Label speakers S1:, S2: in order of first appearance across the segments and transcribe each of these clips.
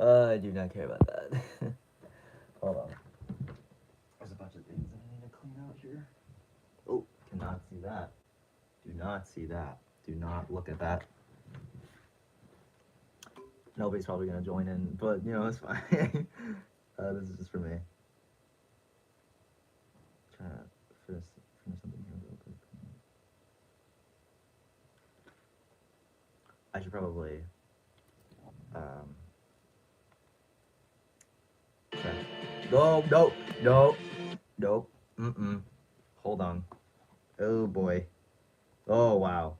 S1: I do not care about that. Hold on. There's a bunch of things that I need to clean out here. Oh, cannot see that. Do not see that. Do not look at that. Nobody's probably gonna join in, but you know it's fine. This is just for me. Trying to finish something here real quick. I should probably um. Check. No, no, no, no. Mm-mm. Hold on. Oh boy. Oh wow.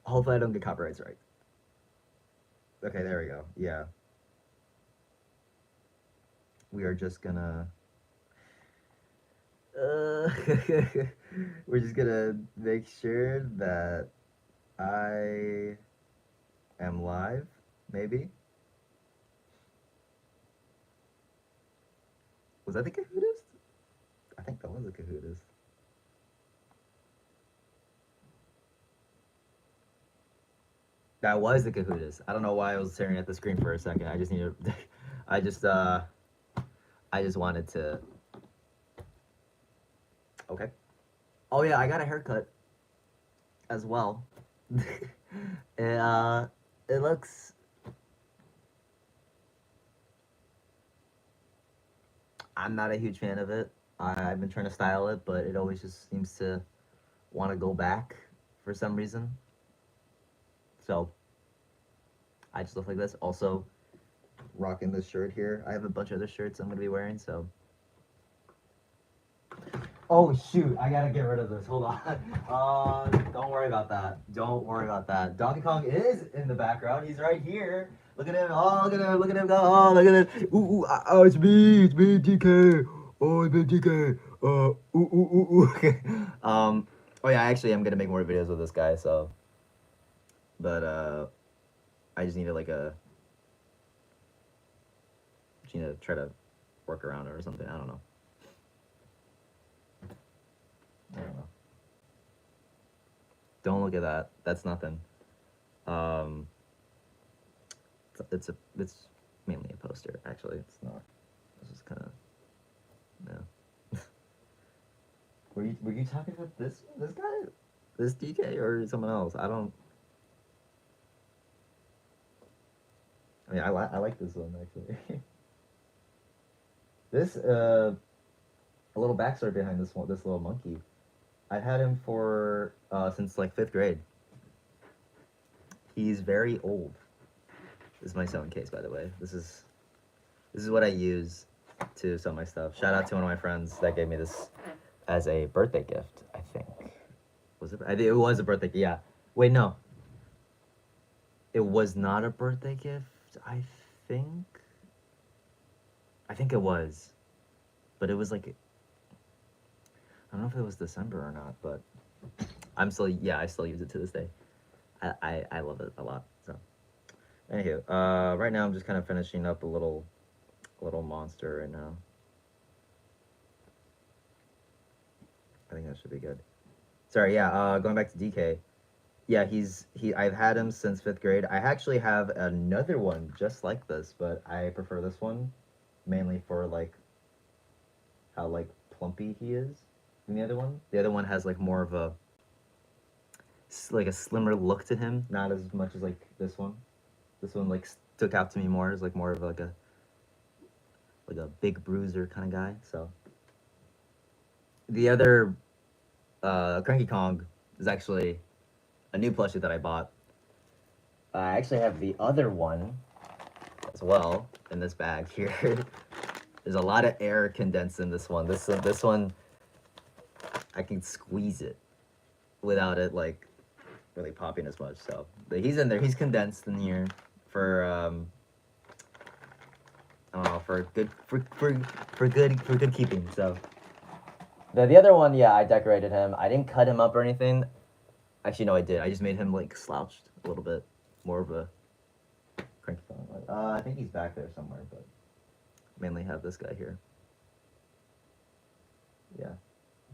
S1: Hopefully I don't get copyright strike. Okay, there we go. Yeah. We are just gonna we're just gonna make sure that I am live, maybe. Was that the Kahootist? I think that was the Kahootist. That was the Kahootist. I don't know why I was staring at the screen for a second. I just needed I just I just wanted to okay. Oh yeah, I got a haircut as well. it, it looks I'm not a huge fan of it. I've been trying to style it, but it always just seems to want to go back for some reason. So I just look like this. Also, rocking this shirt here. I have a bunch of other shirts I'm gonna be wearing. So. Oh shoot! I gotta get rid of this. Hold on. Don't worry about that. Don't worry about that. Donkey Kong is in the background. He's right here. Look at him. Oh, look at him. Look at him go. Oh, look at him. Ooh, ooh, oh, it's me. It's me, DK. Oh, it's me, DK. Ooh, ooh, ooh, ooh. Oh yeah, actually, I'm gonna make more videos with this guy. So, but I just need to like just need to try to work around it or something. I don't know. I don't know. Don't look at that. That's nothing. Um, it's mainly a poster. Actually, it's not. It's just kind of no. Were you talking about this guy, this DK or someone else? I don't. I mean, I like this one actually. This a little backstory behind this one. This little monkey. I've had him for since like 5th grade. He's very old. This is my sewing case, by the way. This is what I use to sew my stuff. Shout out to one of my friends that gave me this as a birthday gift. I think was it? I think it was a birthday. Yeah. Wait, no. It was not a birthday gift. I think. I think it was, but it was like. I don't know if it was December or not, but I'm still I still use it to this day. I love it a lot. So, anywho, right now I'm just kind of finishing up a little monster right now. I think that should be good. Sorry, yeah. Going back to DK. Yeah, I've had him since 5th grade. I actually have another one just like this, but I prefer this one mainly for like how like plumpy he is than the other one. The other one has like more of a like a slimmer look to him, not as much as like this one. This one like stuck out to me more as like more of like a big bruiser kind of guy. So the other Cranky Kong is actually a new plushie that I bought. I actually have the other one as well in this bag here. There's a lot of air condensed in this one. This one, I can squeeze it without it like really popping as much. So but he's in there. He's condensed in here for I don't know for good keeping. So the other one, yeah, I decorated him. I didn't cut him up or anything. Actually, no, I did. I just made him like slouched a little bit, more of a cranky phone. I think he's back there somewhere, but mainly have this guy here. Yeah,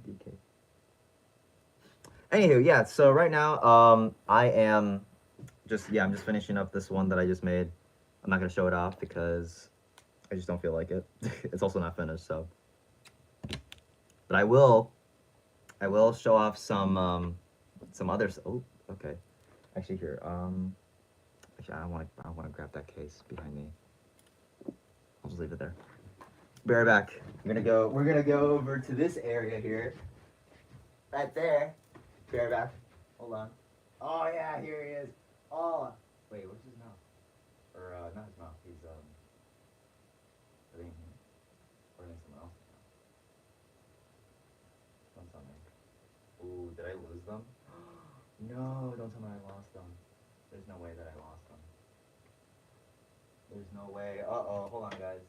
S1: DK. Anywho, yeah. So right now, I am just yeah, I'm just finishing up this one that I just made. I'm not gonna show it off because I just don't feel like it. It's also not finished, so. But I will show off some others. Oh, okay. Actually, here. Actually, I want to grab that case behind me. I'll just leave it there. Be right back. We're gonna go over to this area here, right there. Be right back. Hold on. Oh yeah, here he is. Oh, wait, where's his mouth? Or not his mouth. He's I think, or I think someone else's mouth. Don't tell me. Ooh, did I lose them? No, don't tell me I lost them. There's no way that I lost them. There's no way. Uh-oh, hold on, guys.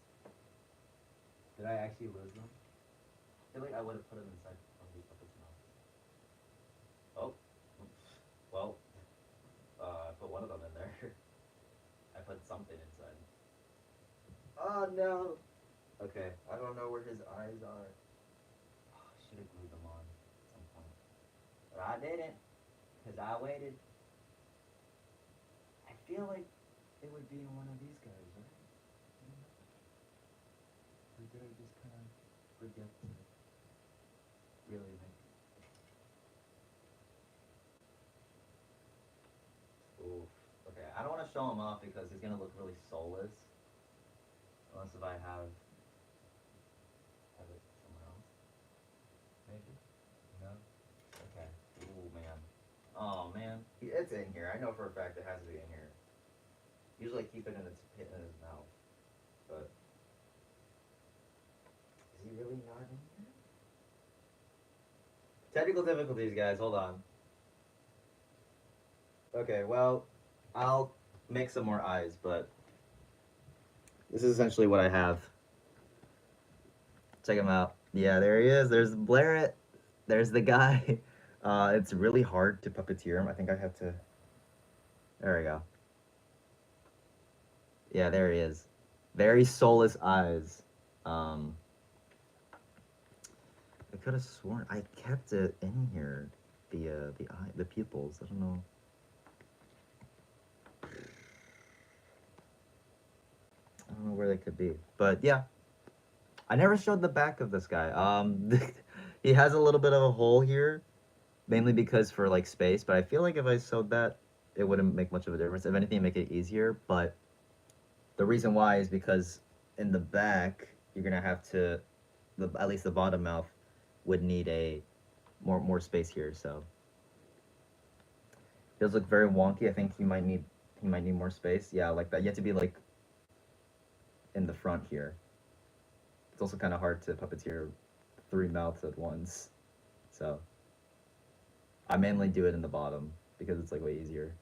S1: Did I actually lose them? I feel like I would have put them inside one of these buckets now. Oh, well, I put one of them in there. I put something inside. Oh no. Okay, I don't know where his eyes are. Oh, I should have glued them on at some point, but I didn't, cause I waited. I feel like it would be in one of these guys, right? Or did I just kind of forget to really make? Oof. Okay, I don't want to show him off because he's gonna look really soulless, unless if I have it somewhere else. Maybe. No. Okay. Ooh man. Oh man. It's in here. I know for a fact it has to be in here. Usually I keep it in his mouth, but is he really not in here? Technical difficulties, guys. Hold on. Okay, well, I'll make some more eyes, but this is essentially what I have. Check him out. Yeah, there he is. There's Blairit. There's the guy. It's really hard to puppeteer him. I think I have to. There we go. Yeah, there he is. Very soulless eyes. Um, I could have sworn I kept it in here. The eye, the pupils. I don't know. I don't know where they could be, but yeah, I never showed the back of this guy. He has a little bit of a hole here, mainly because for like space. But I feel like if I sewed that, it wouldn't make much of a difference. If anything, make it easier. But the reason why is because in the back, you're gonna have to, at least the bottom mouth, would need a more space here. So it does look very wonky. I think he might need more space. Yeah, like that. You have to be like in the front here. It's also kind of hard to puppeteer three mouths at once. So I mainly do it in the bottom because it's like way easier.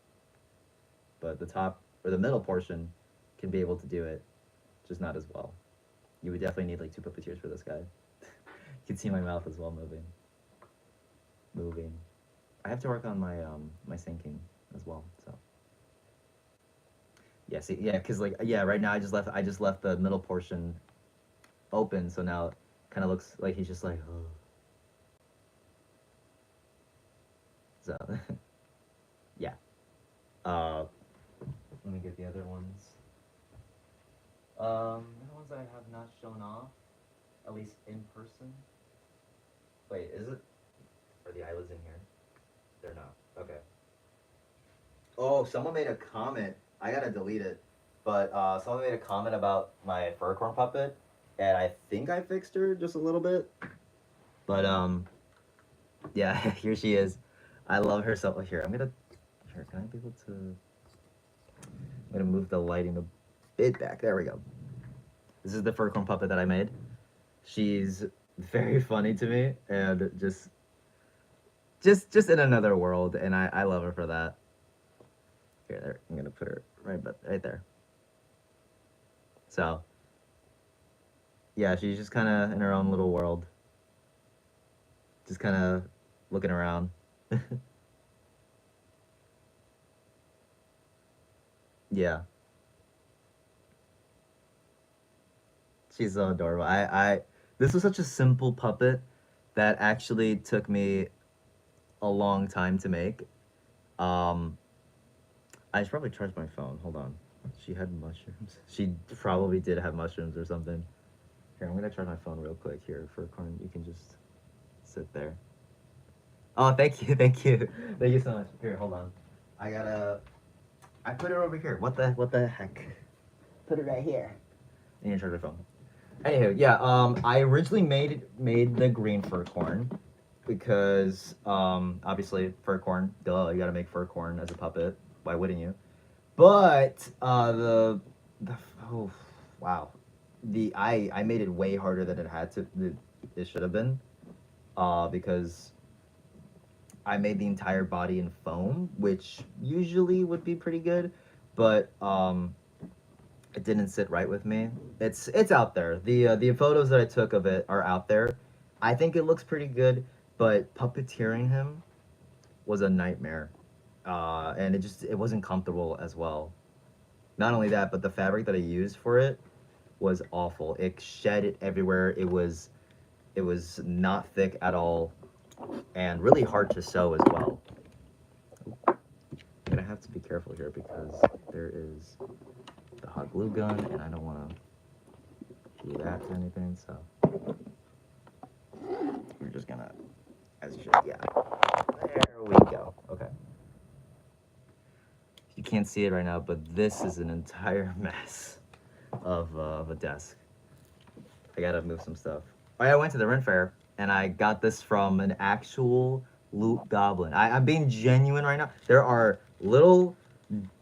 S1: But the top or the middle portion can be able to do it, just not as well. You would definitely need like two puppeteers for this guy. You can see my mouth as well moving. I have to work on my syncing as well. So yeah, see, yeah, cause like yeah, right now I just left the middle portion open, so now it kind of looks like he's just like oh. So yeah. Let me get the other ones. The ones that I have not shown off, at least in person. Wait, is it? Are the eyelids in here? They're not. Okay. Oh, someone made a comment. I gotta delete it. But someone made a comment about my fur corn puppet, and I think I fixed her just a little bit. But yeah, here she is. I love her so. Here, I'm gonna. Here, can I be able to? I'm gonna move the lighting a bit back. There we go. This is the fur corn puppet that I made. She's very funny to me, and just in another world, and I love her for that. Here, there. I'm gonna put her right there. So, yeah, she's just kind of in her own little world, just kind of looking around. Yeah, she's so adorable. This was such a simple puppet that actually took me a long time to make. Um, I should probably charge my phone. Hold on. She had mushrooms. She probably did have mushrooms or something. Here, I'm gonna charge my phone real quick here for corn. You can just sit there. Oh, thank you, thank you, thank you so much. Here, hold on. I gotta. I put it over here. What the heck? Put it right here. And you charge my phone. Anywho, yeah. I originally made the green fir corn because obviously fir corn. Duh, you gotta make fir corn as a puppet. Why wouldn't you? But the oh wow, I made it way harder than it had to. It should have been. Because I made the entire body in foam, which usually would be pretty good, but it didn't sit right with me. It's out there. The photos that I took of it are out there. I think it looks pretty good, but puppeteering him was a nightmare, and it wasn't comfortable as well. Not only that, but the fabric that I used for it was awful. It shed it everywhere. It was not thick at all, and really hard to sew as well. I'm gonna have to be careful here because there is the hot glue gun, and I don't want to do that to anything. So we're just gonna, as you should, yeah. There we go. Okay. You can't see it right now, but this is an entire mess of a desk. I gotta move some stuff. I went to the Ren Fair and I got this from an actual loot goblin. I'm being genuine right now. There are little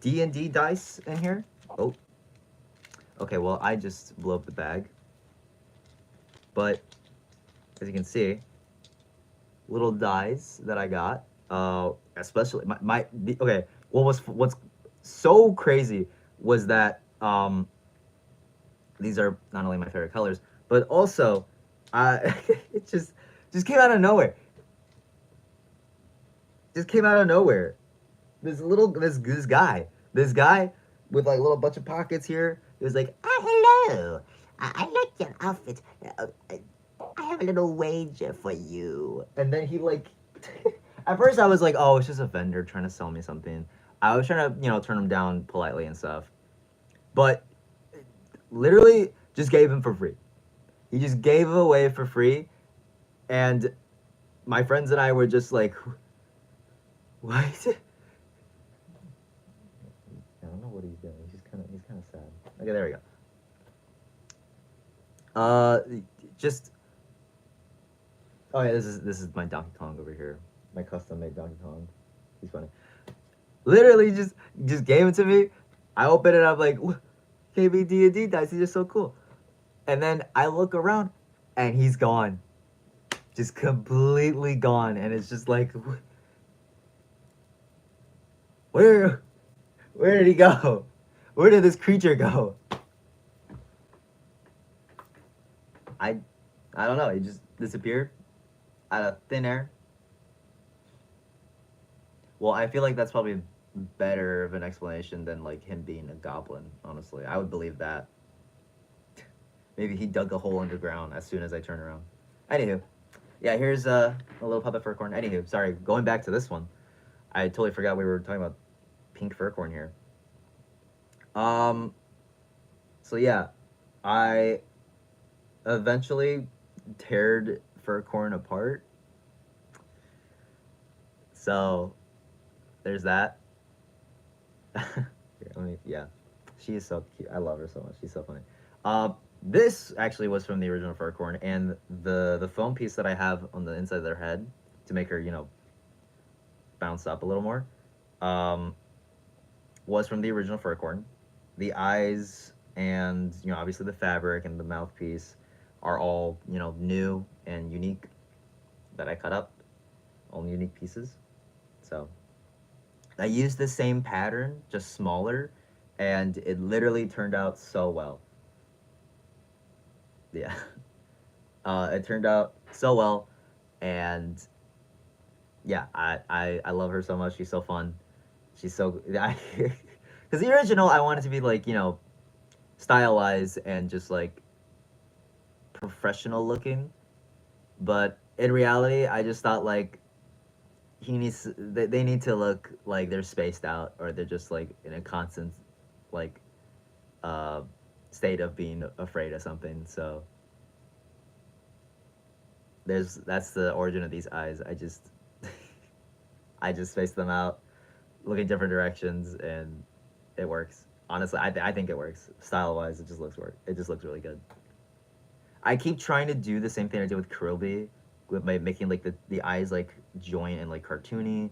S1: D&D dice in here. Oh. Okay, well, I just blew up the bag. But, as you can see, little dice that I got. Especially, okay, what's so crazy was that, these are not only my favorite colors, but also, it just came out of nowhere. Just came out of nowhere. This guy with like a little bunch of pockets here. He was like, hello, I like your outfit. I have a little wager for you. And then he like, at first I was like, oh, it's just a vendor trying to sell me something. I was trying to turn him down politely and stuff, but literally just gave him for free. He just gave it away for free, and my friends and I were just like, what? I don't know what he's doing. He's kind of sad. Okay, there we go. Just. Oh yeah, this is my Donkey Kong over here. My custom made Donkey Kong. He's funny. Literally just gave it to me. I open it up like, KB D&D dice. He's just so cool. And then I look around, and he's gone. Just completely gone, and it's just like, where did he go? Where did this creature go? I don't know. He just disappeared out of thin air. Well, I feel like that's probably better of an explanation than like him being a goblin. Honestly, I would believe that. Maybe he dug a hole underground as soon as I turn around. Anywho, yeah, here's a little puppet fur corn. Anywho, sorry, going back to this one. I totally forgot we were talking about pink fur corn here. So yeah, I eventually teared fur corn apart. So there's that. Yeah, she is so cute. I love her so much. She's so funny. This actually was from the original fur corn, and the foam piece that I have on the inside of their head to make her, bounce up a little more, was from the original fur corn. The eyes and obviously the fabric and the mouthpiece are all new and unique that I cut up, all unique pieces. So I used the same pattern, just smaller, and it literally turned out so well. Yeah. It turned out so well, and yeah, I love her so much. She's so fun. She's so because the original I wanted to be like stylized and just like professional looking, but in reality I just thought like they need to look like they're spaced out, or they're just like in a constant like uh state of being afraid of something. So that's the origin of these eyes. I just space them out, look in different directions, and it works. Honestly, I think it works. Style wise, it just looks really good. I keep trying to do the same thing I did with Kirby, with my making like the eyes like joint and like cartoony,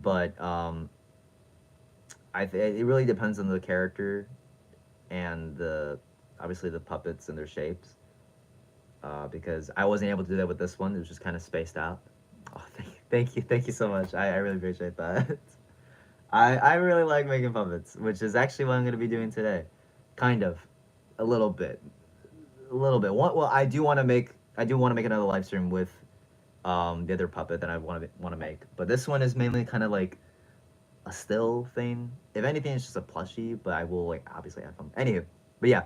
S1: but it really depends on the character and the obviously the puppets and their shapes. Because I wasn't able to do that with this one. It was just kind of spaced out. Oh, thank you so much. I really appreciate that. I really like making puppets, which is actually what I'm going to be doing today. Kind of, a little bit, Well, I do want to make another live stream with the other puppet that I want to make, but this one is mainly kind of like a still thing. If anything, it's just a plushie, but I will like obviously have fun. Anywho, but yeah,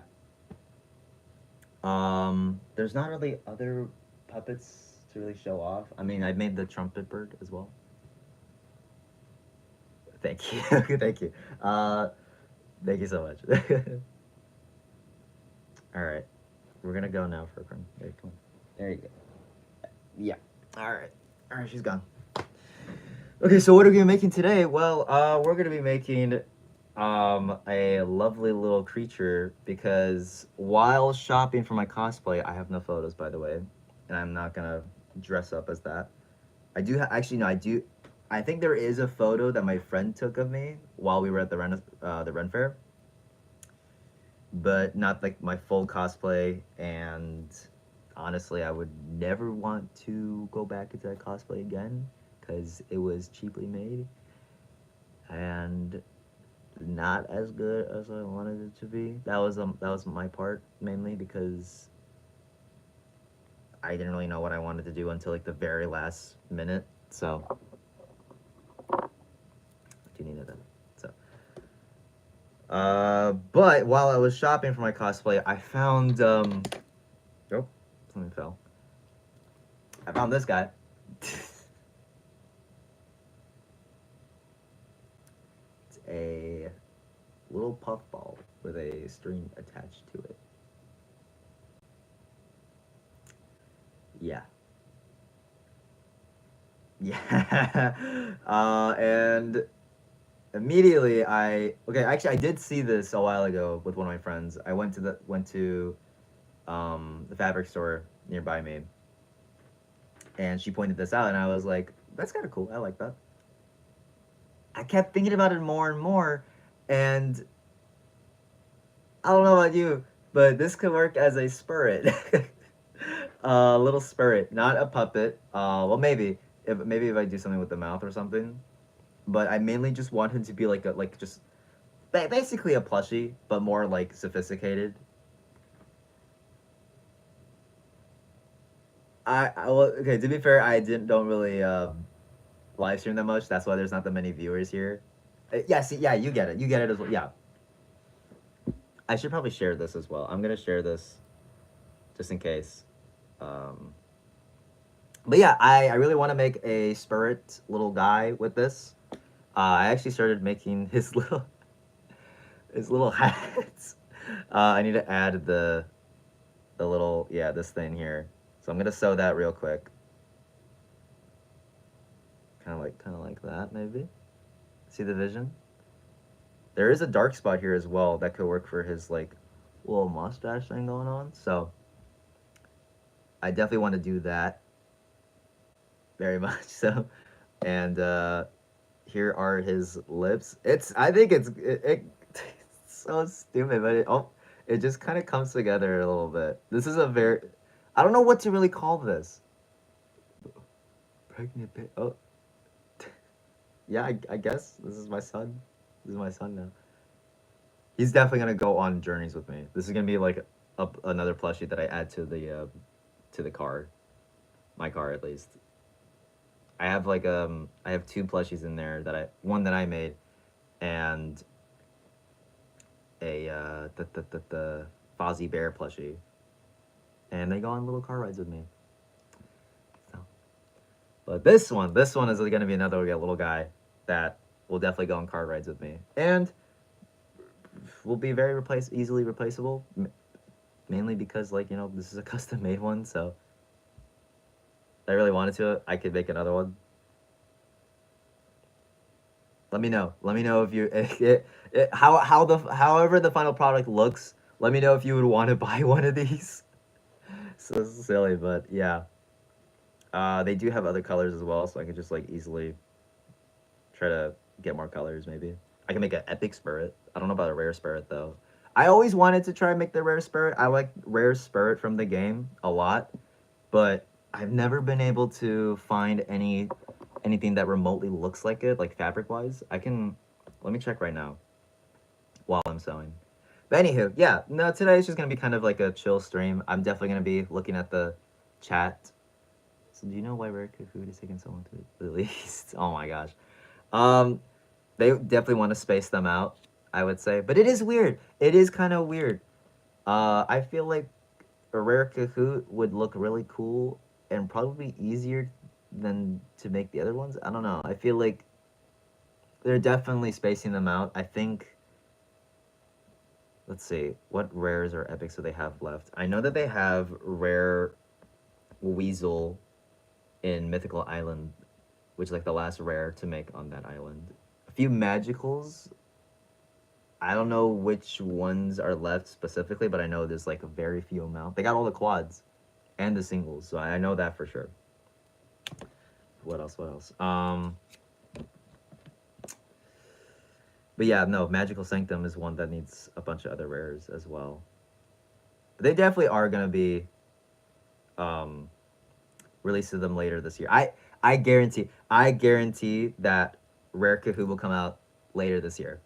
S1: there's not really other puppets to really show off. I mean, I made the trumpet bird as well. Thank you, thank you, uh, thank you so much. All right, we're gonna go now for a crumb. There, come on. There you go. Yeah. All right. All right, she's gone. Okay, so what are we making today? Well, we're gonna be making a lovely little creature because while shopping for my cosplay, I have no photos, by the way, and I'm not gonna dress up as that. Actually no, I do. I think there is a photo that my friend took of me while we were at the Ren Fair, but not like my full cosplay. And honestly, I would never want to go back into that cosplay again because it was cheaply made and not as good as I wanted it to be. That was my part mainly because I didn't really know what I wanted to do until like the very last minute. So do you need that? So but while I was shopping for my cosplay, I found oh, something fell. I found this guy. It's a little puffball with a string attached to it. Yeah. Yeah. And immediately actually I did see this a while ago with one of my friends. I went to the fabric store nearby me, and she pointed this out, and I was like, that's kind of cool. I like that. I kept thinking about it more and more, and I don't know about you, but this could work as a spirit. A little spirit, not a puppet. Well, maybe if I do something with the mouth or something. But I mainly just want him to be like just basically a plushie, but more like sophisticated. Well, okay. To be fair, I didn't don't really live stream that much. That's why there's not that many viewers here. Yeah, see, yeah, you get it. You get it as well. Yeah, I should probably share this as well. I'm gonna share this just in case. Um, but yeah, I really want to make a spirit little guy with this. I actually started making his little hats. I need to add the little this thing here. So I'm gonna sew that real quick. Kind of like that maybe. See the vision? There is a dark spot here as well that could work for his like little mustache thing going on. So I definitely want to do that very much. So and here are his lips. I think it's so stupid, but it just kind of comes together a little bit. This is a very I don't know what to really call this. Pregnant bit. Oh, yeah. I guess this is my son. This is my son now. He's definitely gonna go on journeys with me. This is gonna be like another plushie that I add to the car, my car at least. I have two plushies in there one that I made, and a the Fozzie Bear plushie, and they go on little car rides with me. So But this one is going to be another little guy that will definitely go on car rides with me, and will be very easily replaceable. Mainly because this is a custom made one, so if I really wanted to, I could make another one. Let me know. Let me know if you how the however the final product looks. Let me know if you would want to buy one of these. So silly, but yeah. They do have other colors as well, so I could just easily try to get more colors. Maybe I can make an epic spirit. I don't know about a rare spirit though. I always wanted to try and make the rare spirit. I like rare spirit from the game a lot, but I've never been able to find anything that remotely looks like it, like fabric wise. Let me check right now while I'm sewing. But anywho, yeah, no, today is just gonna be kind of like a chill stream. I'm definitely gonna be looking at the chat. So do you know why Rare Kahoot is taking so long to release? Oh my gosh. Um, they definitely want to space them out, I would say. But it is weird. It is kind of weird. I feel like a Rare Kahoot would look really cool and probably easier than to make the other ones. I don't know. I feel like they're definitely spacing them out. I think. Let's see. What rares or epics do they have left? I know that they have rare Weasel in Mythical Island, which is like the last rare to make on that island. A few magicals. I don't know which ones are left specifically, but I know there's like a very few amount. They got all the quads and the singles, so I know that for sure. What else? What else? But yeah, no, Magical Sanctum is one that needs a bunch of other rares as well. But they definitely are gonna be um releasing them later this year. I guarantee that Rare Kahoot will come out later this year.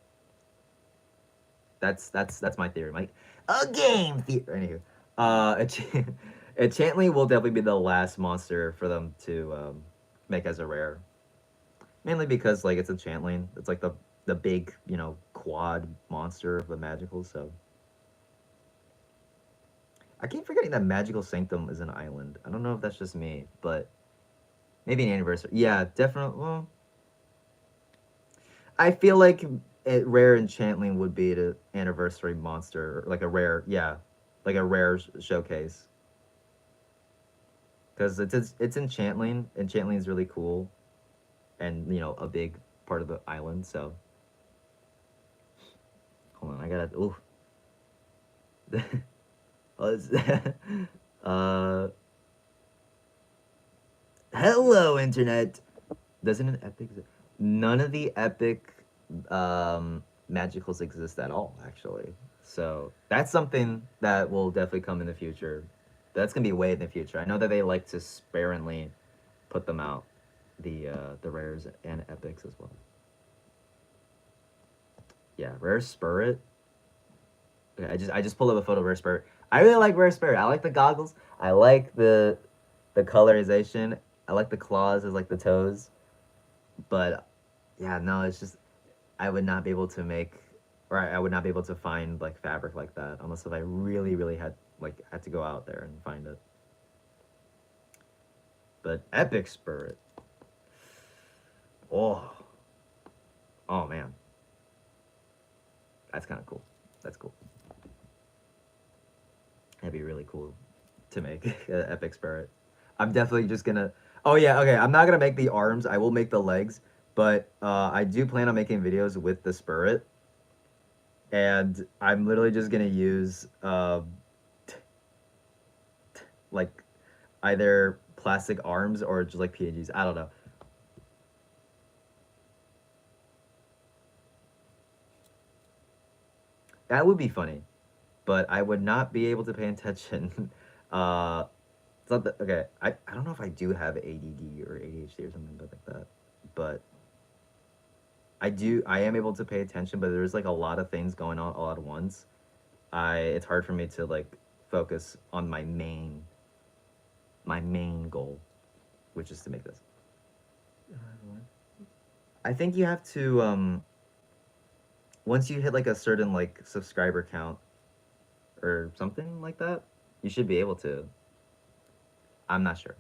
S1: That's my theory. Like a game theory. Anywho, Enchantly will definitely be the last monster for them to make as a rare. Mainly because it's Enchantling. It's like the big quad monster of the magical. So I keep forgetting that Magical Sanctum is an island. I don't know if that's just me, but maybe an anniversary. Yeah, definitely. Well, I feel like rare Enchantling would be the anniversary monster, like a rare, yeah, like a rare showcase. Because it's Enchantling. Enchantling is really cool, and a big part of the island. So hold on, I gotta. Ooh. uh, hello, internet. Doesn't an epic? None of the epic magicals exist at all, actually. So that's something that will definitely come in the future. That's gonna be way in the future. I know that they like to sparingly put them out, the rares and epics as well. Yeah, rare spirit. Okay, I just pulled up a photo of rare spirit. I really like rare spirit. I like the goggles. I like the colorization. I like the claws as like the toes. But yeah, no, it's just I would not be able to make, or I would not be able to find like fabric like that unless if I really, really had to go out there and find it. But epic spirit, oh, oh man, that's kind of cool. That's cool. That'd be really cool to make epic spirit. I'm definitely just gonna. Oh yeah, okay. I'm not gonna make the arms. I will make the legs, but I do plan on making videos with the spirit, and I'm literally just gonna use like either plastic arms or just like PNGs. I don't know. That would be funny, but I would not be able to pay attention. It's not that, okay. I don't know if I do have ADD or ADHD or something like that, but I am able to pay attention, but there's like a lot of things going on all at once. It's hard for me to focus on my main goal, which is to make this. I think you have to once you hit like a certain subscriber count or something like that, you should be able to. I'm not sure.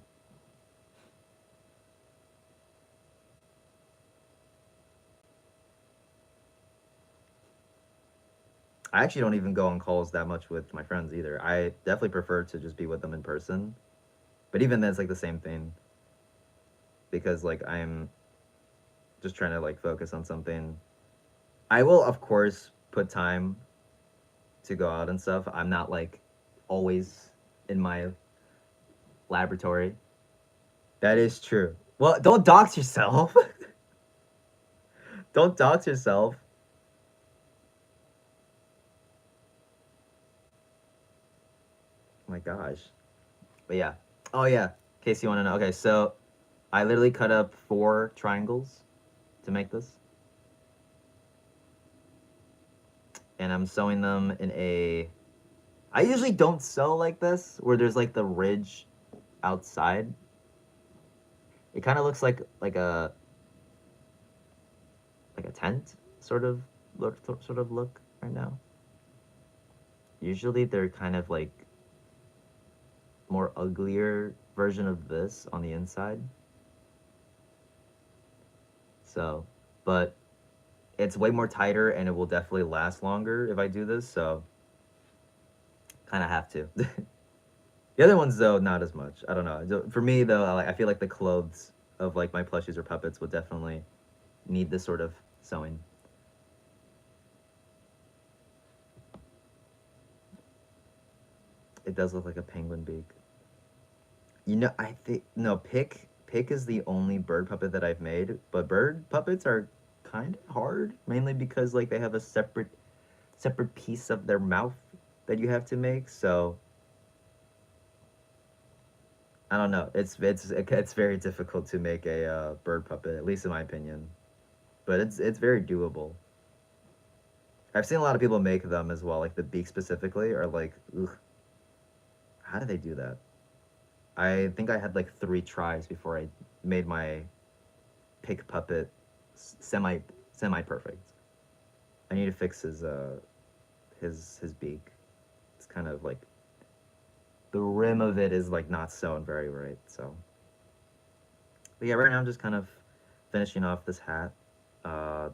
S1: I actually don't even go on calls that much with my friends either. I definitely prefer to just be with them in person. But even then, it's like the same thing because like I'm just trying to like focus on something. I will of course put time to go out and stuff. I'm not like always in my laboratory. That is true. Well, don't dox yourself. Don't dox yourself. Oh my gosh. But yeah. Oh yeah. In case you want to know. Okay, so I literally cut up 4 triangles to make this, and I'm sewing them in a. I usually don't sew like this, where there's like the ridge outside. It kind of looks like a tent sort of look right now. Usually they're kind of like more uglier version of this on the inside. So, but it's way more tighter and it will definitely last longer if I do this. So, kind of have to. The other ones though, not as much. I don't know. For me though, I feel like the clothes of like my plushies or puppets would definitely need this sort of sewing. It does look like a penguin beak. You know, I think no, Pick is the only bird puppet that I've made, but bird puppets are kind of hard, mainly because like they have a separate piece of their mouth that you have to make. So I don't know. It's very difficult to make a bird puppet, at least in my opinion. But it's very doable. I've seen a lot of people make them as well, like the beak specifically, are like, ugh, how do they do that? I think I had like 3 tries before I made my Pick puppet semi perfect. I need to fix his beak. It's kind of like the rim of it is like not sewn very right. So, but yeah, right now I'm just kind of finishing off this hat.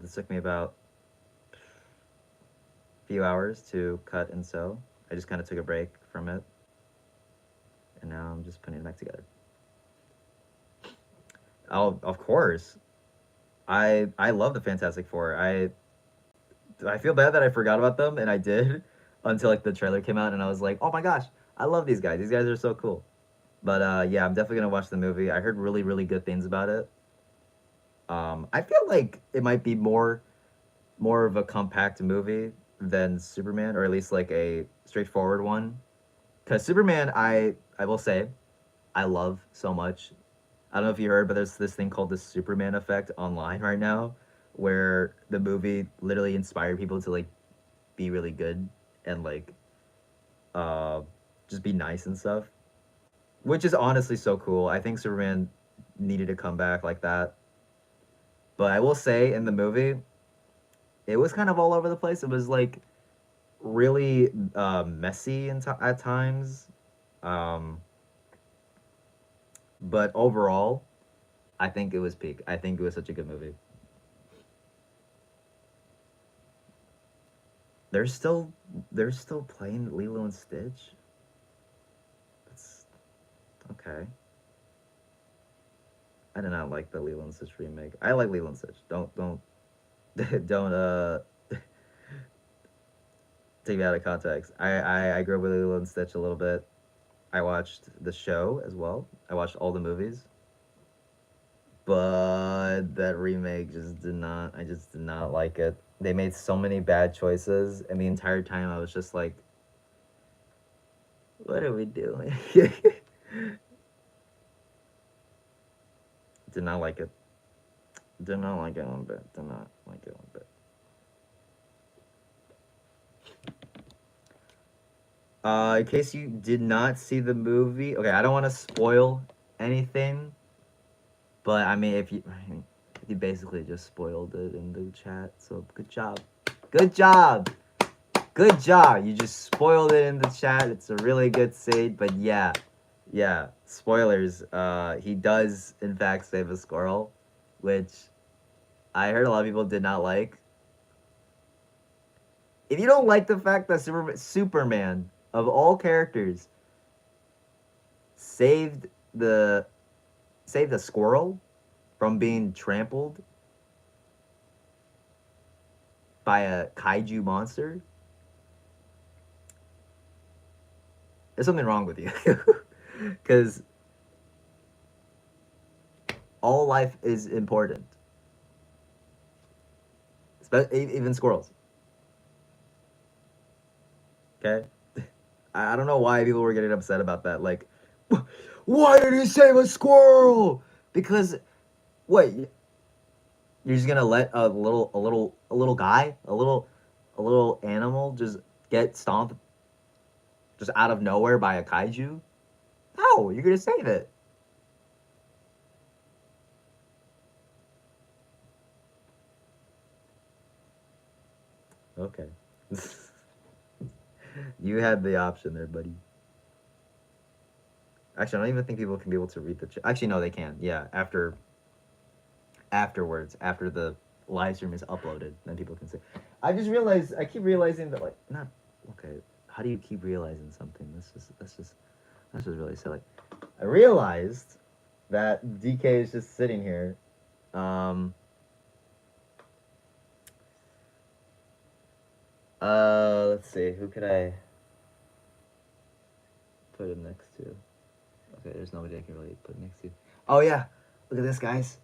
S1: This took me about a few hours to cut and sew. I just kind of took a break from it, and now I'm just putting it back together. Oh, of course. I love the Fantastic Four. I feel bad that I forgot about them, and I did until like the trailer came out, and I was like, oh my gosh, I love these guys. These guys are so cool. But yeah, I'm definitely gonna watch the movie. I heard really good things about it. I feel like it might be more of a compact movie than Superman, or at least like a straightforward one. Because Superman, I will say, I love so much. I don't know if you heard, but there's this thing called the Superman effect online right now, where the movie literally inspired people to like be really good and like uh just be nice and stuff, which is honestly so cool. I think Superman needed to come back like that. But I will say in the movie, it was kind of all over the place. It was like really messy at times. Um, but overall, I think it was peak. I think it was such a good movie. They're still they're still playing Lilo and Stitch. That's okay. I did not like the Lilo and Stitch remake. I like Lilo and Stitch. Don't don't take me out of context. I grew up with Lilo and Stitch a little bit. I watched the show as well. I watched all the movies. But that remake just did not. I just did not like it. They made so many bad choices, and the entire time I was just like, "What are we doing?" Did not like it. Did not like it one bit. Did not like it one bit. In case you did not see the movie, okay, I don't want to spoil anything, but I mean, you basically just spoiled it in the chat, so good job, good job. Good job. You just spoiled it in the chat. It's a really good scene, but yeah. Yeah. Spoilers. He does in fact save a squirrel, which I heard a lot of people did not like. If you don't like the fact that Superman of all characters saved the saved a squirrel from being trampled by a kaiju monster, there's something wrong with you. Because all life is important, even squirrels. Okay? I don't know why people were getting upset about that. Like, why did he save a squirrel? Because, what? You're just gonna let a little guy, a little animal just get stomped just out of nowhere by a kaiju? No, you're gonna save it. Okay. You had the option there, buddy. Actually, I don't even think people can be able to read the chat. Actually, no, they can. Yeah, afterwards, after the live stream is uploaded, then people can see. I just realized, I keep realizing that, like, not okay. How do you keep realizing something? That's just really silly. I realized that DK is just sitting here. Let's see. Who could I put him next to? Okay, there's nobody I can really put next to. Oh yeah, look at this, guys.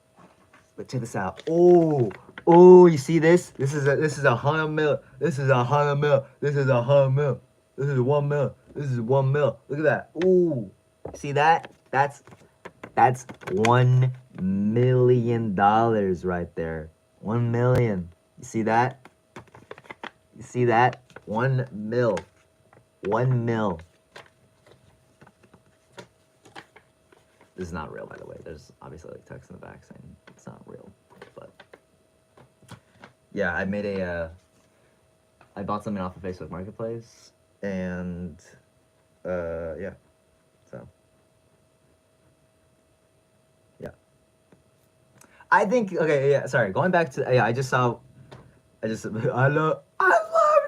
S1: But check this out. Oh, you see this? This is a 100 mil. This is 100 mil. This is 100 mil. This is 1 mil. This is 1 mil. Look at that. Ooh, see that? That's $1 million right there. 1 million. You see that? You see that? 1 mil. 1 mil. This is not real, by the way. There's obviously like text in the back saying it's not real, but yeah, I made I bought something off of Facebook Marketplace, and yeah, so yeah, I think okay, yeah. Sorry, going back to yeah, I love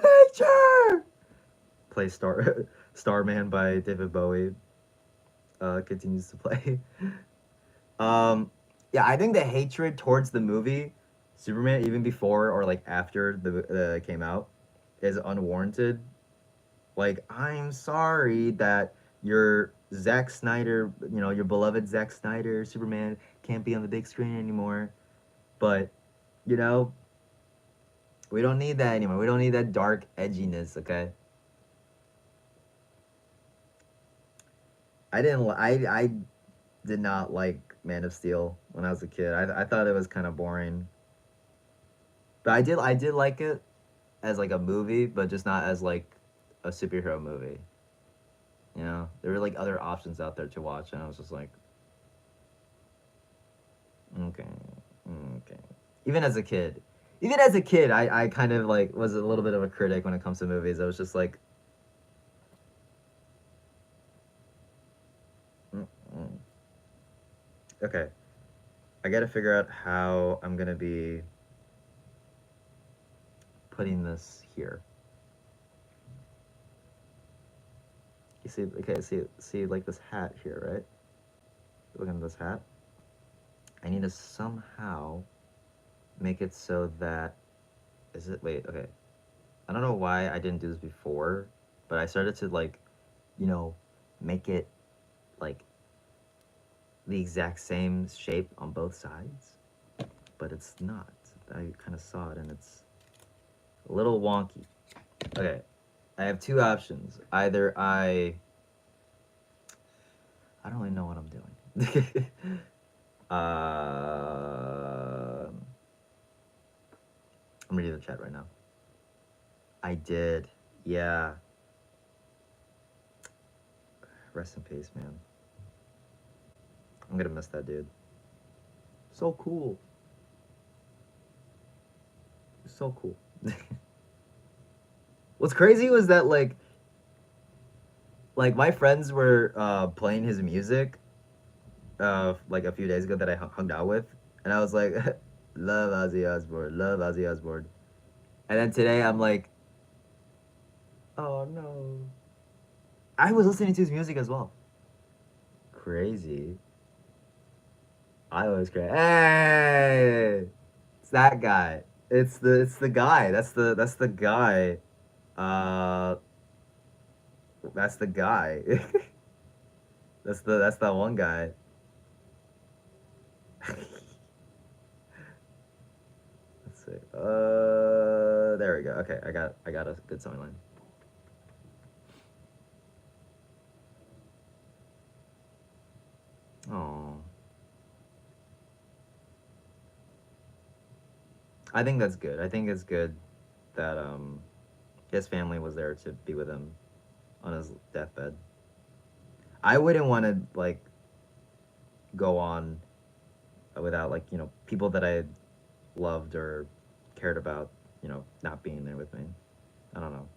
S1: nature. Play Starman by David Bowie. Continues to play. Yeah, I think the hatred towards the movie Superman, even before or like after the came out, is unwarranted. Like, I'm sorry that your Zack Snyder, your beloved Zack Snyder Superman can't be on the big screen anymore. But, you know, we don't need that anymore. We don't need that dark edginess, okay? I did not like Man of Steel when I was a kid. I thought it was kind of boring. But I did like it as like a movie, but just not as like a superhero movie. There were like other options out there to watch, and I was just like, okay, okay. Even as a kid, I kind of like was a little bit of a critic when it comes to movies. I was just like, mm-mm. Okay, I got to figure out how I'm gonna be putting this here. You see, okay, see like this hat here, right? Look at this hat. I need to somehow make it so that wait, okay. I don't know why I didn't do this before, but I started to like, make it like the exact same shape on both sides, but it's not. I kind of saw it and it's a little wonky. Okay, I have two options. Either I don't really know what I'm doing. I'm reading the chat right now. I did. Yeah. Rest in peace, man. I'm gonna miss that dude. So cool. So cool. What's crazy was that like my friends were playing his music like a few days ago that I hung out with, and I was like, love Ozzy Osbourne, love Ozzy Osbourne. And then today I'm like, Oh no. I was listening to his music as well. Crazy. I was crazy. Hey, it's that guy. It's the guy. That's the guy. Uh, that's the guy. That's that one guy. Let's see. There we go. Okay, I got a good song line. Oh, I think that's good. I think it's good that his family was there to be with him on his deathbed. I wouldn't want to like go on without like people that I loved or cared about not being there with me. I don't know.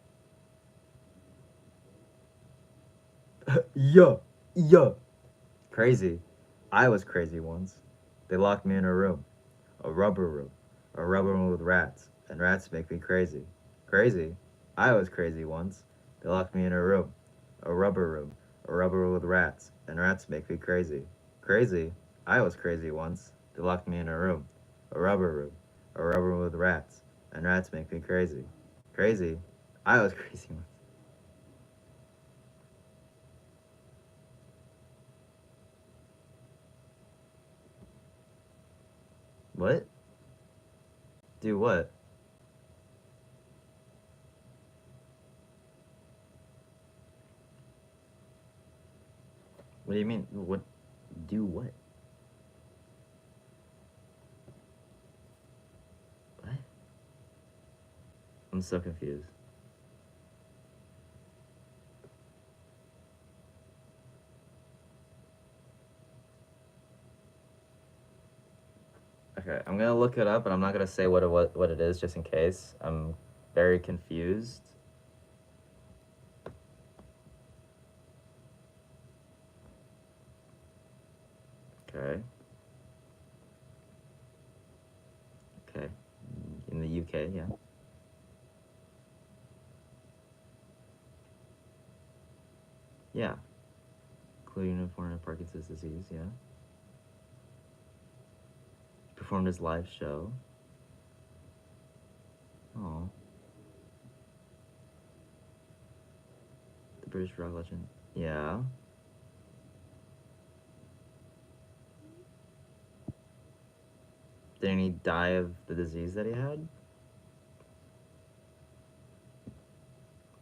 S1: Yeah, yeah. Crazy. I was crazy once. They locked me in a rubber room, a rubber room with rats, and rats make me crazy. Crazy. I was crazy once. They locked me in a rubber room with rats, and rats make me crazy. Crazy. I was crazy once. They locked me in a rubber room, a rubber room with rats, and rats make me crazy. Crazy. I was crazy once. What? Do what? What do you mean? What? Do what? What? I'm so confused. Okay, I'm gonna look it up, and I'm not gonna say what it is, just in case. I'm very confused. Okay. Okay. In the UK, yeah. Yeah. Including a form of Parkinson's disease, yeah. Performed his live show. Oh. The British rock legend. Yeah. Didn't he die of the disease that he had?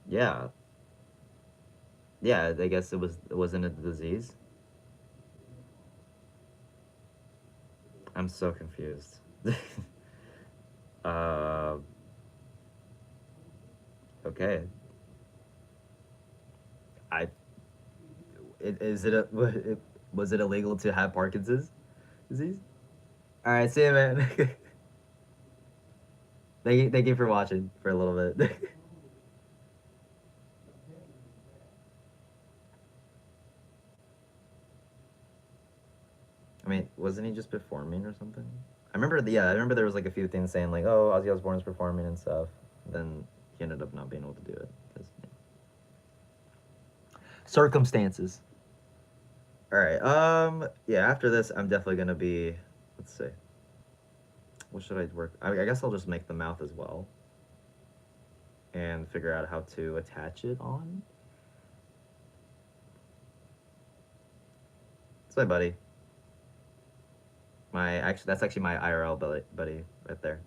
S1: Yeah. Yeah, I guess it wasn't a disease. I'm so confused. uh okay. I is it a was it illegal to have Parkinson's disease? All right, see you, man. Thank you for watching for a little bit. I mean, wasn't he just performing or something? I remember there was like a few things saying like, oh, Ozzy Osbourne's performing and stuff. Then he ended up not being able to do it. Circumstances. All right. Yeah. After this, I'm definitely gonna be. Let's see. What should I work? I guess I'll just make the mouth as well, and figure out how to attach it on. It's my buddy. That's actually my IRL buddy right there.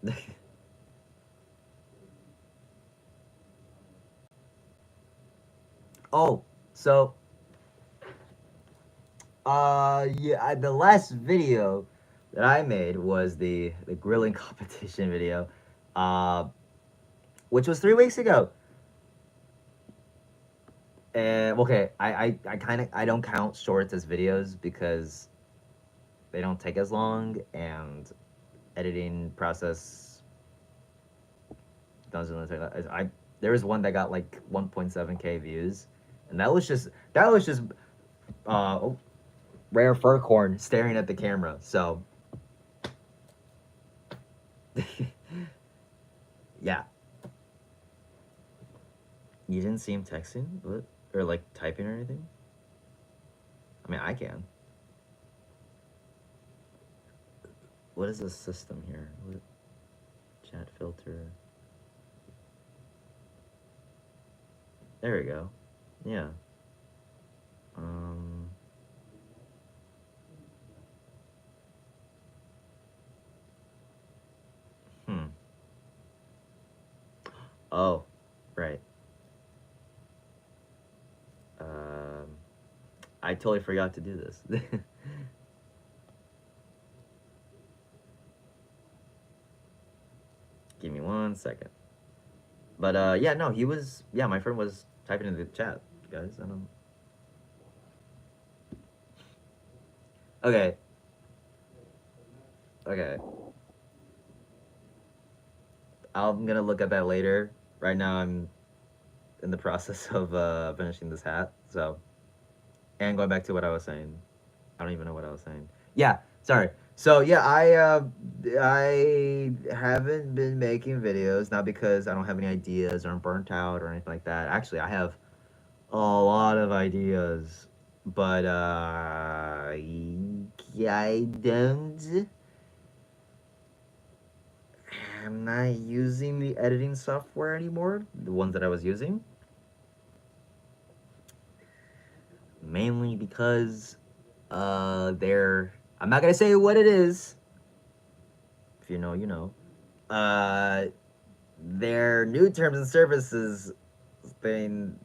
S1: Oh, so yeah, the last video that I made was the grilling competition video, uh, which was 3 weeks ago. And okay, I kind of I don't count shorts as videos because they don't take as long, and editing process doesn't really take that. There was one that got like 1.7K views, and that was just oh, rare fur corn staring at the camera. So yeah, You didn't see him texting? What? Or like typing or anything? I mean, I can. What is this system here? What? Chat filter. There we go. Yeah. Um. Hmm. Oh, right. Um. I totally forgot to do this. Give me 1 second. But yeah, no, he was. Yeah, my friend was typing in the chat, guys. I don't. Okay. Okay. I'm gonna look at that later. Right now, I'm in the process of finishing this hat. So, and going back to what I was saying, I don't even know what I was saying. Yeah, sorry. So yeah, I haven't been making videos, not because I don't have any ideas or I'm burnt out or anything like that. Actually, I have a lot of ideas, but I don't. I'm not using the editing software anymore. The ones that I was using, mainly because they're. I'm not gonna say what it is. If you know, you know. Uh, their new terms and services thing.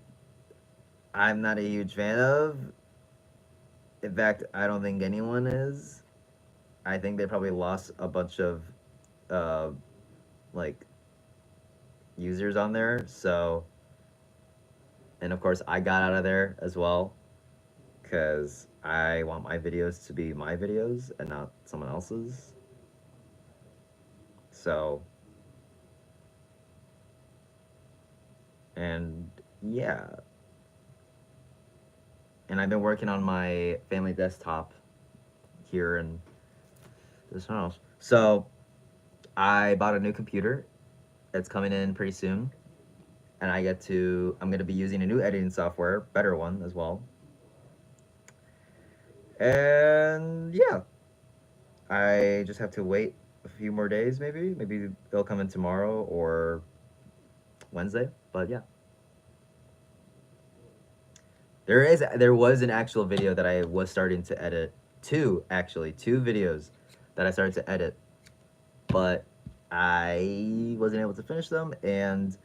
S1: I'm not a huge fan of. In fact, I don't think anyone is. I think they probably lost a bunch of uh, like users on there. So, and of course, I got out of there as well because I want my videos to be my videos and not someone else's. So, and yeah, and I've been working on my family desktop here in this house. So, I bought a new computer. It's coming in pretty soon, and I'm gonna be using a new editing software, better one as well. And yeah, I just have to wait a few more days, maybe. Maybe they'll come in tomorrow or Wednesday. But yeah, there was an actual video that I was starting to edit. Two videos that I started to edit, but I wasn't able to finish them, and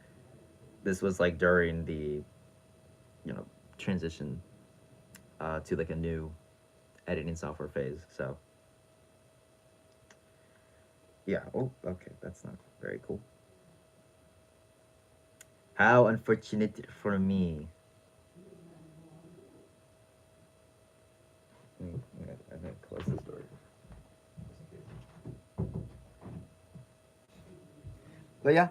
S1: this was like during the transition to like a new editing software phase. So yeah. Oh, okay. That's not very cool. How unfortunate for me. I'm gonna close this door. But yeah,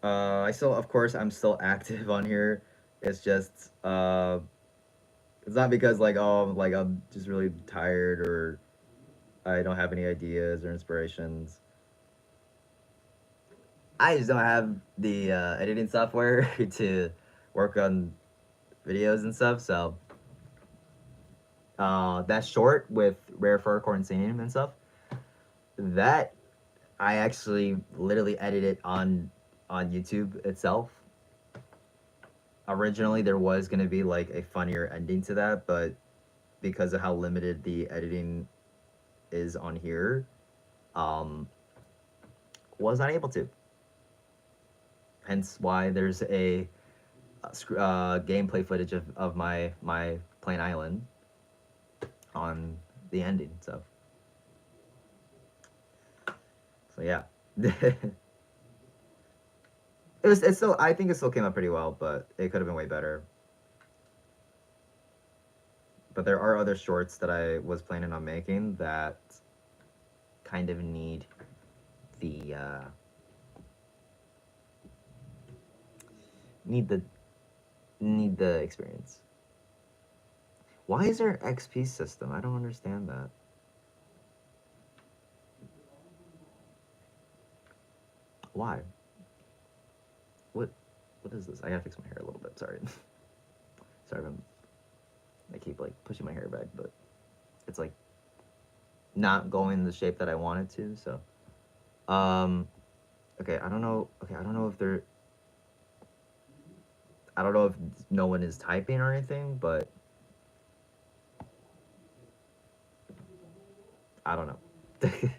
S1: I still, of course, I'm still active on here. It's just, it's not because like, oh, like I'm just really tired or I don't have any ideas or inspirations. I just don't have the editing software to work on videos and stuff. So that short with Rare Fur Quarantine and stuff, that I actually literally edited on YouTube itself. Originally, there was gonna be like a funnier ending to that, but because of how limited the editing is on here, um, was not able to. Hence why there's a gameplay footage of my plain island on the ending. So yeah, it's still, I think it still came out pretty well, but it could have been way better. But there are other shorts that I was planning on making that kind of the need the need the experience. Why is there an XP system? I don't understand that. Why? What is this? I gotta fix my hair a little bit. Sorry. Sorry, I keep like pushing my hair back, but it's like not going the shape that I wanted to. So, okay, I don't know. Okay, I don't know if they're. I don't know if no one is typing or anything, but I don't know. It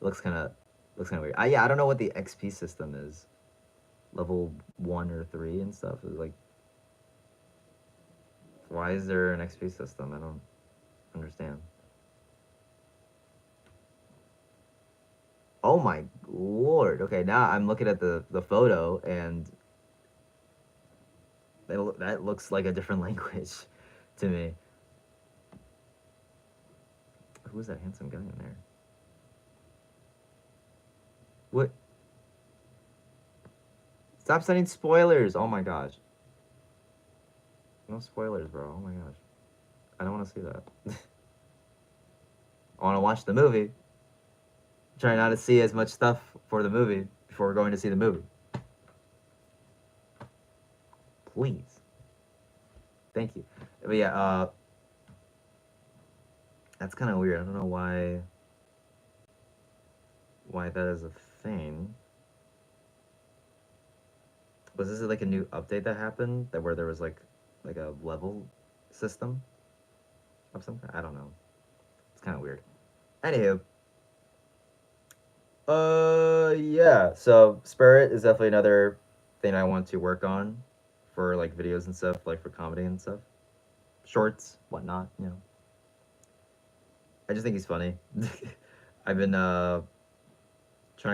S1: looks kind of weird. Yeah, I don't know what the XP system is. Level 1 or 3 and stuff is like. Why is there an XP system? I don't understand. Oh my lord. Okay, now I'm looking at the photo and that looks like a different language to me. Who is that handsome guy in there? What? Stop sending spoilers. Oh my gosh. No spoilers, bro. Oh my gosh. I don't want to see that. I want to watch the movie. Try not to see as much stuff for the movie before we're going to see the movie. Please. Thank you. But yeah, that's kind of weird. I don't know why that is a thing. Was this like a new update that happened that where there was like a level system of some kind? I don't know. It's kind of weird. Anywho, yeah. So Spirit is definitely another thing I want to work on for like videos and stuff, like for comedy and stuff, shorts, whatnot. You know, I just think he's funny. I've been trying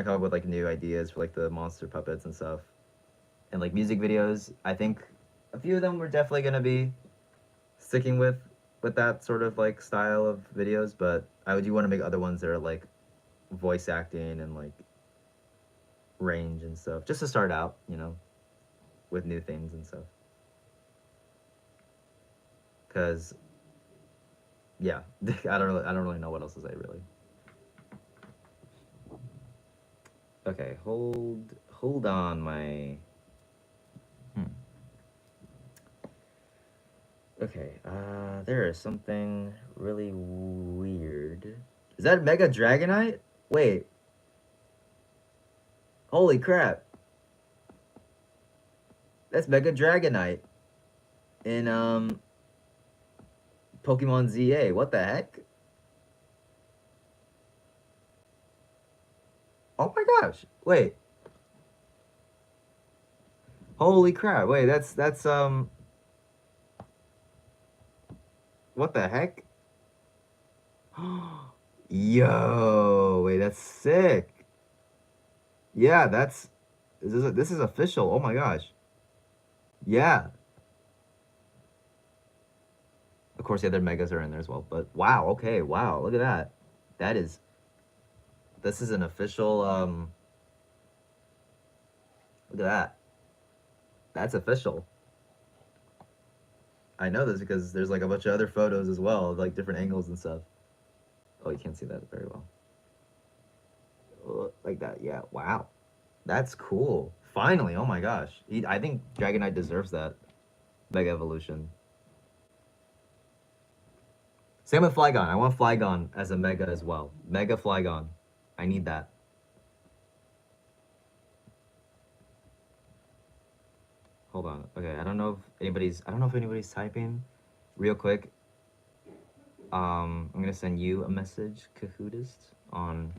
S1: to come up with like new ideas for like the monster puppets and stuff, and like music videos. I think a few of them we're definitely gonna be sticking with that sort of like style of videos, but I do want to make other ones that are like voice acting and like range and stuff, just to start out, you know, with new things and stuff. Cause yeah, I don't really know what else to say really. Okay, hold on, my. Hmm. Okay, there is something really weird. Is that Mega Dragonite? Wait, holy crap! That's Mega Dragonite in Pokemon ZA. What the heck? Oh my gosh! Wait, holy crap! Wait, that's what the heck? Yo, wait, that's sick. Yeah, this is official. Oh my gosh. Yeah. Of course, the other megas are in there as well. But wow, okay, wow, look at that. That is this is an official look at that. That's official. I know this because there's like a bunch of other photos as well, of, like different angles and stuff. Oh, you can't see that very well. Like that, yeah. Wow. That's cool. Finally, oh my gosh. I think Dragonite deserves that Mega Evolution. Same with Flygon. I want Flygon as a Mega as well. Mega Flygon. I need that. Hold on. Okay, I don't know if anybody's typing. Real quick. I'm gonna send you a message, Kahootist, on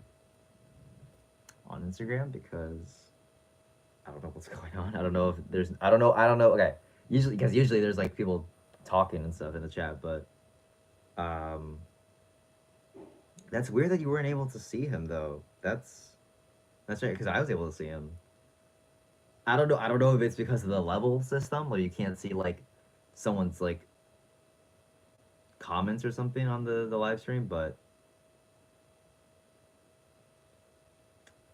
S1: Instagram because I don't know what's going on. I don't know if there's I don't know. Okay. Usually there's like people talking and stuff in the chat, but um that's weird that you weren't able to see him though. That's right, because I was able to see him. I don't know. I don't know if it's because of the level system where you can't see like someone's like comments or something on the live stream, but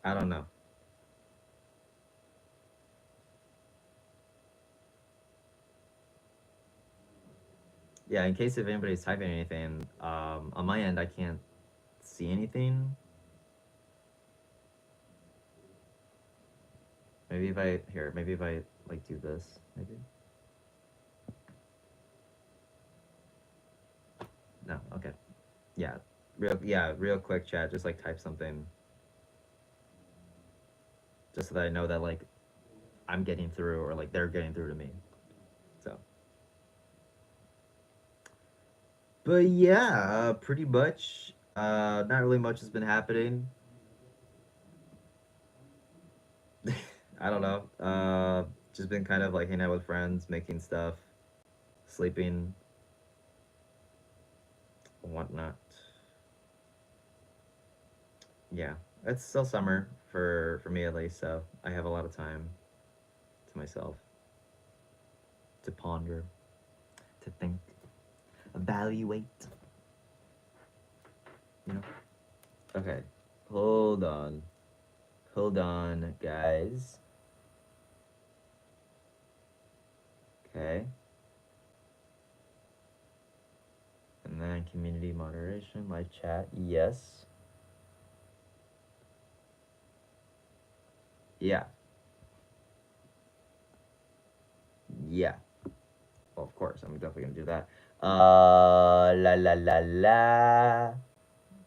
S1: I don't know. Yeah, in case if anybody's typing anything, on my end I can't see anything. Maybe if I like do this maybe. No, okay. Real quick chat, just like type something just so that I know that like I'm getting through or like they're getting through to me. So, but yeah, pretty much. Not really much has been happening. I don't know. Just been kind of like hanging out with friends, making stuff, sleeping, whatnot. Yeah, it's still summer for me at least, so I have a lot of time to myself to ponder, to think, evaluate. You know. Okay, hold on, hold on, guys. Okay, and then community moderation, live chat. Yes. Yeah. Yeah. Well, of course, I'm definitely gonna do that. La la la la.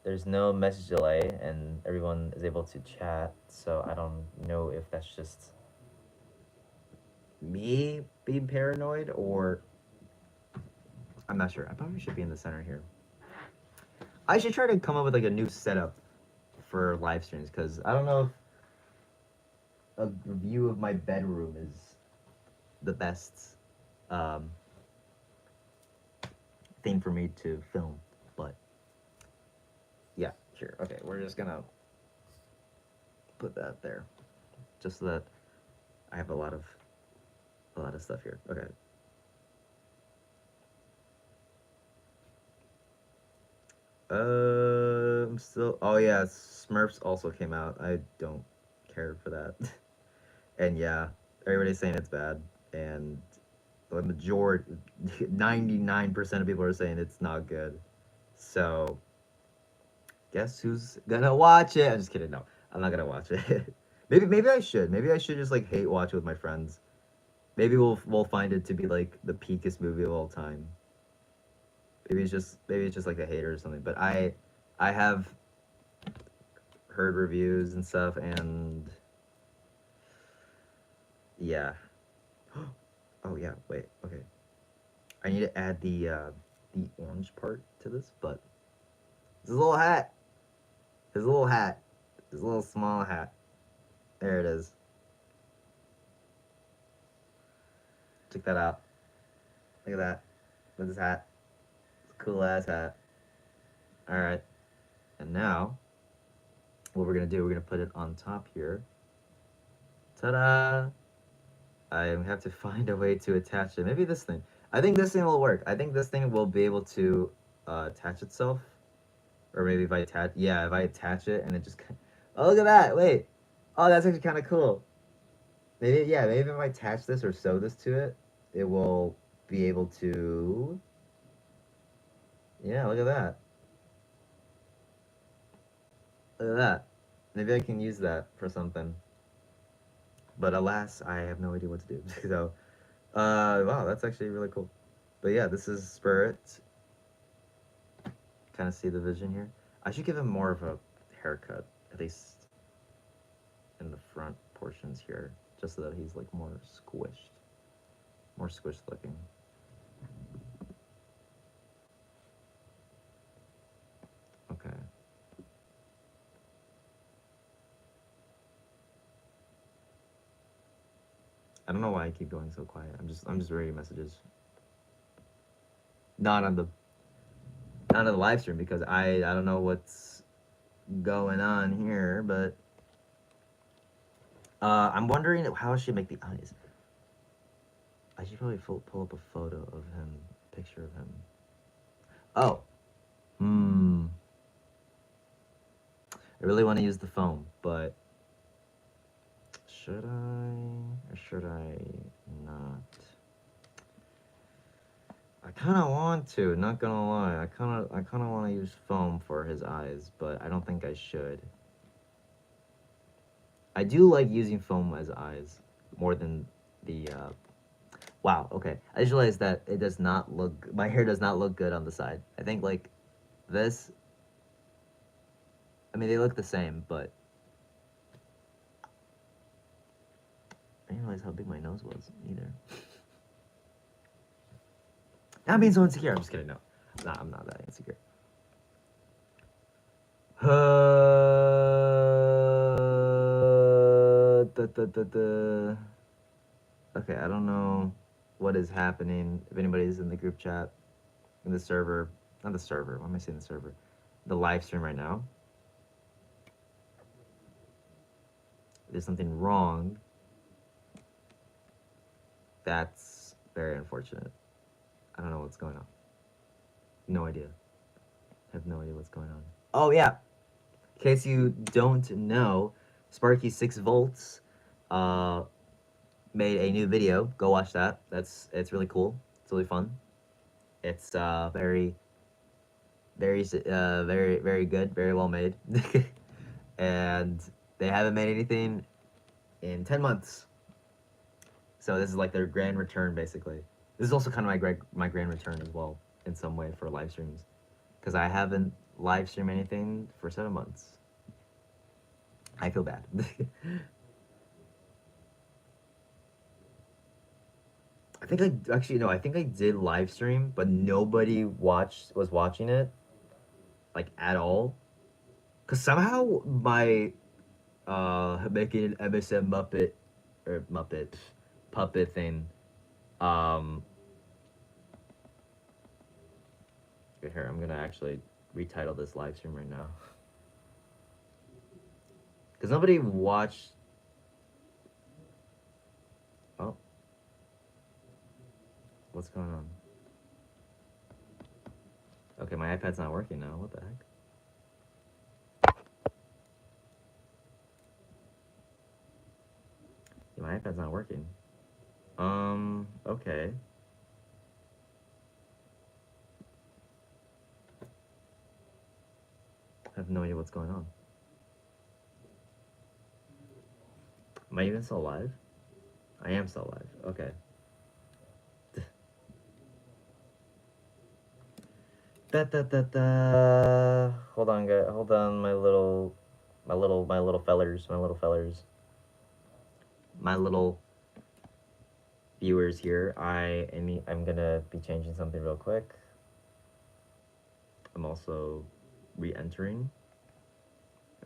S1: There's no message delay, and everyone is able to chat. So I don't know if that's just me being paranoid or I'm not sure. I probably should be in the center here. I should try to come up with like a new setup for live streams because I don't know if a view of my bedroom is the best um, thing for me to film. But yeah, sure. Okay, we're just gonna put that there just so that I have a lot of stuff here. Okay. I'm still. Oh yeah, Smurfs also came out. I don't care for that. And yeah, everybody's saying it's bad, and the majority, 99% of people are saying it's not good. So guess who's gonna watch it? I'm just kidding. No, I'm not gonna watch it. Maybe I should. Maybe I should just like hate watch it with my friends. Maybe we'll find it to be like the peakest movie of all time. Maybe it's just like a hater or something. But I have heard reviews and stuff, and yeah. Oh yeah, wait, okay. I need to add the orange part to this, but his little hat, his little hat, his little small hat. There it is. Check that out. Look at that. Look at this hat. It's a cool ass hat. All right, and now what we're gonna do? We're gonna put it on top here. Ta-da! I have to find a way to attach it. Maybe this thing. I think this thing will work. I think this thing will be able to attach itself. Or maybe if I attach, yeah, if I attach it and it just, oh look at that! Wait, oh that's actually kind of cool. Maybe yeah, maybe if I attach this or sew this to it, it will be able to. Yeah, look at that. Look at that. Maybe I can use that for something. But alas, I have no idea what to do. So, wow, that's actually really cool. But yeah, this is Spirit. Kind of see the vision here. I should give him more of a haircut, at least in the front portions here, just so that he's like more squished looking. Okay. I don't know why I keep going so quiet. I'm just reading messages. Not on the not on the live stream because I don't know what's going on here, but I'm wondering how I should make the eyes. I should probably pull up a photo of him, picture of him. Oh, hmm. I really want to use the foam, but should I or should I not? I kind of want to, not gonna lie. I kind of want to use foam for his eyes, but I don't think I should. I do like using foam as eyes more than wow, okay. I just realized that it does not look, my hair does not look good on the side. I think like this, I mean, they look the same, but I didn't realize how big my nose was either. Not being so insecure. I'm just kidding. No, nah, I'm not that insecure. Okay, I don't know what is happening. If anybody's in the group chat, in the server, not the server. Why am I saying the server? The live stream right now. There's something wrong. That's very unfortunate. I don't know what's going on. No idea. I have no idea what's going on. Oh yeah. In case you don't know, Sparky 6 volts made a new video. Go watch that. It's really cool. It's really fun. It's very good, very well made. And they haven't made anything in 10 months. So this is like their grand return, basically. This is also kind of my grand return as well, in some way, for live streams. Because I haven't live streamed anything for 7 months. I feel bad. I think I actually no. I think I did live stream, but nobody was watching it, like at all. Cause somehow my making an MSM Muppet or Muppet puppet thing, here I'm gonna actually retitle this live stream right now. Cause nobody watched. Oh, what's going on? Okay, my iPad's not working now. What the heck? Yeah, my iPad's not working. Okay. I have no idea what's going on. Am I even still live? I am still live. Okay. Hold on, guys. Hold on, my little fellers, my little viewers here. I'm gonna be changing something real quick. I'm also re-entering.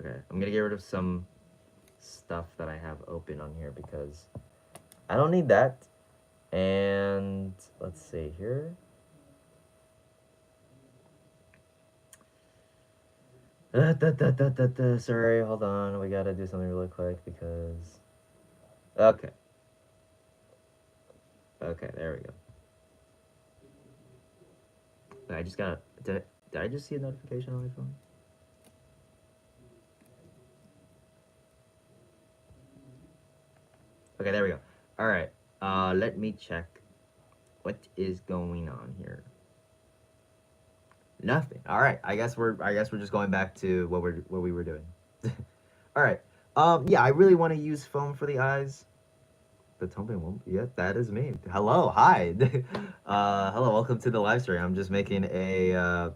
S1: Okay, I'm gonna get rid of some stuff that I have open on here because I don't need that. And let's see here. Sorry, hold on. We gotta do something really quick because. Okay. Okay, there we go. I just got. Did I just see a notification on my phone? Okay, there we go. All right. Let me check. What is going on here? Nothing. All right. I guess we're just going back to what we were doing. All right. Yeah, I really want to use foam for the eyes. The Tumbling Wumble. Yeah, that is me. Hello. Hi. Hello. Welcome to the live stream. I'm just making a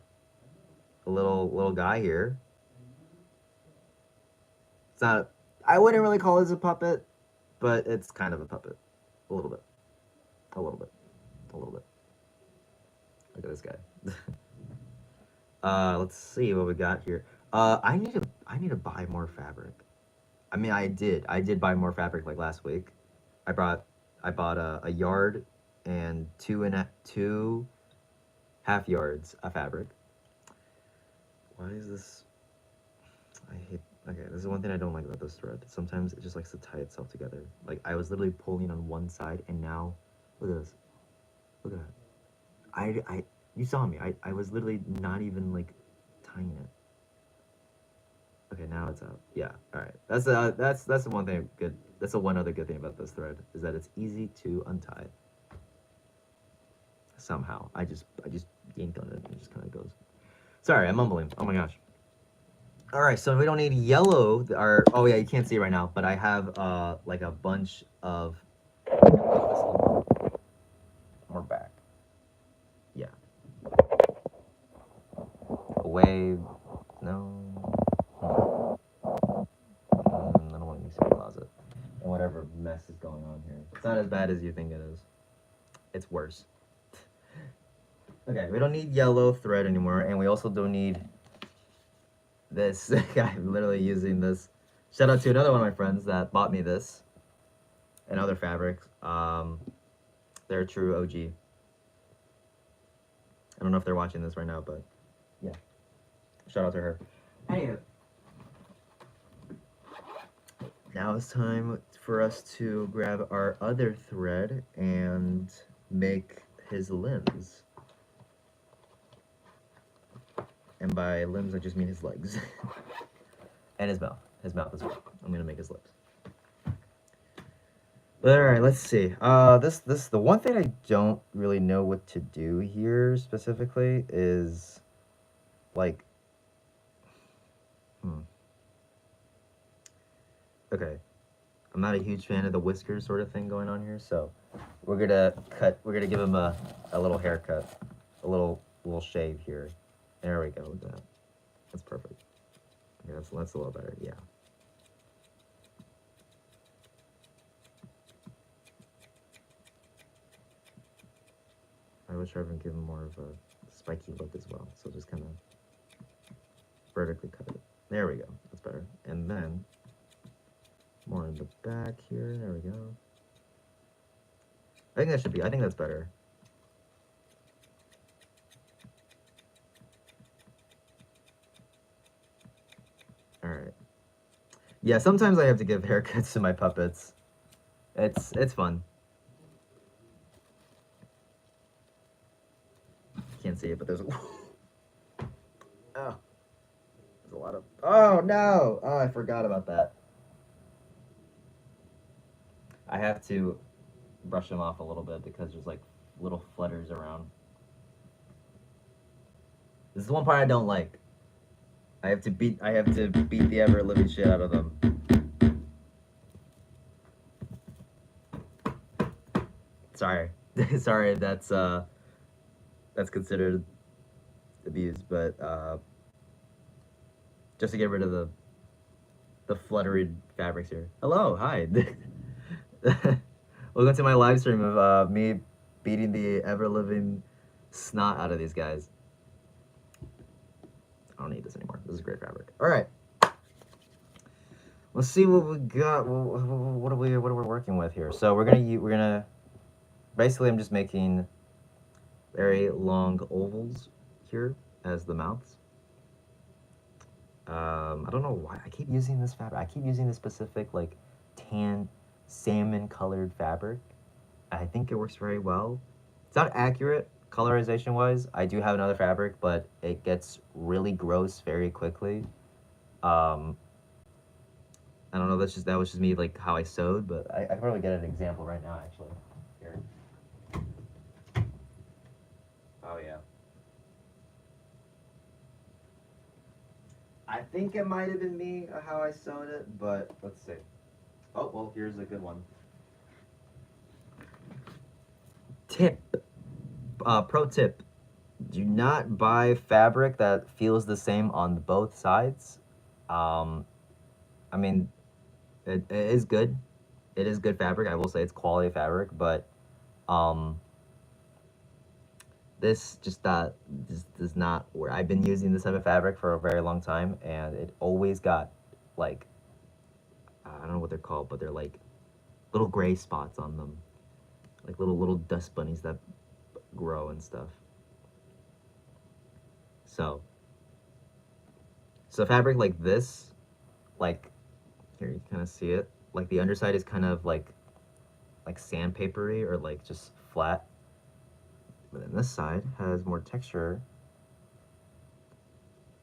S1: little guy here. It's not. I wouldn't really call this a puppet, but it's kind of a puppet. A little bit. A little bit. A little bit. Look at this guy. Let's see what we got here. I need to buy more fabric. I mean, I did buy more fabric like last week. I bought a yard and two half yards of fabric. Why is this? I hate. Okay, this is one thing I don't like about this thread. Sometimes it just likes to tie itself together. Like I was literally pulling on one side, and now look at this. Look at that. You saw me. I was literally not even like tying it. Okay, now it's out. Yeah. All right. That's the one thing good. That's the one other good thing about this thread is that it's easy to untie. Somehow, I just yanked on it and it just kind of goes. Sorry, I'm mumbling. Oh my gosh. All right, so we don't need yellow. Oh yeah, you can't see it right now, but I have like a bunch of way. No. I don't want to mix in the closet. And whatever mess is going on here. It's not as bad as you think it is. It's worse. Okay, we don't need yellow thread anymore, and we also don't need this. I'm literally using this. Shout out to another one of my friends that bought me this and other fabrics. They're a true OG. I don't know if they're watching this right now, but yeah. Shout out to her. Anywho. Now it's time for us to grab our other thread and make his limbs. And by limbs, I just mean his legs. And his mouth. His mouth as well. I'm gonna make his lips. But alright, let's see. The one thing I don't really know what to do here specifically is like okay. I'm not a huge fan of the whiskers sort of thing going on here, so we're gonna give him a little haircut. A little shave here. There we go with that. That's perfect. Yeah, that's a little better, yeah. I wish I would give him more of a spiky look as well. So just kind of vertically cut it. There we go. That's better. And then more in the back here. There we go. I think that's better. Alright. Yeah, sometimes I have to give haircuts to my puppets. It's fun. Can't see it, but there's a oh. There's a lot of oh no! Oh, I forgot about that. I have to brush them off a little bit because there's like little flutters around. This is the one part I don't like. I have to beat the ever living shit out of them. Sorry. Sorry, that's considered abuse, but just to get rid of the fluttered fabrics here. Hello, hi. Welcome to my live stream of me beating the ever living snot out of these guys. I don't need this anymore. This is great fabric. All right. Let's see what we got. What are we working with here? So we're gonna basically I'm just making very long ovals here as the mouths. I don't know why I keep using this fabric. I keep using this specific like tan salmon colored fabric. I think it works very well. It's not accurate colorization wise. I do have another fabric, but it gets really gross very quickly. I don't know. That was just me like how I sewed, but I can probably get an example right now actually. Here. Oh yeah. I think it might have been me how I sewed it, but let's see. Oh well, here's a good one. Pro tip, do not buy fabric that feels the same on both sides. I mean, it is good. It is good fabric. I will say it's quality fabric, but this just does not work. I've been using this type of fabric for a very long time, and it always got like I don't know what they're called, but they're like little gray spots on them, like little dust bunnies that grow and stuff. So fabric like this, like here you kind of see it, like the underside is kind of like sandpapery or like just flat, but then this side has more texture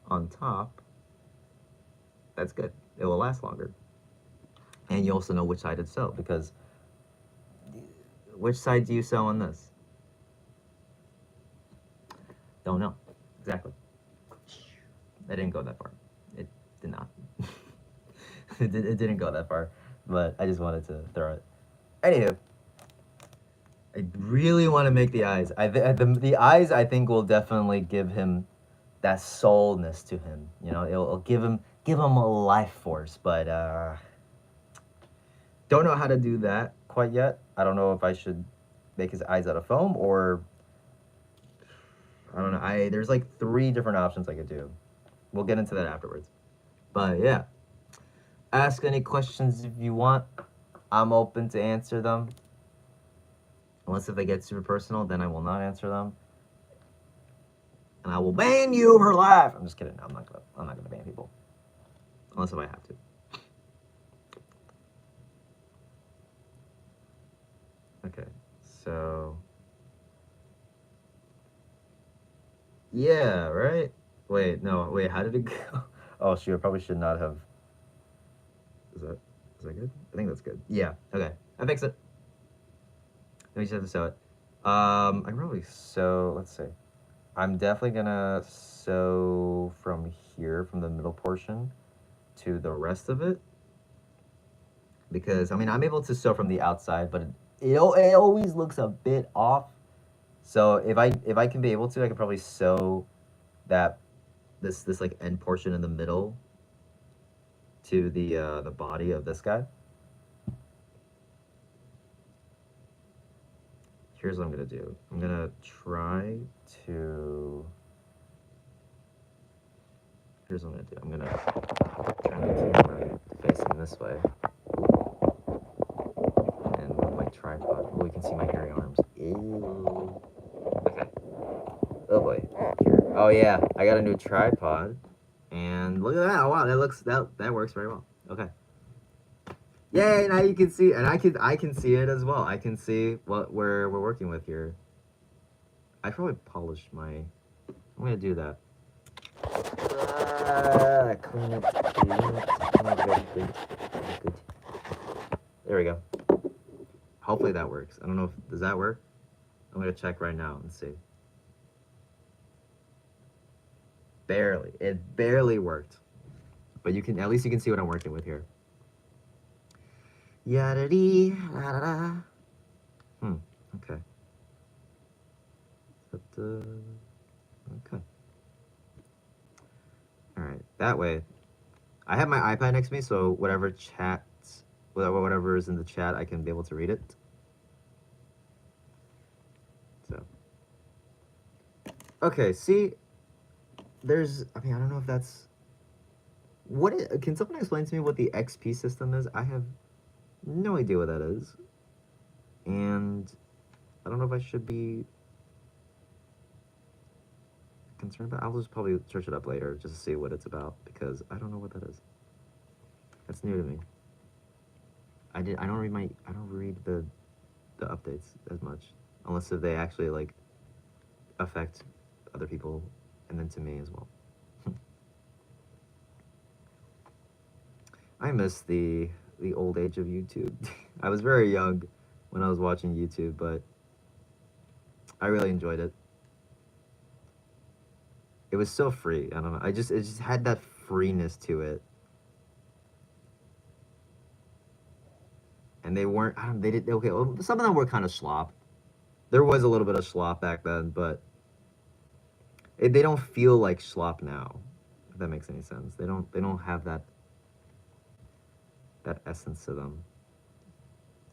S1: on top. That's good. It will last longer, and you also know which side to sew, because which side do you sew on this? Don't know exactly. I didn't go that far. It did not. it didn't go that far, but I just wanted to throw it. Anywho, I really want to make the eyes. The eyes I think will definitely give him that soulness to him. You know, it'll give him a life force. But don't know how to do that quite yet. I don't know if I should make his eyes out of foam or I don't know. There's like 3 different options I could do. We'll get into that afterwards. But yeah, ask any questions if you want. I'm open to answer them. Unless if they get super personal, then I will not answer them. And I will ban you for life. I'm just kidding. I'm not gonna ban people. Unless if I have to. Okay, so yeah, right? Wait, no, wait, how did it go? Oh shoot, I probably should not have. Is that good? I think that's good. Yeah, okay. I fix it. Let me just have to sew it. I can probably sew, let's see. I'm definitely gonna sew from here, from the middle portion, to the rest of it. Because, I mean, I'm able to sew from the outside, but it always looks a bit off. So if I can be able to, I could probably sew that this like end portion in the middle to the body of this guy. Here's what I'm gonna do. I'm gonna try to. Here's what I'm gonna do. I'm gonna turn the camera facing this way, and with my tripod. Oh, you can see my hairy arms. Ew. Okay. Oh boy. Here. Oh yeah, I got a new tripod, and look at that. Oh, wow, that works very well. Okay. Yay! Now you can see, and I can see it as well. I can see what we're working with here. I probably polished my. I'm gonna do that. Clean up. Good. There we go. Hopefully that works. I don't know if does that work. I'm gonna check right now and see. Barely. It barely worked. But you can at least you can see what I'm working with here. Yada dee da da da. Okay. Okay. All right. That way, I have my iPad next to me, so whatever whatever is in the chat, I can be able to read it. So. Okay. See, I mean, I don't know if that's. Can someone explain to me what the XP system is? I have no idea what that is. And I don't know if I should be concerned about. I'll just probably search it up later just to see what it's about because I don't know what that is. That's new to me. I don't read the updates as much unless if they actually like affect other people and then to me as well. I miss the old age of YouTube. I was very young when I was watching YouTube, but I really enjoyed it. It was so free. I don't know. It just had that freeness to it. And they weren't. They did okay. Well, some of them were kind of slop. There was a little bit of slop back then, but they don't feel like slop now. If that makes any sense. They don't have that essence to them.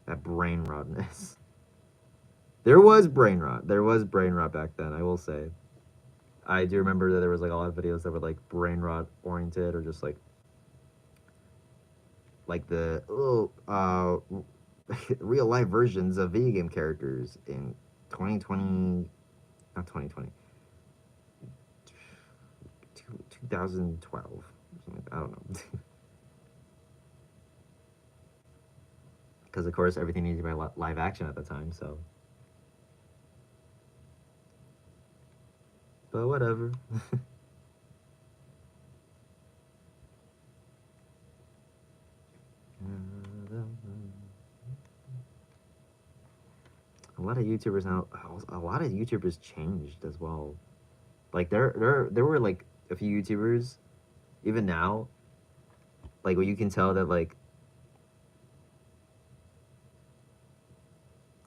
S1: That brain rotness. There was brain rot. There was brain rot back then. I will say. I do remember that there was like a lot of videos that were like brain rot oriented or just like the real life versions of video game characters in 2020, not 2020, 2012 or something like that. I don't know. Because of course everything needed to be live action at the time, so. But whatever. A lot of YouTubers now. A lot of YouTubers changed as well. Like there were like a few YouTubers, even now. Like where you can tell that like.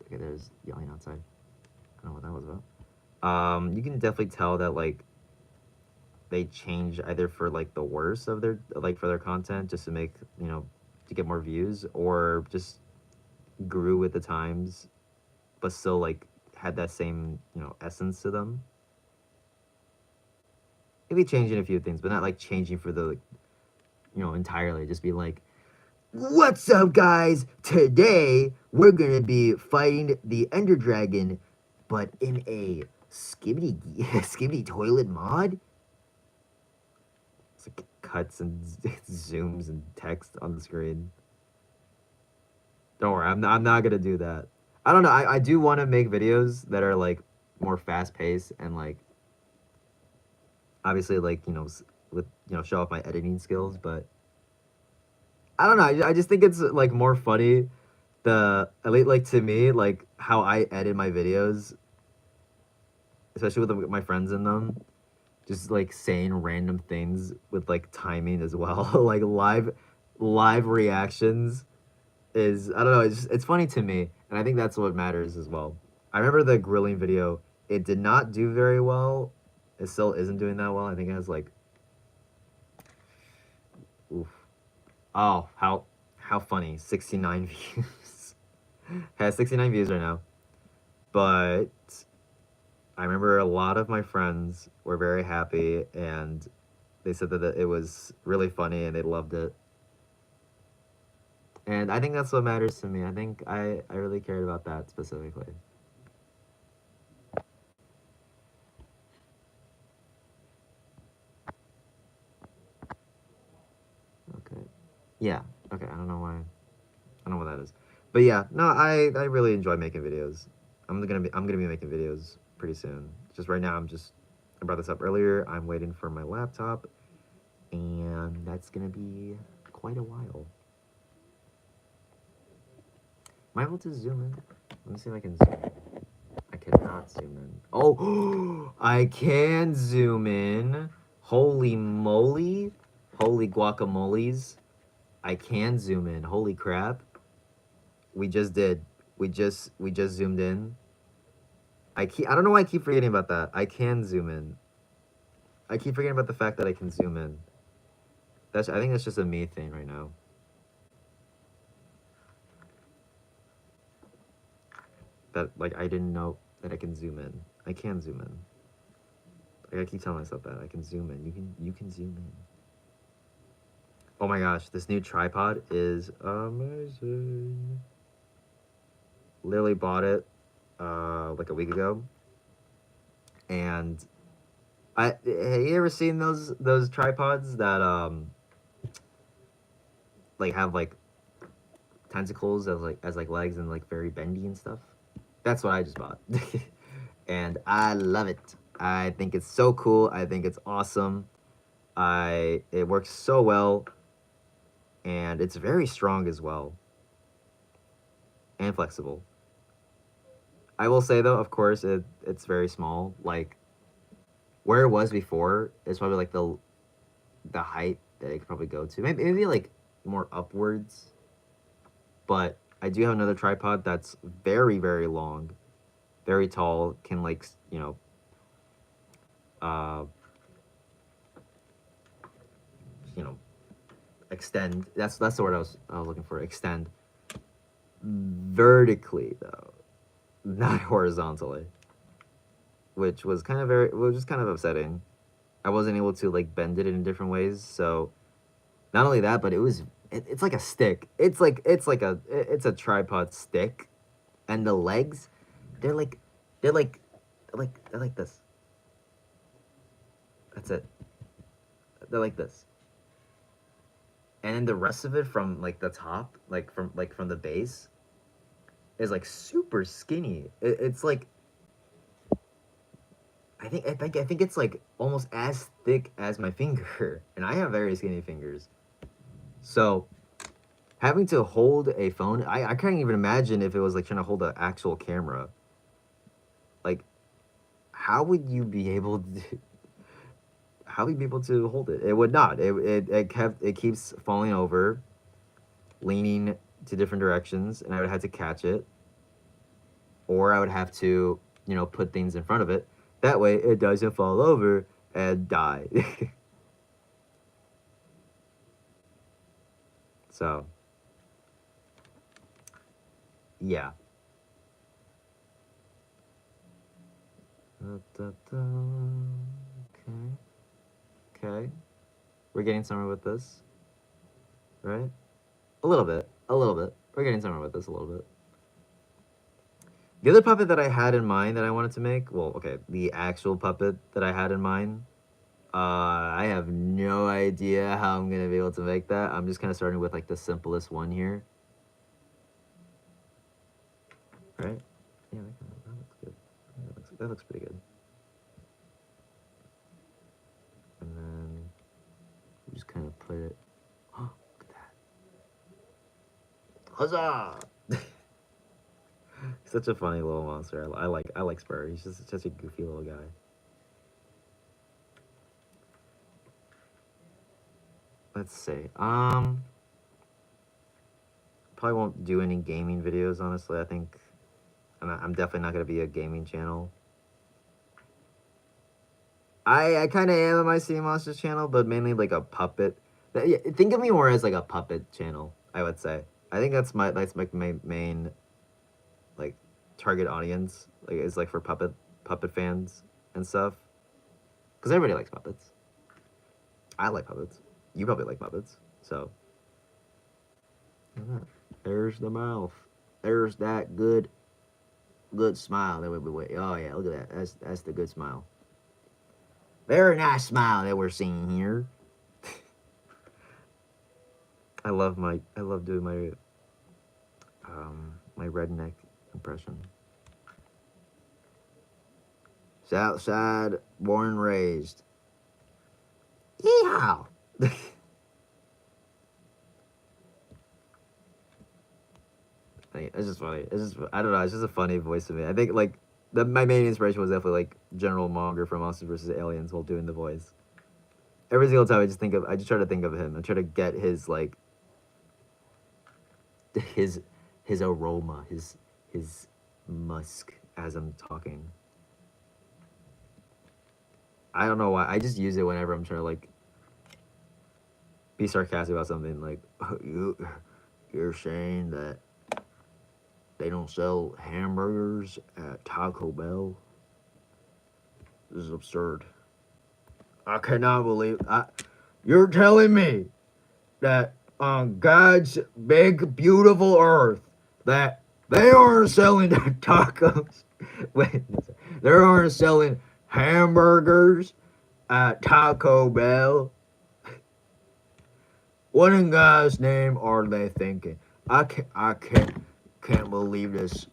S1: Okay, there's yelling outside. I don't know what that was about. You can definitely tell that like they change either for like the worse of their like for their content just to make to get more views, or just grew with the times but still like had that same essence to them. Maybe changing a few things, but not like changing for the entirely. Just be like, what's up, guys? Today we're gonna be fighting the Ender Dragon, but in a skibbity skibbity toilet mod. It's like cuts and zooms and text on the screen. Don't worry, I'm not gonna do that. I don't know. I do want to make videos that are like more fast paced and like obviously like with show off my editing skills, but I don't know. I just think it's like more funny at least like to me like how I edit my videos, especially with my friends in them. Just like saying random things with like timing as well, like live reactions is I don't know. It's funny to me, and I think that's what matters as well. I remember the grilling video. It did not do very well. It still isn't doing that well. I think it has like, oof. Oh, how funny. 69 views. Has 69 views right now. But I remember a lot of my friends were very happy, and they said that it was really funny and they loved it. And I think that's what matters to me. I think I really cared about that specifically. Okay. Yeah. Okay. I don't know why. I don't know what that is. But yeah, no, I really enjoy making videos. I'm gonna be making videos pretty soon. Just right now I brought this up earlier. I'm waiting for my laptop, and that's gonna be quite a while. Am I able to zoom in? Let me see if I can zoom in. I cannot zoom in. Oh, I can zoom in. Holy moly. Holy guacamoles. I can zoom in. Holy crap. We just did. We just zoomed in. I don't know why I keep forgetting about that. I can zoom in. I keep forgetting about the fact that I can zoom in. I think that's just a me thing right now. That like I didn't know that I can zoom in. I can zoom in. Like, I keep telling myself that I can zoom in. You can zoom in. Oh my gosh, this new tripod is amazing. Literally bought it like a week ago. And have you ever seen those tripods that like have like tentacles as like legs and like very bendy and stuff? That's what I just bought. And I love it. I think it's so cool. I think it's awesome. It works so well, and it's very strong as well, and flexible. I will say though, of course, it's very small. Like where it was before is probably like the height that it could probably go to. Maybe like more upwards. But I do have another tripod that's very, very long, very tall, can like uh you know extend. That's the word I was looking for. Extend vertically though, not horizontally, which was kind of upsetting. I wasn't able to like bend it in different ways. So not only that, but it's like a stick. It's a tripod stick, and the legs, they're like they're like they're like this. That's it. They're like this. And then the rest of it from like the top, like from the base, is like super skinny. It's like I think it's like almost as thick as my finger, and I have very skinny fingers. So having to hold a phone, I can't even imagine if it was like trying to hold an actual camera. Like, how would you be able to? How would you be able to hold it? It would not. It keeps falling over, leaning to different directions, and I would have to catch it, or I would have to put things in front of it. That way, it doesn't fall over, and die. So, yeah. Okay. Okay. We're getting somewhere with this, right? A little bit. A little bit. We're getting somewhere with this a little bit. The other puppet that I had in mind that I wanted to make, well, okay, the actual puppet that I had in mind, I have no idea how I'm gonna be able to make that. I'm just kind of starting with like the simplest one here, right? Yeah, that looks good. That looks pretty good. And then we just kind of put it. Oh, look at that! Huzzah! Such a funny little monster. I like Spur. He's just such a goofy little guy. Let's see. Probably won't do any gaming videos. Honestly, I think I'm definitely not gonna be a gaming channel. I kind of am on my Sea Monsters channel, but mainly like a puppet. Yeah, think of me more as like a puppet channel. I would say. I think that's like my main like target audience. Like is like for puppet fans and stuff. Because everybody likes puppets. I like puppets. You probably like puppets. So there's the mouth. There's that good smile. Wait. Oh yeah, look at that. That's the good smile. Very nice smile that we're seeing here. I love doing my redneck impression. Southside, born and raised. Yeehaw! It's just funny. It's just I don't know. It's just a funny voice to me. I think like my main inspiration was definitely like General Monger from Monsters vs. Aliens while doing the voice. Every single time I just try to think of him and try to get his like his his aroma, his musk as I'm talking. I don't know why. I just use it whenever I'm trying to like be sarcastic about something. Like you're saying that they don't sell hamburgers at Taco Bell. This is absurd. I cannot believe you're telling me that on God's big beautiful earth that they aren't selling tacos. Wait, they aren't selling hamburgers at Taco Bell. What in God's name are they thinking? I can't believe this.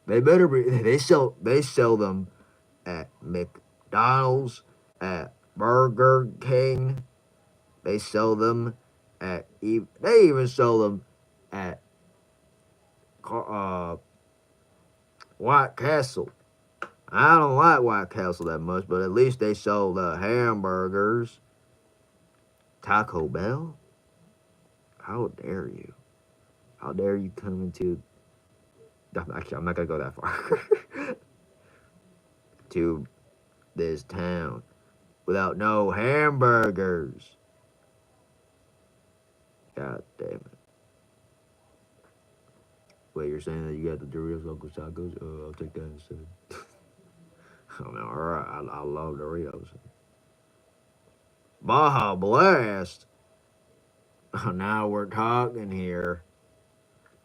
S1: They better be. They sell them at McDonald's, at Burger King. They sell them at. They even sell them at White Castle. I don't like White Castle that much, but at least they sell the hamburgers. Taco Bell? How dare you? How dare you come into... Actually, I'm not going to go that far. To this town without no hamburgers. God damn it. Wait, you're saying that you got the Doritos Uncle Tacos? Oh, I'll take that instead. Oh, man, alright. I love Doritos. Baja Blast. Now we're talking here.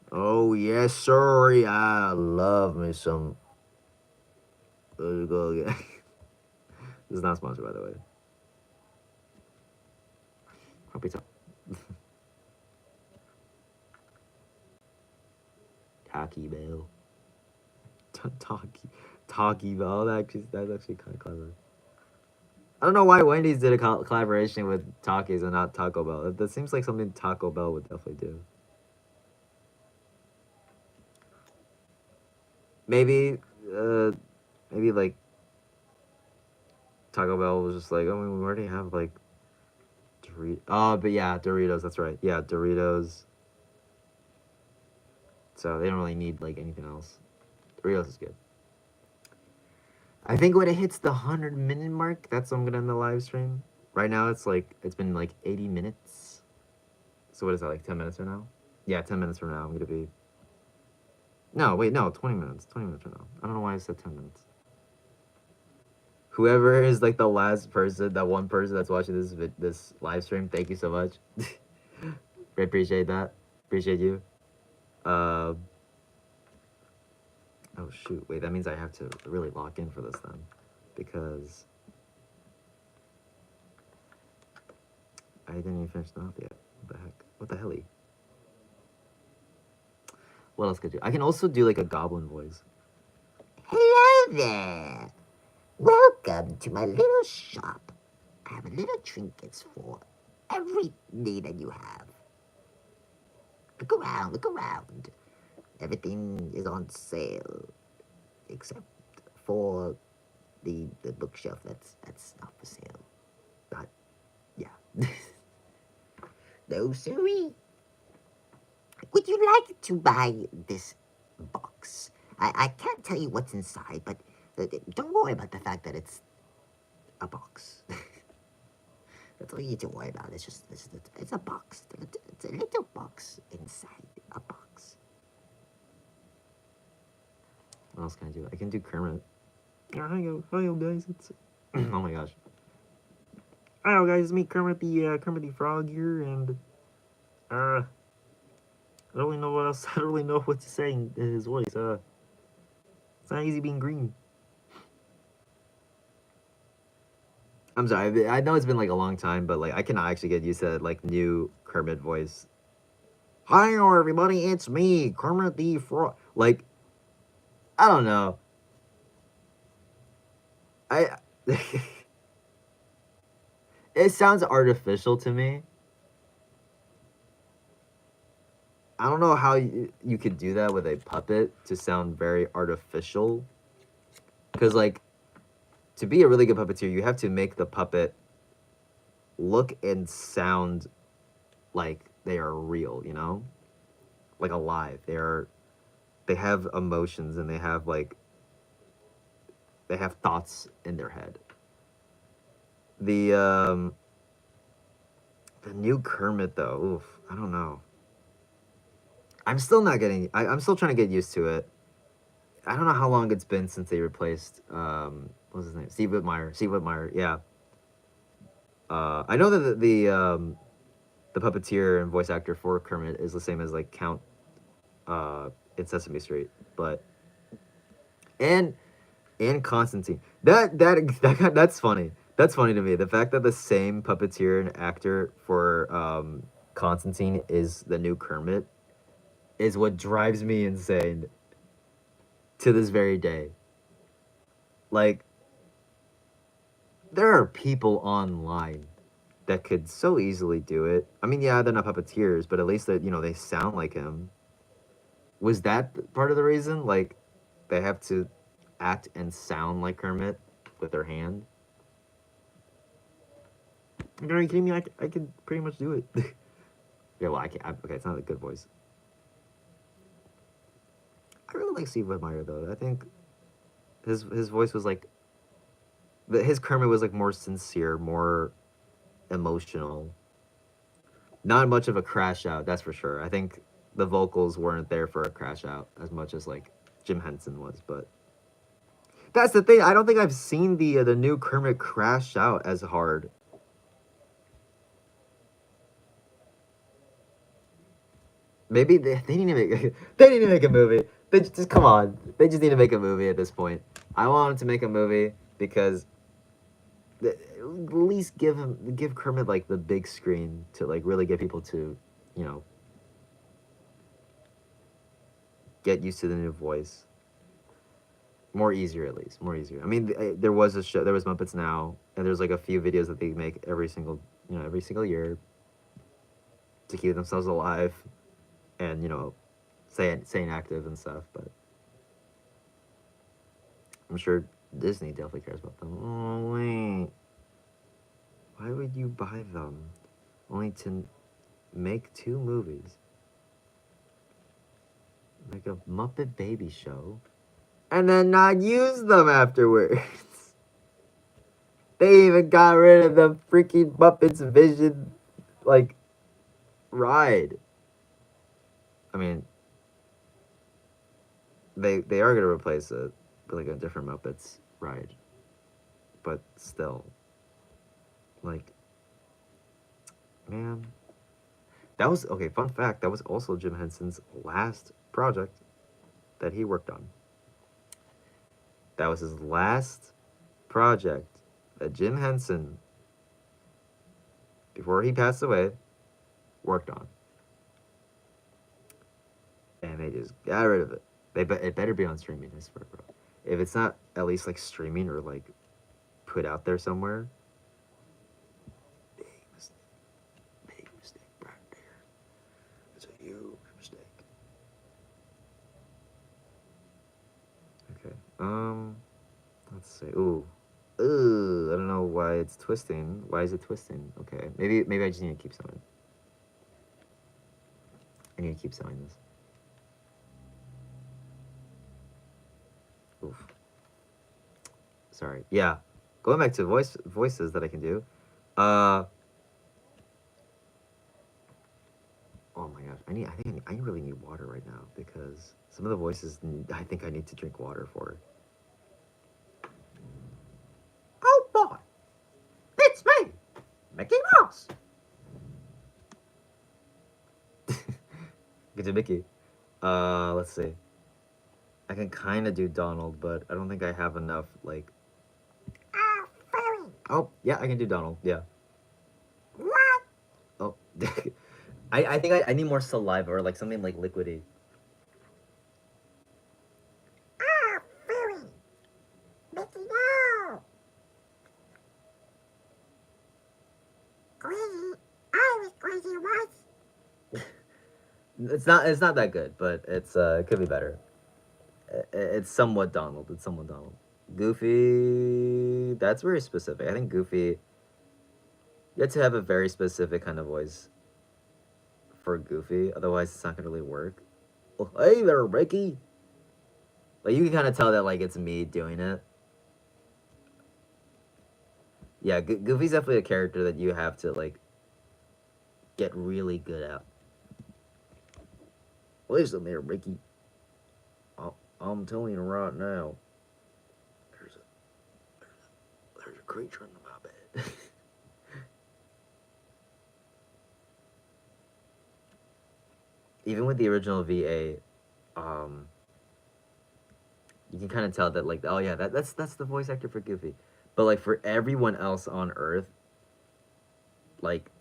S1: Oh, yes, sorry. I love me some. Let's go again. This is not sponsored, by the way. Puppy top. Tacky Bell. Tacky Bell. That's actually kind of clever. I don't know why Wendy's did a collaboration with Takis and not Taco Bell. That seems like something Taco Bell would definitely do. Maybe, maybe like Taco Bell was just like, oh, we already have like Doritos. Oh, but yeah, Doritos. That's right. Yeah, Doritos. So they don't really need like anything else. Doritos is good. I think when it hits the 100-minute mark, that's when I'm gonna end the live stream. Right now, it's been like 80 minutes. So what is that, like 10 minutes from now? Yeah, 10 minutes from now, I'm gonna be. No, wait, no, 20 minutes. 20 minutes from now. I don't know why I said 10 minutes. Whoever is like the last person, that one person that's watching this live stream, thank you so much. I appreciate that. Appreciate you. Oh shoot, wait, that means I have to really lock in for this then, because I didn't even finish the mouth yet. What the heck? What the helly? What else could I do? I can also do like a goblin voice.
S2: Hello there. Welcome to my little shop. I have little trinkets for every need that you have. Look around, look around. Everything is on sale, except for the bookshelf that's not for sale. But yeah. No, siree. Would you like to buy this box? I can't tell you what's inside, but don't worry about the fact that it's a box. That's all you need to worry about. It's a box. It's a little box inside a box.
S1: What else can I do? I can do Kermit. Hi, guys. It's oh my gosh. Hi, guys. It's me, Kermit the Frog here, and I don't really know what else. I don't really know what to say in his voice. It's not easy being green. I'm sorry. I know it's been like a long time, but like I cannot actually get used to that, like new Kermit voice. Hi, everybody. It's me, Kermit the Frog. Like, I don't know. I. It sounds artificial to me. I don't know how you could do that with a puppet to sound very artificial. Because, like, to be a really good puppeteer, you have to make the puppet look and sound like they are real, you know? Like alive. They have emotions and they have, like, they have thoughts in their head. The new Kermit, though, oof, I don't know. I'm still not getting, I'm still trying to get used to it. I don't know how long it's been since they replaced, what's his name? Steve Whitmire, yeah. I know that the puppeteer and voice actor for Kermit is the same as, like, Count, in Sesame Street, but, and Constantine. That's funny. That's funny to me. The fact that the same puppeteer and actor for, Constantine is the new Kermit is what drives me insane to this very day. Like, there are people online that could so easily do it. I mean, yeah, they're not puppeteers, but at least that, they sound like him. Was that part of the reason? Like, they have to act and sound like Kermit with their hand? Are you kidding me? I could pretty much do it. Yeah, well, I can't. Okay, it's not a good voice. I really like Steve Whitmire, though. I think his voice was like, his Kermit was like more sincere, more emotional. Not much of a crash out, that's for sure. I think the vocals weren't there for a crash out as much as like Jim Henson was, but that's the thing. I don't think I've seen the new Kermit crash out as hard. Maybe they need to make they need to make a movie. They just come on. They just need to make a movie at this point. I want them to make a movie because at least give Kermit like the big screen to like really get people to, get used to the new voice. More easier, at least. More easier. I mean, there was a show. There was Muppets Now, and there's like a few videos that they make every single year to keep themselves alive, and staying active and stuff. But I'm sure Disney definitely cares about them. Oh wait, why would you buy them only to make 2 movies? Like a Muppet Baby show. and then not use them afterwards. They even got rid of the freaking Muppets Vision, like, ride. I mean, they are gonna replace it with like a different Muppets ride, but still, like, man, that was okay. Fun fact: that was also Jim Henson's last project that he worked on. That was his last project that Jim Henson, before he passed away, worked on, and they just got rid of it. It better be on streaming, I swear, bro. If it's not at least like streaming or like put out there somewhere, big mistake, big mistake right there. It's a huge mistake. Okay. Let's see. Ooh. I don't know why it's twisting. Why is it twisting? Okay. Maybe I just need to keep sewing. I need to keep sewing this. Oof. Sorry. Yeah. Going back to voices that I can do. Uh. Oh my gosh. I really need water right now because some of the voices I think I need to drink water for. Oh boy. It's me, Mickey Mouse. Get to Mickey. Let's see. I can kind of do Donald, but I don't think I have enough, like...
S2: Furry.
S1: Oh, yeah, I can do Donald, yeah.
S2: What?
S1: Oh. I think I need more saliva or, like, something, like, liquidy.
S2: Furry. Mickey, no. Crazy. I was crazy once.
S1: It's not that good, but it could be better. It's somewhat Donald. It's somewhat Donald. Goofy, that's very specific. I think Goofy, you have to have a very specific kind of voice for Goofy. Otherwise, it's not gonna really work. Oh, hey there, Mickey. Like you can kind of tell that like it's me doing it. Yeah, Goofy's definitely a character that you have to like get really good at. Listen there, Mickey. I'm telling you right now. There's a creature in my bed. Even with the original VA, you can kind of tell that like oh yeah that's the voice actor for Goofy, but like for everyone else on Earth, like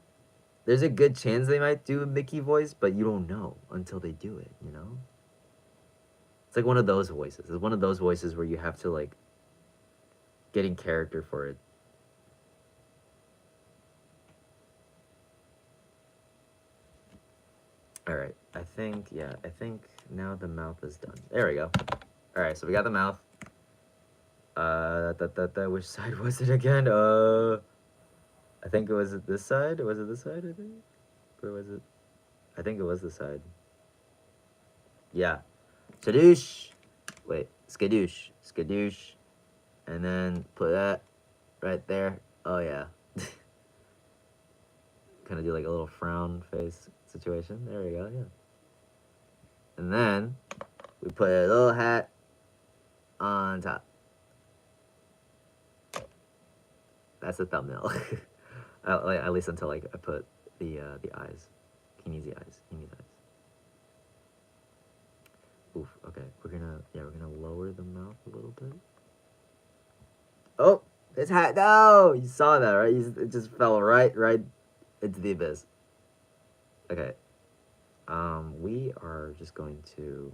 S1: there's a good chance they might do a Mickey voice, but you don't know until they do it. You know, it's like one of those voices. It's one of those voices where you have to like get in character for it. All right, I think now the mouth is done. There we go. All right, so we got the mouth. Which side was it again? I think it was this side. Was it this side? I think. Where was it? I think it was this side. Yeah. Skadoosh. Wait. Skadoosh. Skadoosh. And then put that right there. Oh, yeah. Kind of do like a little frown face situation. There we go. Yeah. And then we put a little hat on top. That's the thumbnail. At least until like I put the eyes. He needs the eyes. He needs eyes. Oof. Okay. We're gonna lower the mouth a little bit. Oh, his hat. No, you saw that, right? It just fell right into the abyss. Okay. We are just going to.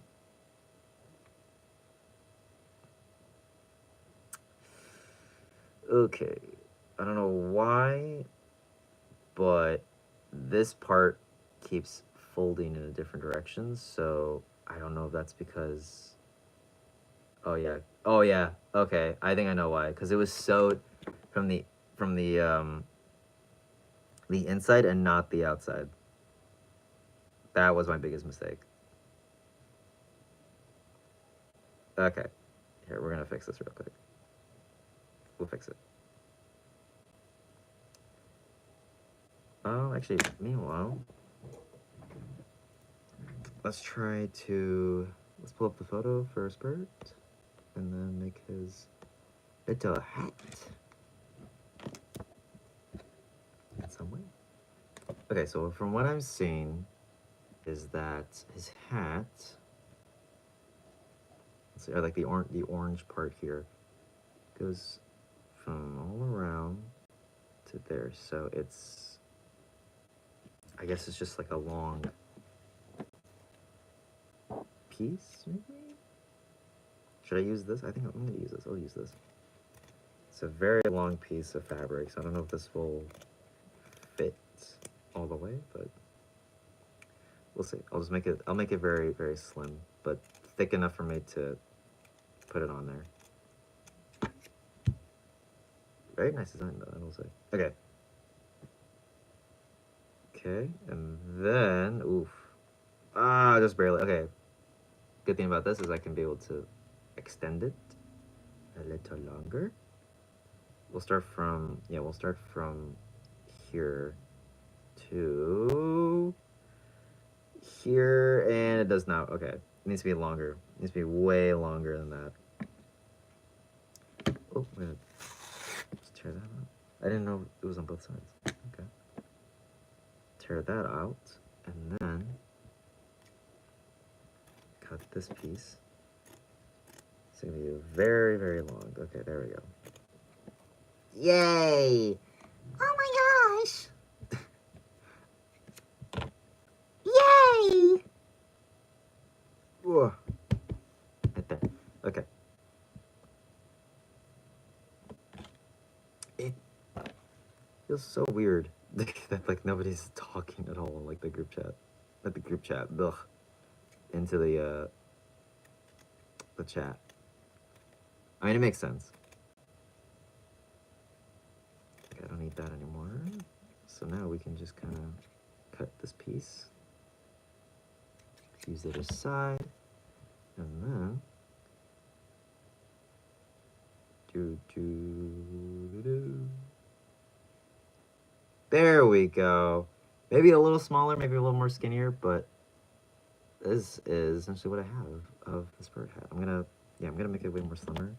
S1: Okay. I don't know why, but this part keeps folding in a different direction. So I don't know if that's because. Oh yeah. Oh yeah. Okay. I think I know why. Because it was sewed from the from the inside and not the outside. That was my biggest mistake. Okay. Here, we're gonna fix this real quick. We'll fix it. Oh, actually, meanwhile, let's try to, let's pull up the photo for Spurt, and then make his little hat in some way. Okay, so from what I'm seeing, is that his hat, let's see, like the orange part here, goes from all around to there. So it's, I guess it's just like a long piece, maybe? Should I use this? I think I'm gonna use this. I'll use this. It's a very long piece of fabric, so I don't know if this will fit all the way, but we'll see. I'll just make it, I'll make it very, very slim, but thick enough for me to put it on there. Very nice design though, I will say. Okay. Okay, and then, oof. Ah, just barely, okay. Good thing about this is I can be able to extend it a little longer. We'll start from, yeah, we'll start from here to here, and it does not. Okay, it needs to be longer. It needs to be way longer than that. Oh, wait. Let's tear that out. I didn't know it was on both sides. Okay. Tear that out, and then cut this piece. It's gonna be very, very long. Okay, there we go.
S2: Yay! Oh my gosh! Yay!
S1: Whoa. Right there. Okay. It feels so weird that like nobody's talking at all in like the group chat. Not the group chat. Ugh. Into the chat. I mean, it makes sense. Okay, I don't need that anymore. So now we can just kind of cut this piece. Use the other side, and then there we go. Maybe a little smaller, maybe a little more skinnier, but this is essentially what I have of this bird hat. I'm gonna make it way more slimmer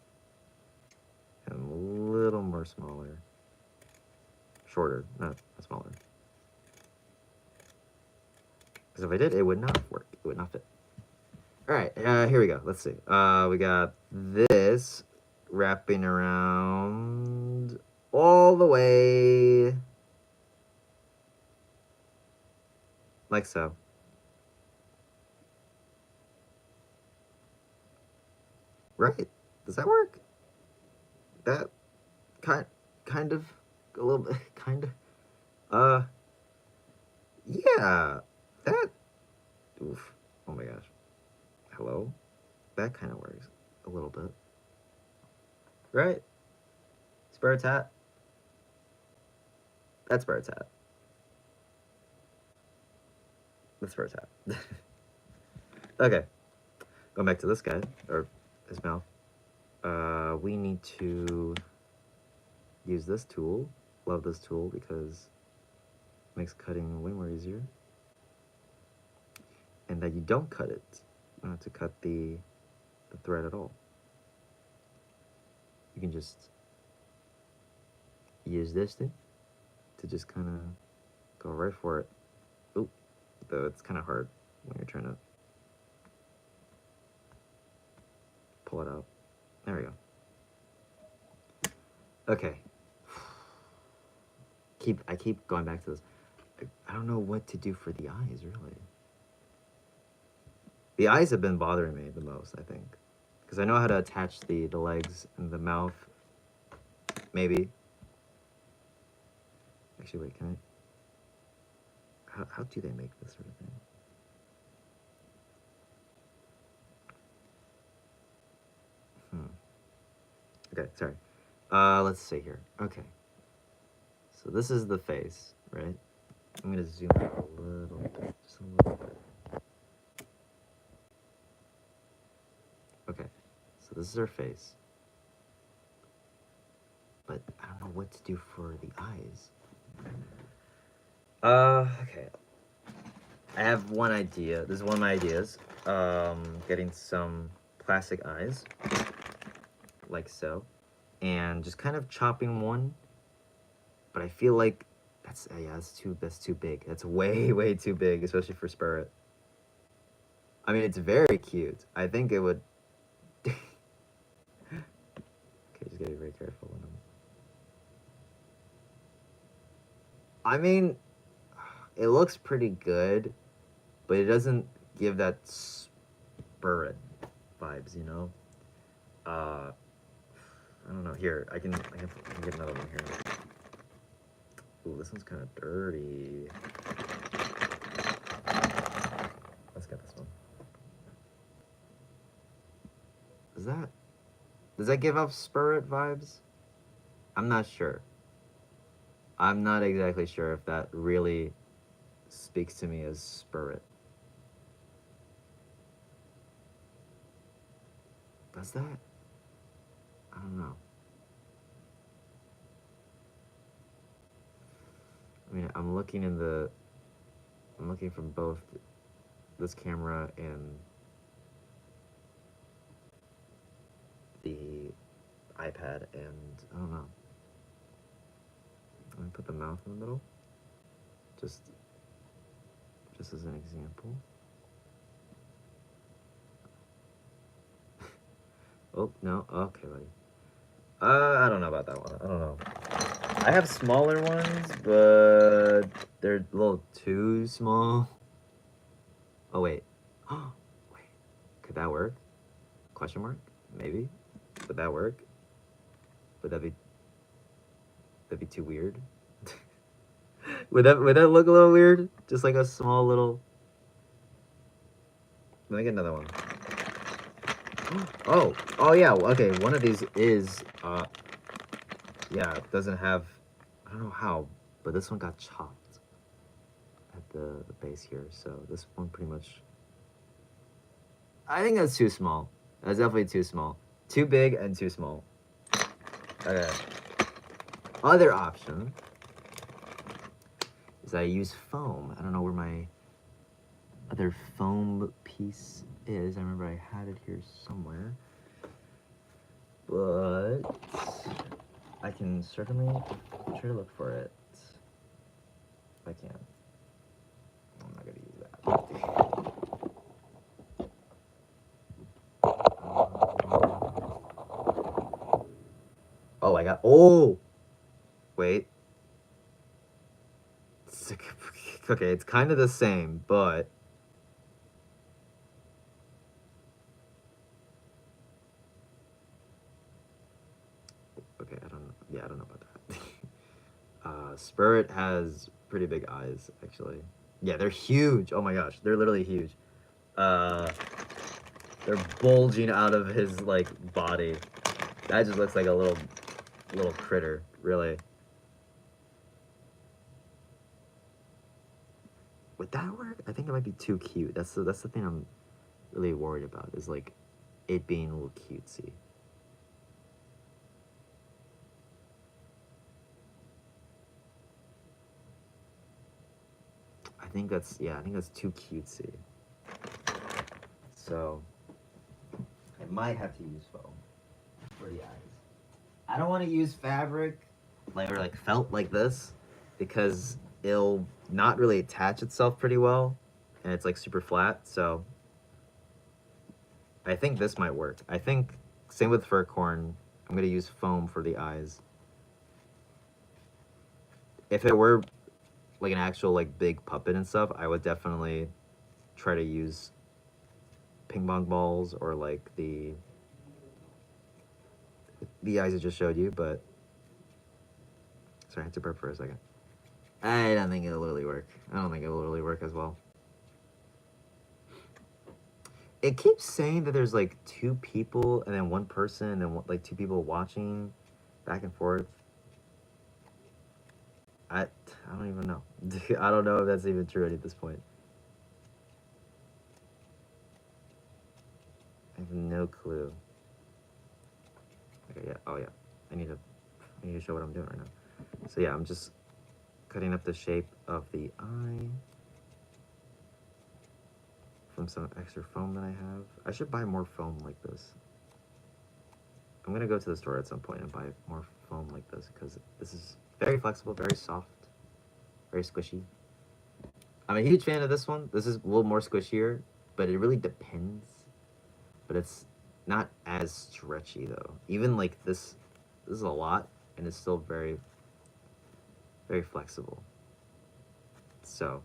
S1: and a little more smaller, shorter, not smaller. Because if I did, it would not work. It would not fit. All right, here we go. Let's see. We got this wrapping around all the way like so. Right? Does that work? That kind of a little bit kind of yeah. That oof. Oh my gosh. Hello? That kind of works a little bit. Right? Spirit's hat. That's Spirit's hat. That's Spirit's hat. Okay. Going back to this guy, or his mouth. We need to use this tool. Love this tool because it makes cutting way more easier. And that you don't cut it. You don't have to cut the thread at all. You can just use this thing to just kind of go right for it. Oop, though it's kind of hard when you're trying to pull it out. There we go. Okay. I keep going back to this. I don't know what to do for the eyes, really. The eyes have been bothering me the most, I think. Because I know how to attach the legs and the mouth. Maybe. Actually, wait, can I... How do they make this sort of thing? Okay, sorry. Let's see here. Okay. So this is the face, right? I'm gonna zoom out a little bit, just a little bit. Okay. So this is her face. But I don't know what to do for the eyes. Okay. I have one idea. This is one of my ideas. Getting some plastic eyes, like so, and just kind of chopping one. But I feel like yeah, that's too big. That's way too big, especially for Spirit. I mean, it's very cute. I think it would. Okay, just gotta be very careful when I mean, it looks pretty good, but it doesn't give that Spirit vibes, you know. I don't know. Here, I can get another one here. Ooh, this one's kind of dirty. Let's get this one. Does that give off Spirit vibes? I'm not sure. I'm not exactly sure if that really speaks to me as Spirit. Does that? I don't know. I mean, I'm looking from both this camera and the iPad, and I don't know. Let me put the mouth in the middle, just as an example. Oh no, okay, buddy. I don't know about that one. I don't know. I have smaller ones, but they're a little too small. Oh wait. Wait. Could that work? Question mark? Maybe. Would that work? Would that'd be too weird? Would that look a little weird? Just like a small little. Let me get another one. Oh yeah. Okay, one of these is yeah, it doesn't have. I don't know how, but this one got chopped at the base here. So this one pretty much. I think that's too small. That's definitely too small. Too big and too small. Okay. Other option is I use foam. I don't know where my other foam piece is. I remember I had it here somewhere. But I can certainly try to look for it. If I can. I'm not gonna use that. Oh, I got. Oh! Wait. Okay, it's kind of the same, but. Okay, I don't know. Yeah, I don't know about that. Spirit has pretty big eyes, actually. Yeah, they're huge. Oh my gosh, they're literally huge. Uh, they're bulging out of his like body. That just looks like a little critter, really. Would that work? I think it might be too cute. That's the thing I'm really worried about, is like it being a little cutesy. I think that's too cutesy. So I might have to use foam for the eyes. I don't want to use fabric like felt like this, because it'll not really attach itself pretty well, and it's like super flat. So I think this might work. I think same with fur corn. I'm gonna use foam for the eyes. If it were like an actual like big puppet and stuff, I would definitely try to use ping pong balls or like the eyes I just showed you. But sorry, I had to burp for a second. I don't think it'll really work. I don't think it'll really work as well. It keeps saying that there's like two people and then one person and then like two people watching back and forth. I don't even know. I don't know if that's even true at this point. I have no clue. Okay, yeah. Oh yeah. I need to. I need to show what I'm doing right now. So yeah, I'm just cutting up the shape of the eye from some extra foam that I have. I should buy more foam like this. I'm gonna go to the store at some point and buy more foam like this because this is very flexible, very soft, very squishy. I'm a huge fan of this one. This is a little more squishier, but it really depends. But it's not as stretchy though. Even like this is a lot, and it's still very, very flexible. So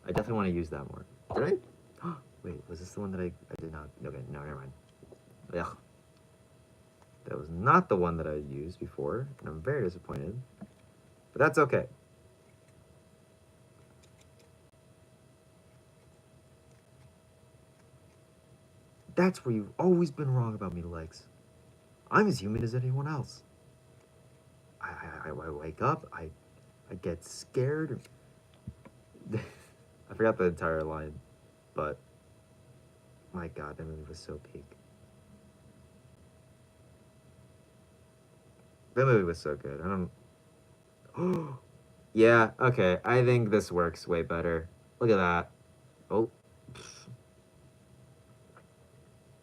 S1: I definitely want to use that more. Did I? Wait, was this the one that I did not? Okay, no, never mind. Ugh. That was not the one that I used before, and I'm very disappointed. But that's okay. That's where you've always been wrong about me, Legs. I'm as human as anyone else. I wake up, I get scared. I forgot the entire line, but my god, that movie was so peak. That movie was so good. I don't. Yeah, okay. I think this works way better. Look at that. Oh.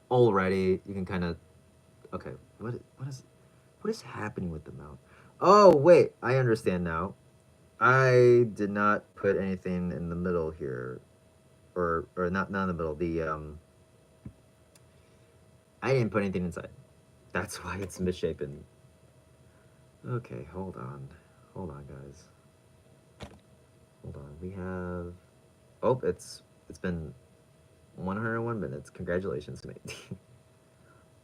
S1: Already, you can kind of. Okay, what is happening with the mouth? Oh wait, I understand now. I did not put anything in the middle here, or not in the middle. I didn't put anything inside. That's why it's misshapen. Okay, hold on, guys. Hold on. We have. Oh, it's been 101 minutes. Congratulations to me.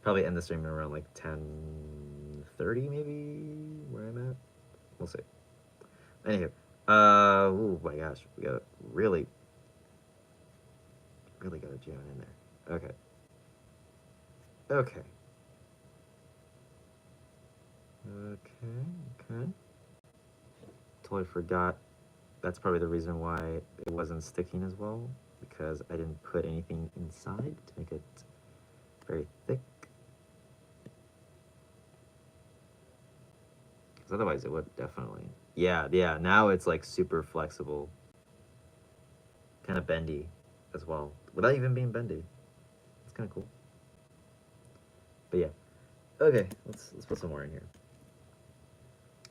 S1: Probably end the stream around like 10:30 maybe where I'm at. We'll see. Anywho, oh my gosh, we got really, really got to jam in there. Okay, okay, okay. Totally forgot. That's probably the reason why it wasn't sticking as well because I didn't put anything inside to make it very thick. Because otherwise, it would definitely. Yeah, yeah. Now it's like super flexible, kind of bendy, as well, without even being bendy. It's kind of cool. But yeah. Okay, let's put some more in here.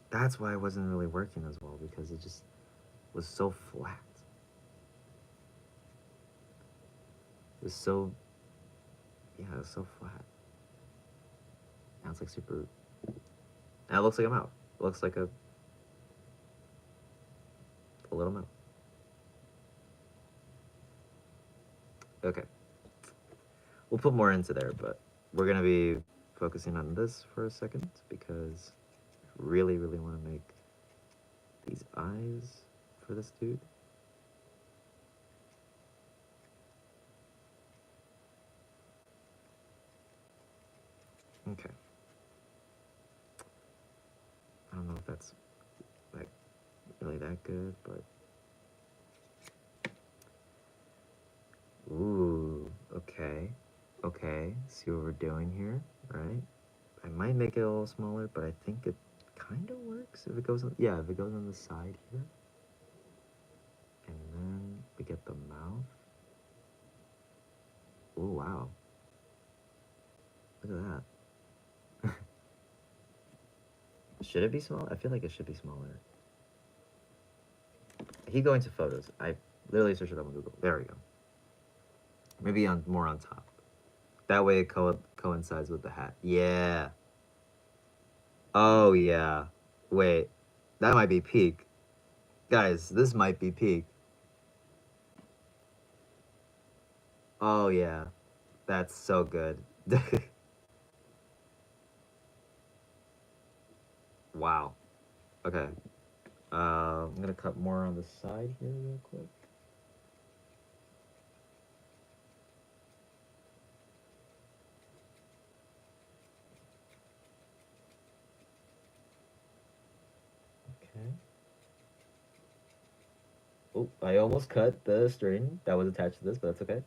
S1: That's why it wasn't really working as well because it just was so flat. It was so yeah, it was so flat. Now it's like super. Now it looks like a mouth. It looks like a little mouth. Okay, we'll put more into there, but we're gonna be focusing on this for a second because I really, really want to make these eyes for this dude. Okay. I don't know if that's like really that good, but ooh, okay, okay. See what we're doing here, right? I might make it a little smaller, but I think it kind of works if it goes on. Yeah, if it goes on the side here, and then we get the mouth. Oh wow, look at that. Should it be small? I feel like it should be smaller. I keep going to photos. I literally searched it up on Google. There we go. Maybe on more on top. That way it coincides with the hat. Yeah. Oh yeah. Wait, that might be peak. Guys, this might be peak. Oh yeah. That's so good. Wow. Okay. I'm gonna cut more on the side here real quick. Okay. Oh, I almost cut the string that was attached to this, but that's okay.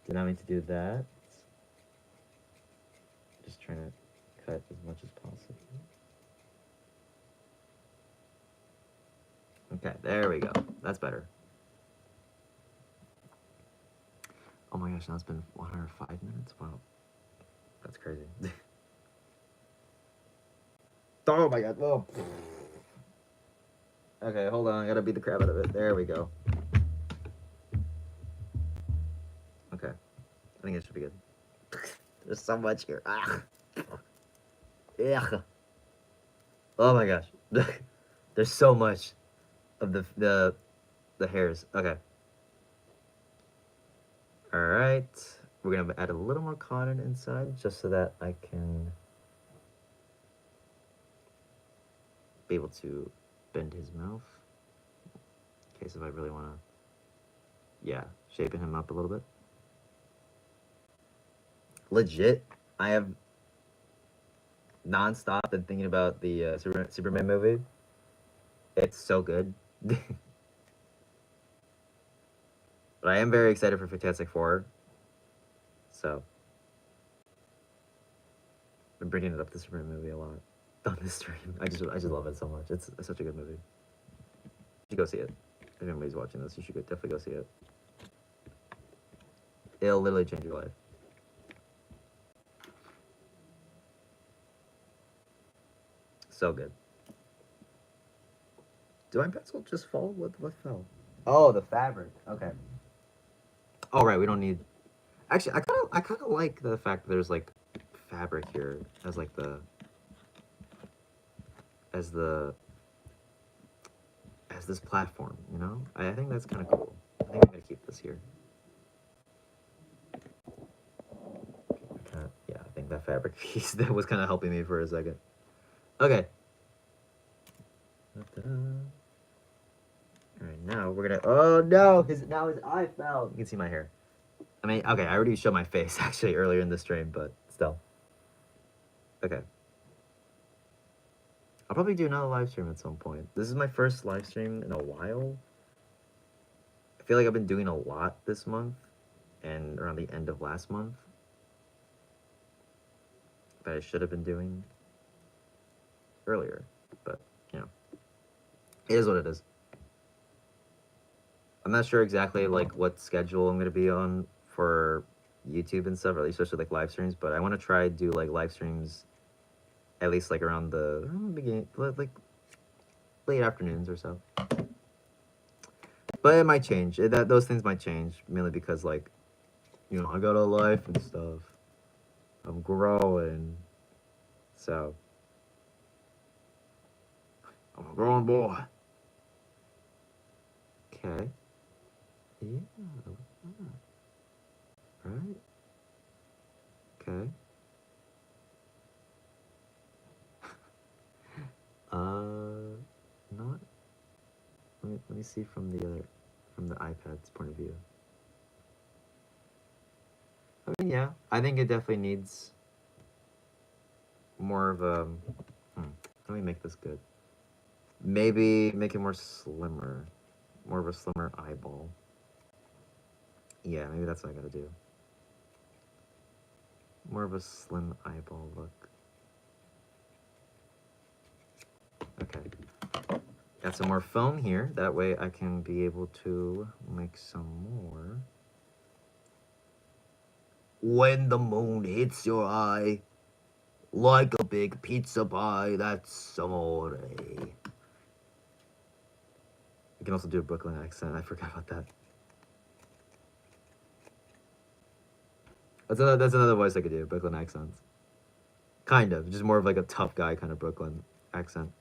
S1: Did not mean to do that. Just trying to cut as much as possible. Okay, there we go. That's better. Oh my gosh, now it's been 105 minutes? Wow. That's crazy. Oh my god. Oh. Okay, hold on. I gotta beat the crap out of it. There we go. Okay. I think it should be good. There's so much here. Ah. Ugh. Oh my gosh. There's so much of the hairs. Okay. All right. We're gonna add a little more cotton inside just so that I can be able to bend his mouth. In case if I really wanna, yeah, shaping him up a little bit. Legit, I have nonstop been thinking about the Superman movie. It's so good. But I am very excited for Fantastic Four. So, I've been bringing it up the Superman movie a lot on this stream. I just love it so much. It's such a good movie. You should go see it. If anybody's watching this, you should definitely go see it. It'll literally change your life. So good. Did my pencil just fall? What fell? Oh, the fabric. Okay. Oh right, we don't need. Actually, I kind of like the fact that there's like fabric here as like as the as this platform. You know, I think that's kind of cool. I think I'm gonna keep this here. Yeah, I think that fabric piece that was kind of helping me for a second. Okay. All right, now we're gonna. Oh no, his eye fell. You can see my hair. I mean, okay, I already showed my face actually earlier in the stream, but still. Okay. I'll probably do another live stream at some point. This is my first live stream in a while. I feel like I've been doing a lot this month and around the end of last month that I should have been doing earlier, but you know, it is what it is. I'm not sure exactly like what schedule I'm gonna be on for YouTube and stuff, or especially like live streams, but I want to try to do like live streams at least like around the beginning, like late afternoons or so. But it might change. Those things might change mainly because like, you know, I got a life and stuff. I'm growing, so I'm a growing boy. Okay. Yeah. Right. Okay. Not. Let me see from the iPad's point of view. I mean, yeah, I think it definitely needs more of a. How do we make this good? Maybe make it more slimmer, more of a slimmer eyeball. Yeah, maybe that's what I gotta do. More of a slim eyeball look. Okay. Got some more foam here. That way I can be able to make some more. When the moon hits your eye, like a big pizza pie, that's amore. You can also do a Brooklyn accent. I forgot about that. That's another voice I could do, Brooklyn accents. Kind of, just more of like a tough guy kind of Brooklyn accent.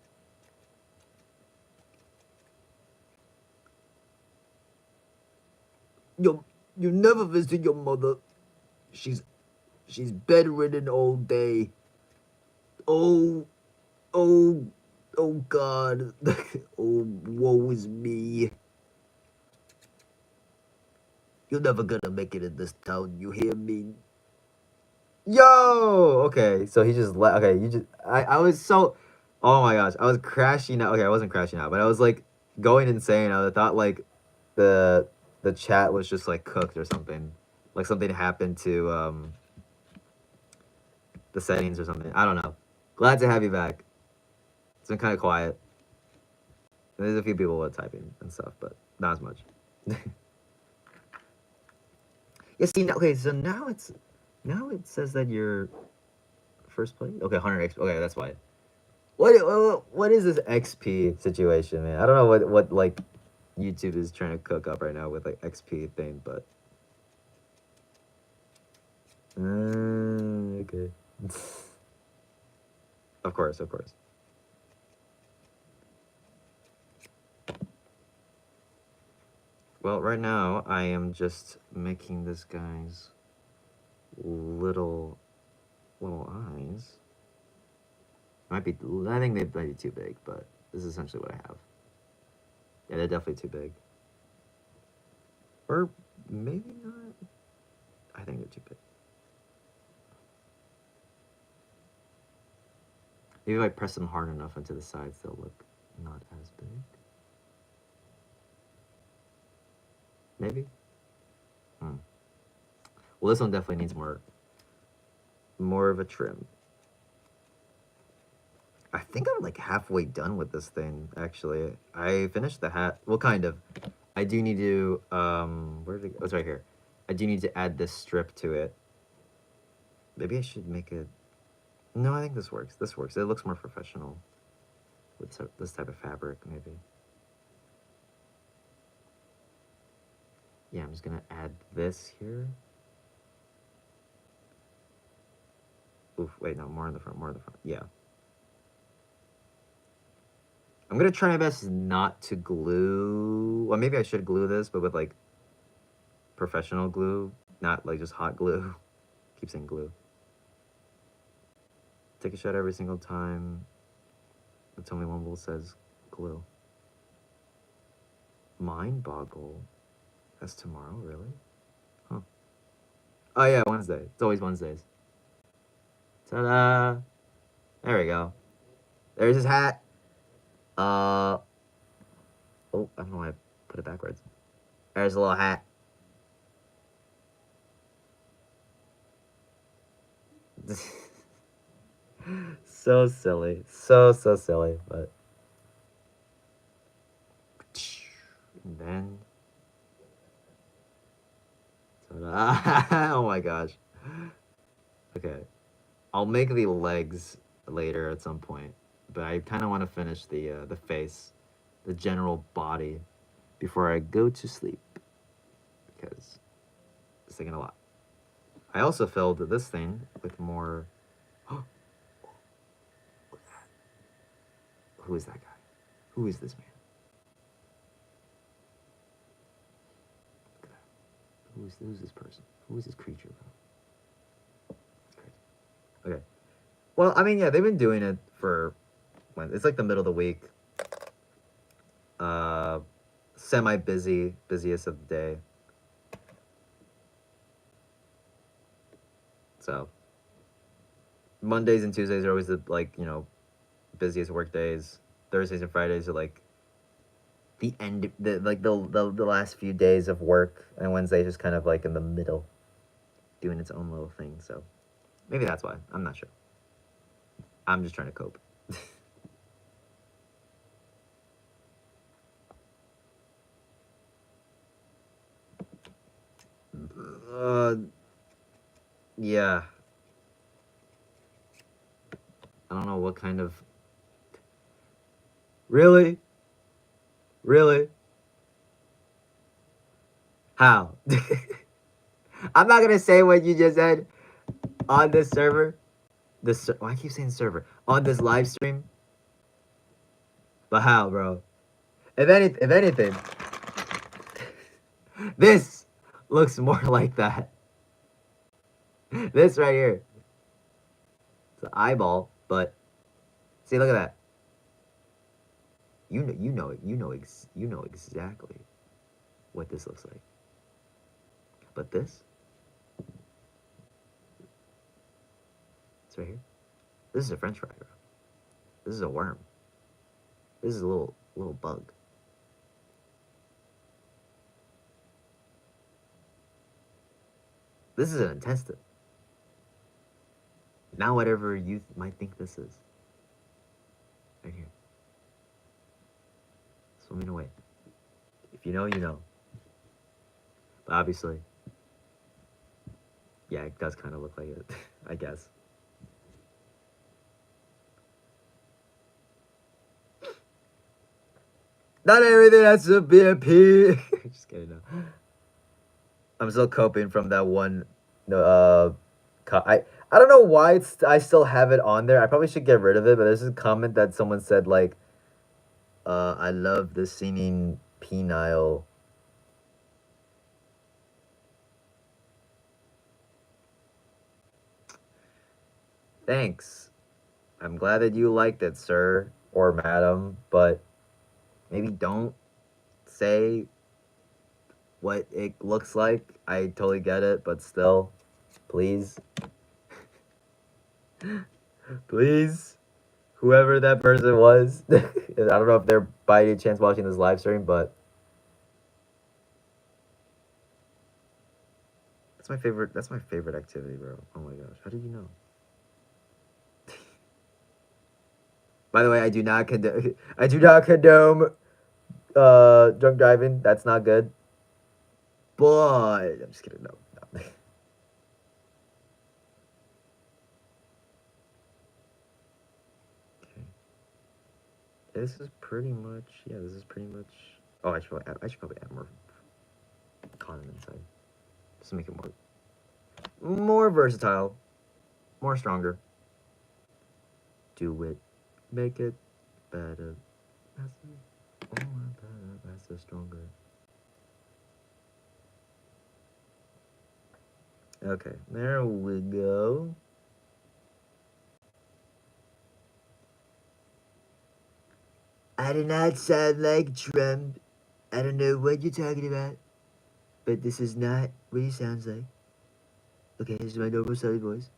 S1: You never visit your mother. She's bedridden all day. Oh, oh, oh God. Oh, woe is me. You're never gonna make it in this town, you hear me? Yo! Okay, so he just okay, you just I was so oh my gosh, I was crashing out. Okay, I wasn't crashing out, but I was like going insane. I thought like the the chat was just like cooked or something. Like something happened to the settings or something. I don't know. Glad to have you back. It's been kind of quiet. There's a few people typing and stuff, but not as much. Yeah, see, okay, so now it says that you're first place. Okay, 100 XP. Okay, that's why. What is this XP situation, man? I don't know what like YouTube is trying to cook up right now with like XP thing, but okay. Of course, of course. Well, right now I am just making this guy's little eyes. Might be. I think they might be too big, but this is essentially what I have. Yeah, they're definitely too big. Or maybe not. I think they're too big. Maybe if I press them hard enough into the sides, they'll look not as big. Maybe. Well, this one definitely needs more of a trim. I think I'm like halfway done with this thing. Actually, I finished the hat. Well, kind of. I do need to. Where did it go? Oh, it's right here. I do need to add this strip to it. Maybe I should make it. No, I think this works. This works. It looks more professional with this type of fabric, maybe. Yeah, I'm just gonna add this here. Oof, wait, no, more in the front, more in the front. Yeah. I'm gonna try my best not to glue. Well, maybe I should glue this, but with like professional glue, not like just hot glue. Keep saying glue. Take a shot every single time the Tumbling Wumble says glue. Mind boggle. That's tomorrow, really? Huh. Oh yeah, Wednesday. It's always Wednesdays. Ta-da! There we go. There's his hat. Oh, I don't know why I put it backwards. There's a little hat. So silly. So silly, but. And then. Ta-da. Oh my gosh. Okay. I'll make the legs later at some point, but I kind of want to finish the face, the general body, before I go to sleep, because it's taking a lot. I also filled this thing with more. Who is that guy? Who is this man? Look at that. Who's this person? Who is this creature, bro? It's crazy. Okay. Well, I mean, yeah, they've been doing it for when it's like the middle of the week. Semi busiest of the day. So Mondays and Tuesdays are always the busiest work days. Thursdays and Fridays are like the end, the last few days of work, and Wednesday just kind of like in the middle, doing its own little thing. So maybe that's why. I'm not sure. I'm just trying to cope. Yeah. I don't know what kind of. Really? Really? How? I'm not gonna say what you just said on this server. Why I keep saying server on this live stream? But how, bro? If anything, this looks more like that. This right here. It's an eyeball, but see, look at that. You know exactly what this looks like. But this, it's right here. This is a French fry, bro. This is a worm. This is a little bug. This is an intestine. Now whatever you might think this is. Right here. Swimming away. If you know, you know. But obviously, yeah, it does kind of look like it, I guess. Not everything has to be a P. Just kidding. No. I'm still coping from that one. No, I don't know why I still have it on there. I probably should get rid of it. But there's a comment that someone said like, I love the singing penile. Thanks. I'm glad that you liked it, sir or madam. But maybe don't say what it looks like. I totally get it, but still, please. Please. Whoever that person was. I don't know if they're by any chance watching this live stream, but that's my favorite activity, bro. Oh my gosh. How did you know? By the way, I do not condone I do not condone drunk driving. That's not good. But I'm just kidding. No. No. Okay. This is pretty much this is pretty much oh I should probably add more content inside. Just to make it more versatile, more stronger. Do it. Make it better. Faster. More better, faster, stronger. Okay, there we go. I do not sound like Trump. I don't know what you're talking about, but this is not what he sounds like. Okay, this is my normal silly voice.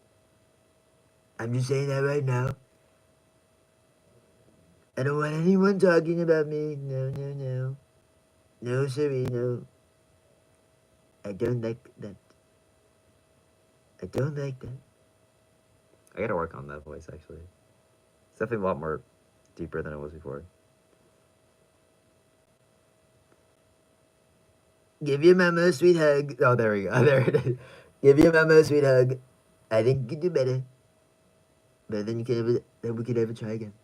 S1: I'm just saying that right now. I don't want anyone talking about me. No, no, no. No, sorry, no. I don't like that. I don't like that. I gotta work on that voice, actually. It's definitely a lot more deeper than it was before. Give your mama a sweet hug. Oh, there we go. There it is. Give your mama a sweet hug. I think you can do better. Better than you can ever, than we could ever try again.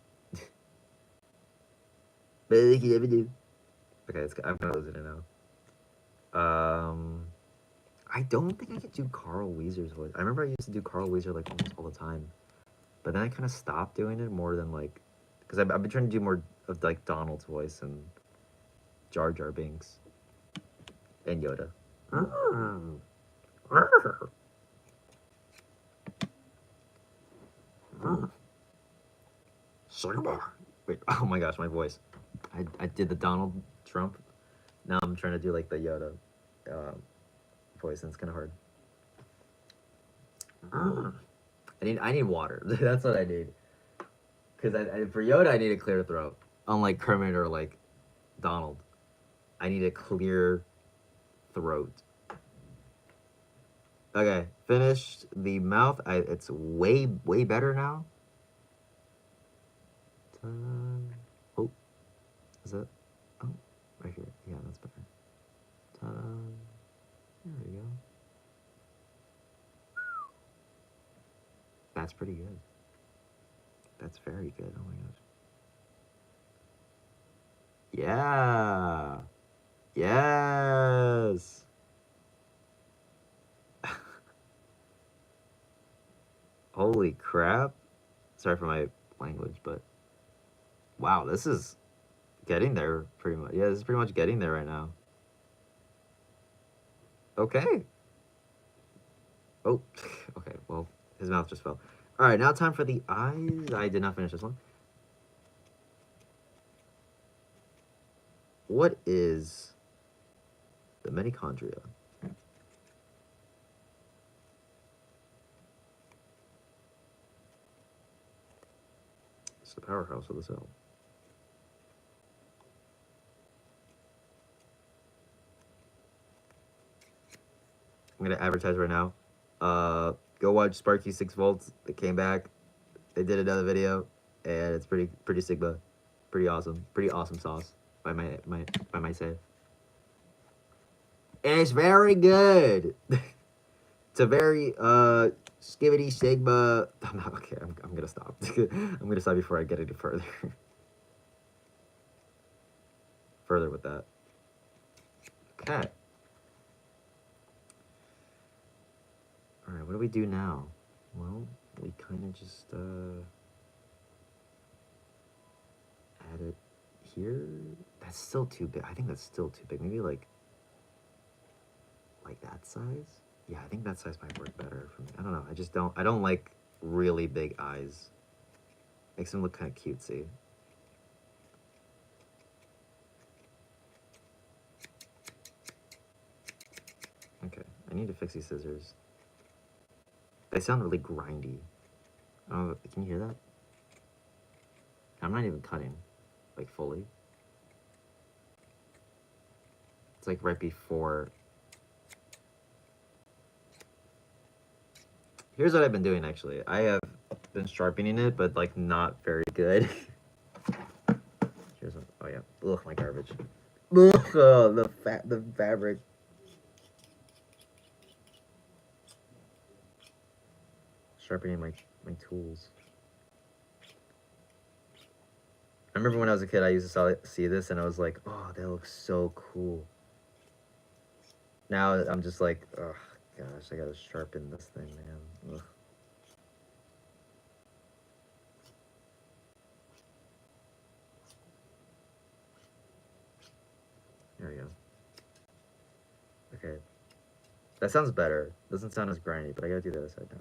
S1: Better than you could ever do. Okay, I'm gonna lose it now. I don't think I could do Carl Weezer's voice. I remember I used to do Carl Weezer like almost all the time, but then I kind of stopped doing it more than like, because I've been trying to do more of like Donald's voice and Jar Jar Binks and Yoda. Wait, oh my gosh, my voice. I did the Donald Trump. Now I'm trying to do like the Yoda voice, and it's kind of hard. I need water. That's what I need. Because for Yoda, I need a clear throat. Unlike Kermit or like Donald, I need a clear throat. Okay, finished the mouth. It's way better now. Oh, is it? Oh, right here. Yeah, that's better. There we go. That's pretty good. That's very good. Oh my gosh. Yeah. Yes. Holy crap. Sorry for my language, but wow, this is getting there pretty much. Yeah, this is pretty much getting there right now. Okay. Oh, okay. Well, his mouth just fell. All right, now time for the eyes. I did not finish this one. What is the mitochondria? It's the powerhouse of the cell. I'm gonna advertise right now. Go watch Sparky 6 volts. They came back. They did another video, and it's pretty Sigma, pretty awesome sauce. By my say. And it's very good. It's a very skibbity sigma. I'm not okay. I'm gonna stop. I'm gonna stop before I get any further. Further with that. Okay. All right. What do we do now? Well, we kind of just add it here. That's still too big. I think that's still too big. Maybe like that size. Yeah, I think that size might work better for me. I don't know. I don't like really big eyes. Makes them look kind of cutesy. Okay, I need to fix these scissors. They sound really grindy. Oh, can you hear that? I'm not even cutting, like fully. It's like right before. Here's what I've been doing actually. I have been sharpening it, but like not very good. Here's what. Oh yeah. Ugh, my garbage. Ugh, the fabric. Sharpening my tools. I remember when I was a kid, I used to see this and I was like, oh, that looks so cool. Now I'm just like, oh gosh, I gotta sharpen this thing, man. Ugh. There we go. Okay. That sounds better. Doesn't sound as grindy, but I gotta do the other side now.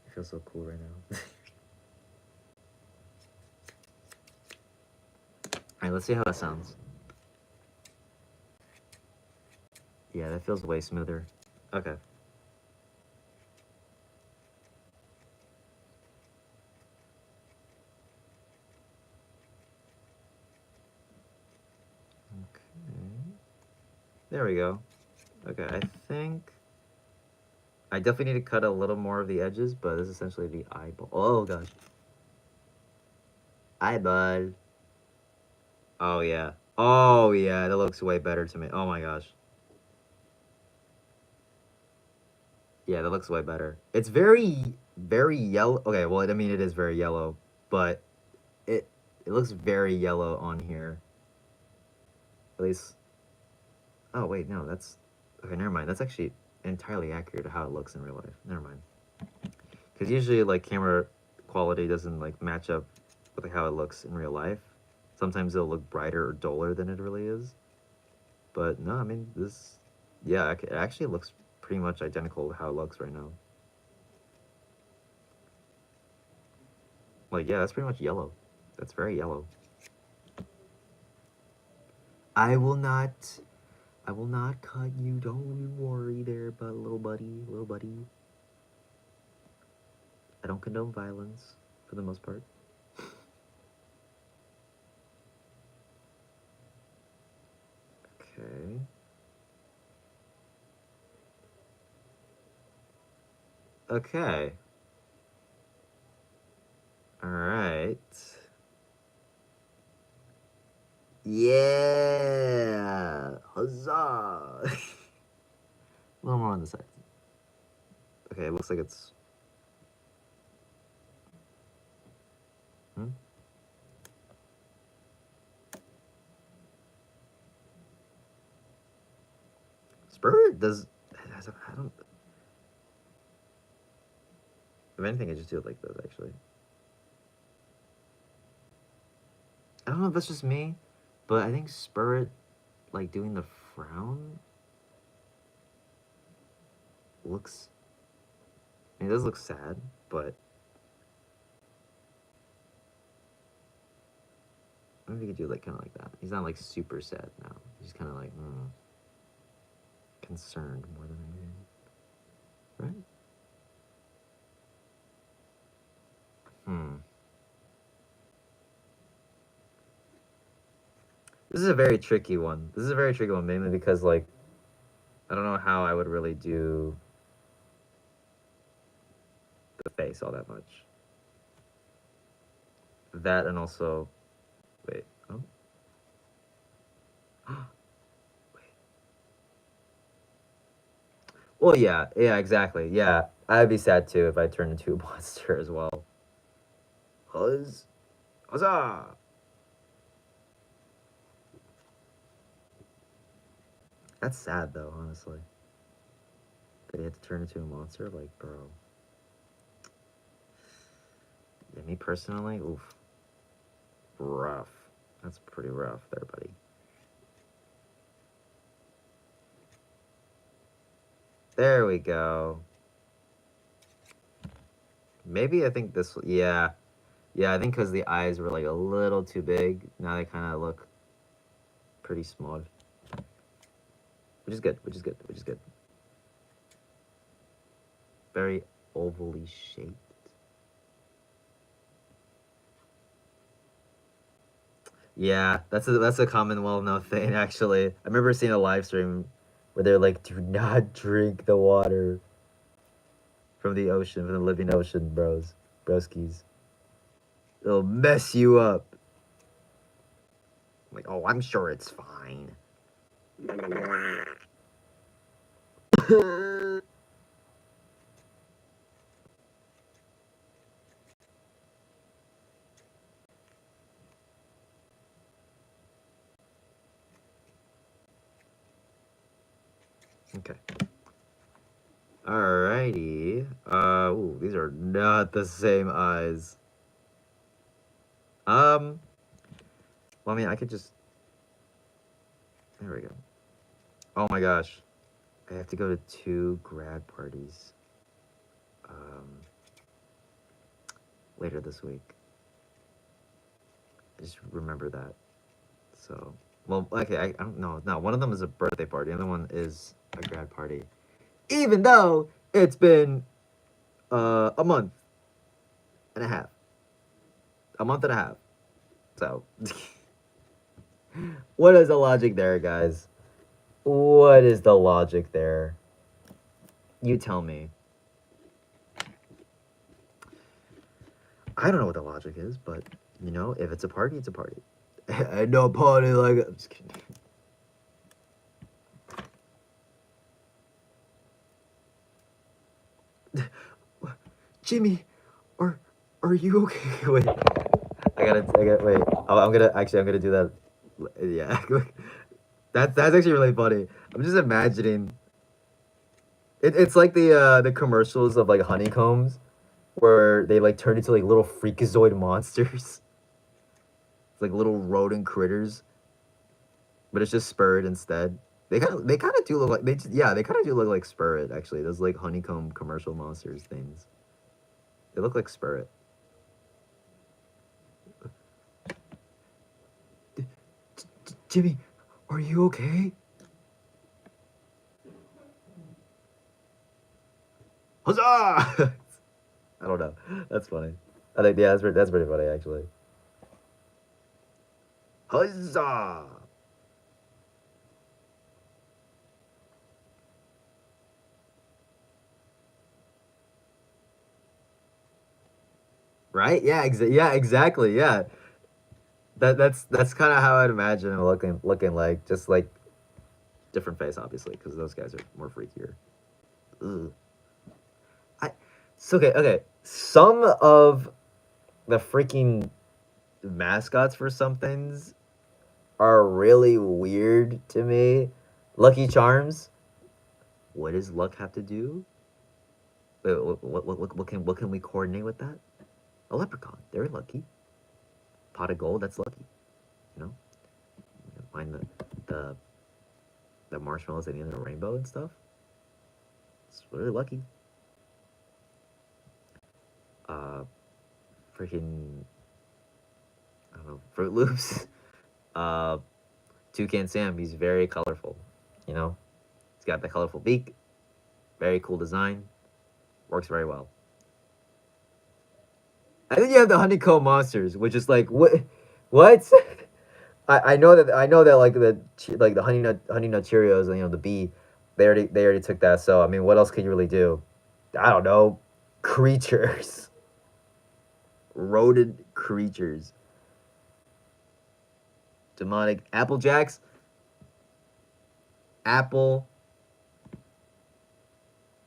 S1: I feel so cool right now. Alright, let's see how that sounds. Yeah, that feels way smoother. Okay. Okay. There we go. Okay, I think I definitely need to cut a little more of the edges, but this is essentially the eyeball. Oh gosh. Eyeball. Oh yeah. Oh yeah, that looks way better to me. Oh my gosh. Yeah, that looks way better. It's very yellow. Okay, well, I mean, it is very yellow, but it it looks very yellow on here. At least. Oh wait, no, that's okay. Never mind. That's actually entirely accurate to how it looks in real life. Never mind. Because usually, like, camera quality doesn't like match up with like, how it looks in real life. Sometimes it'll look brighter or duller than it really is. But no, I mean this. Yeah, it actually looks pretty much identical to how it looks right now. Like, yeah, that's pretty much yellow. That's very yellow. I will not. I will not cut you. Don't worry there, but little buddy, little buddy. I don't condone violence for the most part. Okay. Okay. All right. Yeah. Huzzah. A little more on the side. Okay, it looks like it's. Hmm? Spur does. I don't. If anything, I just do it like this, actually. I don't know if that's just me, but I think Spirit, like doing the frown, looks. I mean, it does look sad, but maybe we could do like kind of like that. He's not like super sad now. He's kind of like concerned more than anything, right? Hmm. This is a very tricky one. This is a very tricky one, mainly because like I don't know how I would really do the face all that much. That and also, wait, oh, wait. Well, yeah, yeah, exactly, yeah. I'd be sad too if I turned into a monster as well. Huzz, huzzah! That's sad though, honestly. That he had to turn into a monster, like, bro. Yeah, me personally, oof, rough. That's pretty rough there, buddy. There we go. Maybe I think this, yeah. Yeah, I think because the eyes were like a little too big. Now they kind of look pretty small. Which is good, which is good, which is good. Very ovally shaped. Yeah, that's a common, well-known thing actually. I remember seeing a live stream where they're like, "Do not drink the water from the ocean, from the living ocean, bros, broskies. It'll mess you up." I'm like, oh, I'm sure it's fine. Okay. Alrighty. Ooh, these are not the same eyes. Well, I mean, I could just. There we go. Oh my gosh, I have to go to 2 grad parties. Later this week. Just remember that. So, well, okay, I don't know. No, one of them is a birthday party. The other one is a grad party. Even though it's been a month and a half. A month and a half. So, what is the logic there, guys? What is the logic there? You tell me. I don't know what the logic is, but you know, if it's a party, it's a party. And no party like I'm just kidding. Jimmy, are you okay? Wait, I gotta wait. I'm gonna do that. Yeah, that's actually really funny. I'm just imagining. It's like the commercials of like honeycombs, where they like turn into like little freakazoid monsters. It's like little rodent critters, but it's just Spurred instead. They kind of do look like yeah, they kind of do look like Spurred actually. Those like honeycomb commercial monsters things. They look like Spurred. Jimmy, are you okay? Huzzah! I don't know. That's funny. I think yeah, that's pretty funny actually. Huzzah! Right? Yeah, yeah, exactly. Yeah. That's kind of how I'd imagine him looking like, just like different face obviously because those guys are more freakier. Ugh. I so okay, okay. Some of the freaking mascots for some things are really weird to me. Lucky Charms. What does luck have to do? Wait, what can we coordinate with that? A leprechaun. They're lucky. Pot of gold. That's lucky. You know. Find the the marshmallows at the end of the rainbow and stuff. It's really lucky. Uh, freaking. I don't know. Fruit Loops. Uh, Toucan Sam. He's very colorful. You know. He's got the colorful beak. Very cool design. Works very well. And then you have the honeycomb monsters, which is like what, what? I know that like like the honey nut Cheerios and the bee, they already took that. So I mean, what else can you really do? I don't know, creatures, rodent creatures, demonic Apple Jacks, Apple.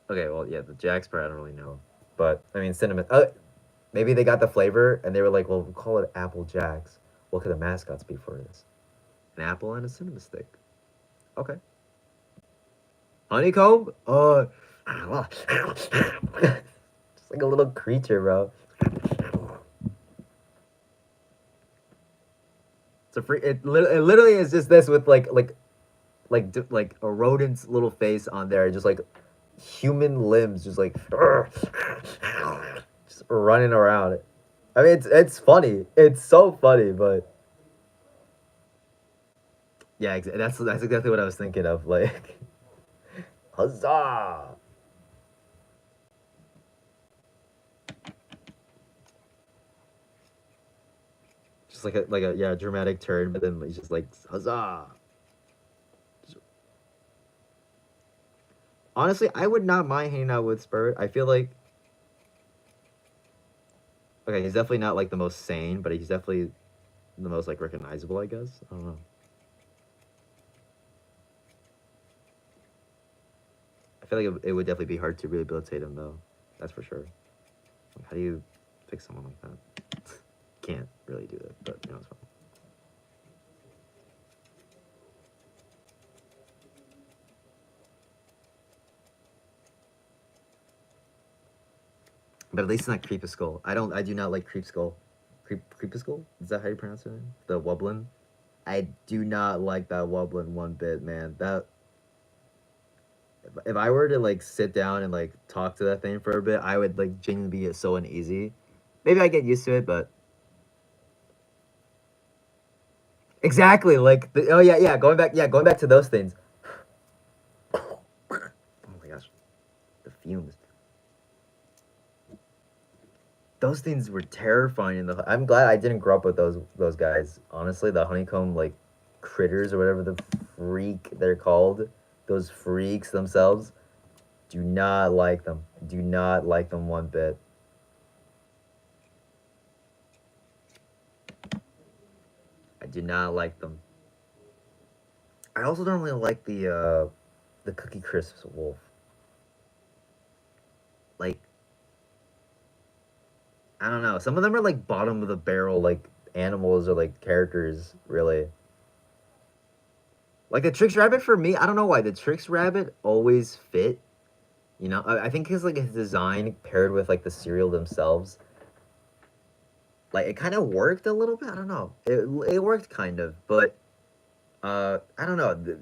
S1: Okay, well yeah, the Jacks part I don't really know, but I mean cinnamon. Maybe they got the flavor and they were like, well, we'll call it Apple Jacks. What could the mascots be for this? An apple and a cinnamon stick. Okay. Honeycomb? Just like a little creature, bro. It's a free. It literally is just this with like a rodent's little face on there, just like human limbs, just like just running around. I mean, it's funny. It's so funny, but yeah, that's exactly what I was thinking of. Like, huzzah! Just like a yeah dramatic turn, but then it's just like huzzah. Honestly, I would not mind hanging out with Spurt. I feel like okay, he's definitely not like the most sane, but he's definitely the most like recognizable, I guess. I don't know. I feel like it would definitely be hard to rehabilitate him though. That's for sure. Like, how do you fix someone like that? Can't really do that, but it's fine. But at least it's not Creepaskull. I do not like Creepskull. Creepaskull? Is that how you pronounce it? The Wublin? I do not like that Wublin one bit, man. That if I were to like sit down and like talk to that thing for a bit, I would like genuinely be so uneasy. Maybe I get used to it, but exactly like oh yeah going back to those things. Oh my gosh, the fumes. Those things were terrifying. I'm glad I didn't grow up with those guys. Honestly, the honeycomb like critters or whatever the freak they're called, those freaks themselves. Do not like them. Do not like them one bit. I do not like them. I also don't really like the Cookie Crisps wolf. Like I don't know. Some of them are like bottom of the barrel like animals or like characters really. Like the Tricks Rabbit for me, I don't know why the Tricks Rabbit always fit. You know, I think his like his design paired with like the cereal themselves, like it kind of worked a little bit. I don't know. It worked kind of, but I don't know. The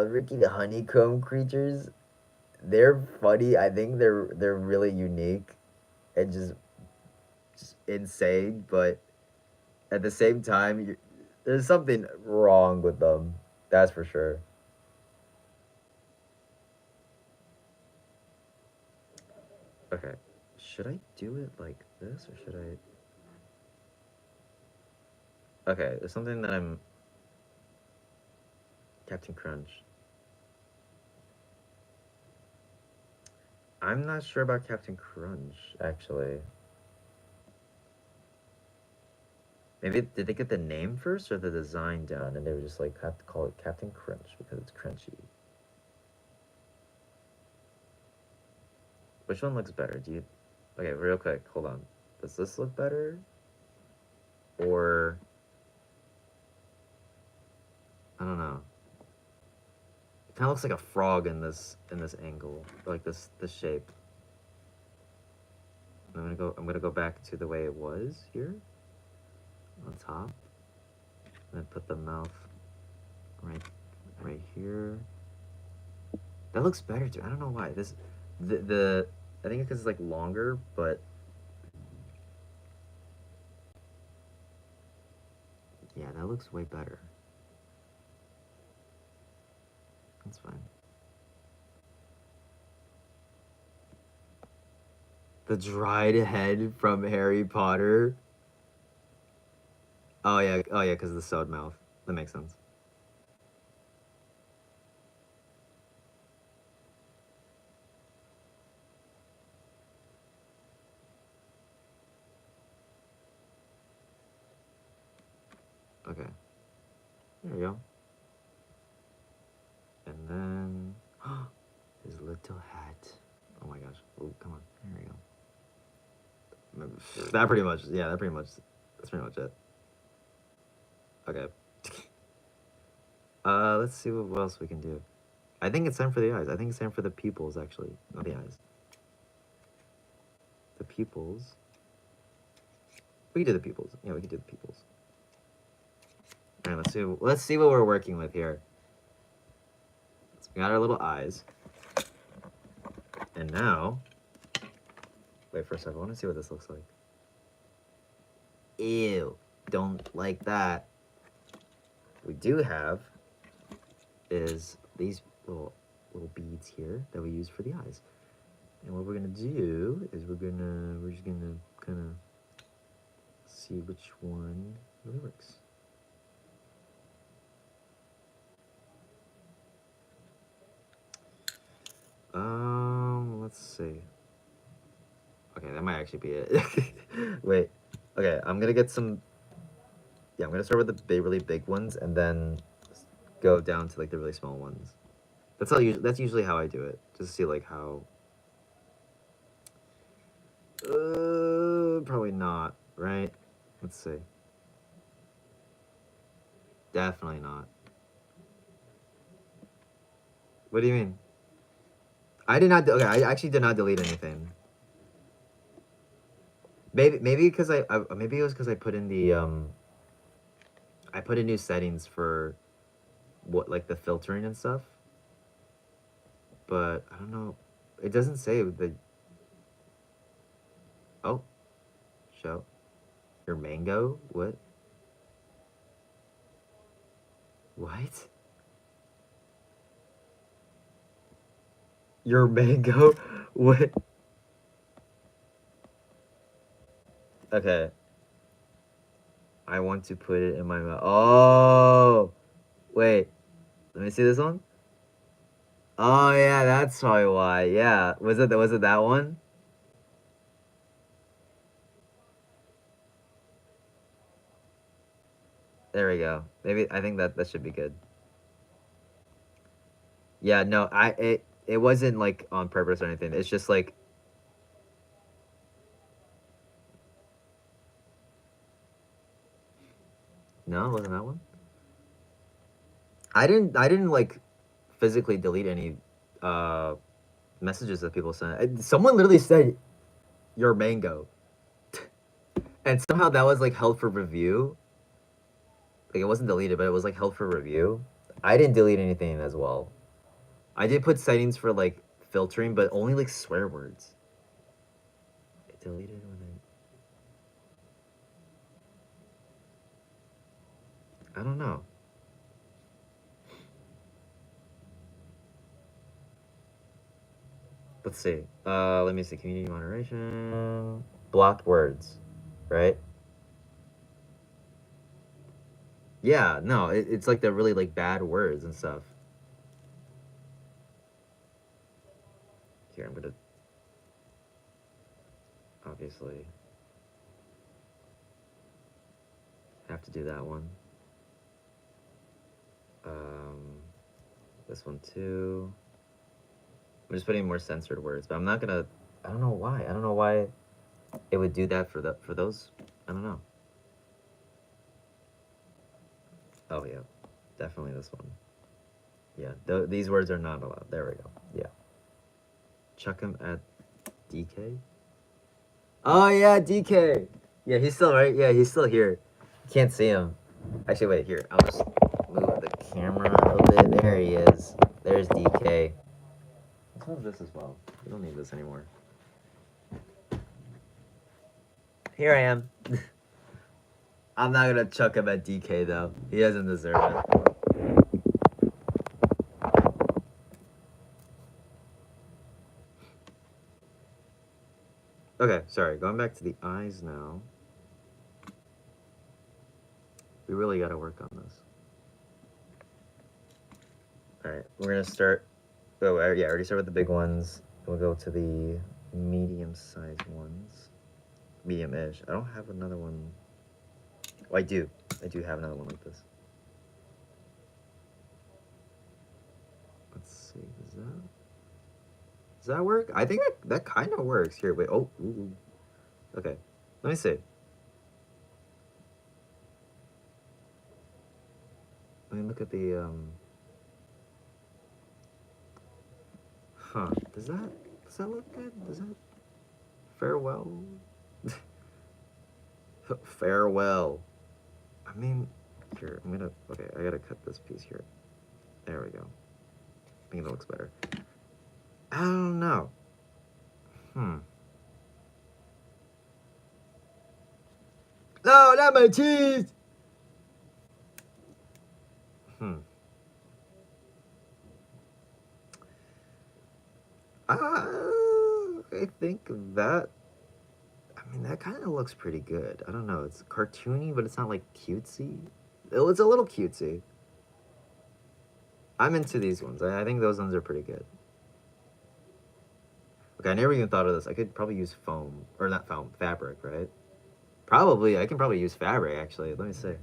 S1: Ricky the honeycomb creatures, they're funny. I think they're really unique and just insane, but at the same time, there's something wrong with them. That's for sure. Okay, should I do it like this or should I? Okay, there's something that I'm Captain Crunch. I'm not sure about Captain Crunch actually. Maybe did they get the name first or the design down, and they were just like have to call it Captain Crunch because it's crunchy. Which one looks better? Do you? Okay, real quick, hold on. Does this look better, or I don't know? It kind of looks like a frog in this angle, like this shape. I'm gonna go back to the way it was here on top, and then put the mouth right right here. That looks better too. I don't know why. The I think because it's like longer, but yeah, that looks way better. That's fine. The dried head from Harry Potter. Oh yeah, because of the sewed mouth. That makes sense. Okay, there we go. And then his little hat. Oh my gosh! Oh, come on! There we go. That pretty much. Yeah, that pretty much. That's pretty much it. Okay. Let's see what else we can do. I think it's time for the eyes. I think it's time for the pupils, actually, not the eyes. The pupils. We can do the pupils. Yeah, we can do the pupils. All right, let's see. Let's see what we're working with here. So we got our little eyes, and now, wait for a second. I want to see what this looks like. Ew, don't like that. We do have is these little beads here that we use for the eyes. And what we're gonna do is we're just gonna kind of see which one really works. Let's see. Okay, that might actually be it. Wait. Okay, I'm gonna get some. Yeah, I'm gonna start with the big, really big ones, and then go down to like the really small ones. That's how. That's usually how I do it. Just to see like how. Probably not. Right. Let's see. Definitely not. What do you mean? I did not. Okay, I actually did not delete anything. Maybe because maybe it was because I put in the I put in new settings for what like the filtering and stuff. But I don't know. It doesn't say the. Oh, show your mango. What? What? Your mango? What? Okay. I want to put it in my mouth. Oh, wait. Let me see this one. Oh yeah, that's probably why. Yeah, was it that one? There we go. Maybe I think that should be good. Yeah, no, it wasn't like on purpose or anything. It's just like no, it wasn't that one. I didn't like physically delete any uh messages that people sent. Someone literally said your mango, and somehow that was like held for review. Like it wasn't deleted, but it was like held for review. I didn't delete anything as well. I did put settings for like filtering, but only like swear words. It deleted when I don't know. Let's see. Let me see. Community moderation. Blocked words, right? Yeah, no, it's like the really like bad words and stuff. Here, I'm gonna obviously have to do that one. Um, this one too. I'm just putting more censored words, but I'm not gonna. I don't know why. I don't know why it would do that for those. I don't know. Oh yeah, definitely this one. Yeah, these words are not allowed. There we go. Yeah. Chuck him at DK. Oh yeah, DK. Yeah, he's still right. Yeah, he's still here. Can't see him. Actually, wait here. I'll just move the camera a bit. There he is. There's DK. Let's move this as well. We don't need this anymore. Here I am. I'm not gonna chuck him at DK though. He doesn't deserve it. Okay, sorry. Going back to the eyes now. We really got to work on this. All right, we're gonna start. Oh, yeah, I already started with the big ones. We'll go to the medium-sized ones, medium-ish. I don't have another one. Oh, I do. I do have another one like this. Let's see. Does that work? I think that kind of works. Here, wait. Oh, ooh. Okay. Let me see. Let me look at the Huh. Does that look good? Does that farewell? Farewell. I mean, here, okay, I gotta cut this piece here. There we go. I think that looks better. I don't know. No, not my cheese! I think that, I mean, that kind of looks pretty good. I don't know. It's cartoony, but it's not like cutesy. It's a little cutesy. I'm into these ones. I think those ones are pretty good. Okay, I never even thought of this. I could probably use foam, or not foam, fabric, right? Probably, I can probably use fabric, actually. Let me see.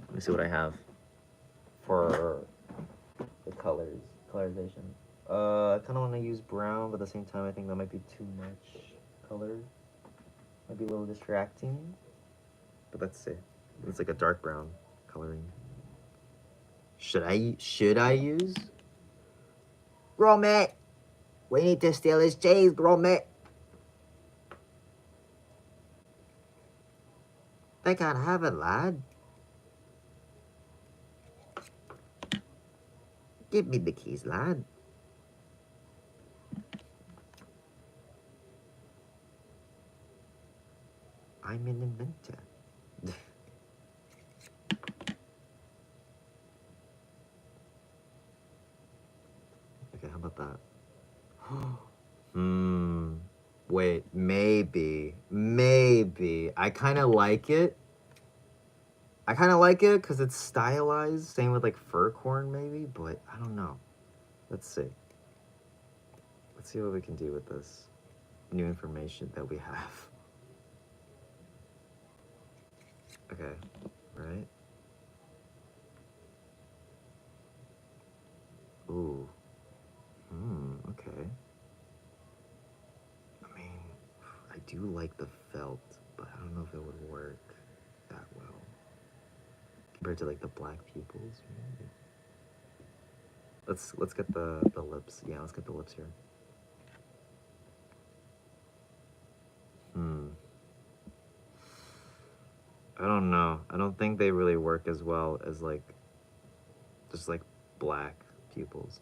S1: Let me see what I have for the colorization. I kind of want to use brown, but at the same time, I think that might be too much color. Might be a little distracting. But let's see. It's like a dark brown coloring. Should I use?
S2: Gromit, we need to steal his cheese, Gromit. They can't have it, lad. Give me the keys, lad. I'm an inventor.
S1: Okay, how about that? Wait, maybe. I kind of like it. I kind of like it because it's stylized. Same with like fur corn, maybe, but I don't know. Let's see. Let's see what we can do with this new information that we have. Okay, right? Ooh. Okay. I mean, I do like the felt, but I don't know if it would work that well. Compared to like the black pupils, maybe. Let's get the lips. Yeah, let's get the lips here. I don't know. I don't think they really work as well as like just like black pupils.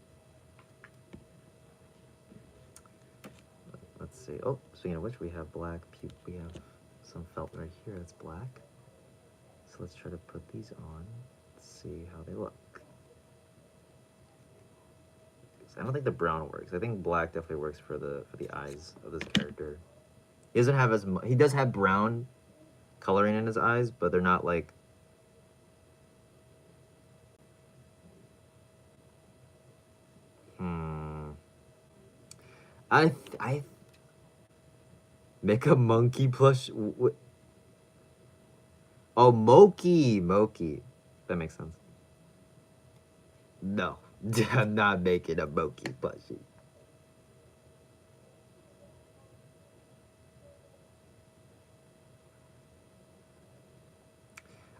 S1: Let's see. Oh, speaking of which, we have black we have some felt right here that's black. So let's try to put these on. Let's see how they look. I don't think the brown works. I think black definitely works for the eyes of this character. He doesn't have as much. He does have brown coloring in his eyes, but they're not like. I make a monkey plush. Oh, Moki. That makes sense. No, I'm not making a Moki plushie.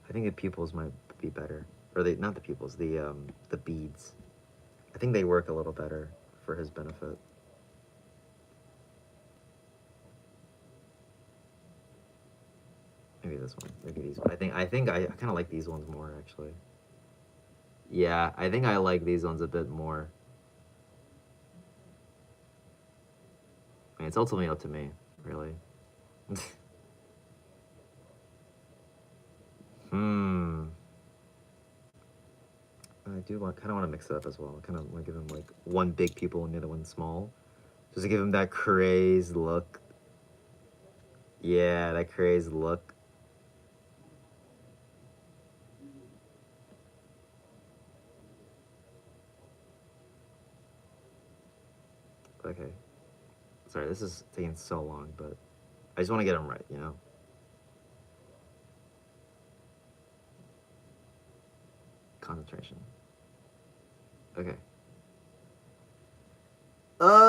S1: I think the pupils might be better, or not the pupils, the beads. I think they work a little better for his benefit. Maybe this one. Maybe these ones. I think I kind of like these ones more actually. Yeah, I think I like these ones a bit more. I mean, it's ultimately up to me, really. I do kind of want to mix it up as well. I kind of want to give him like one big pupil and the other one small, just to give him that crazed look. Yeah, that crazed look. Okay. Sorry, this is taking so long, but I just want to get them right, you know? Concentration. Okay.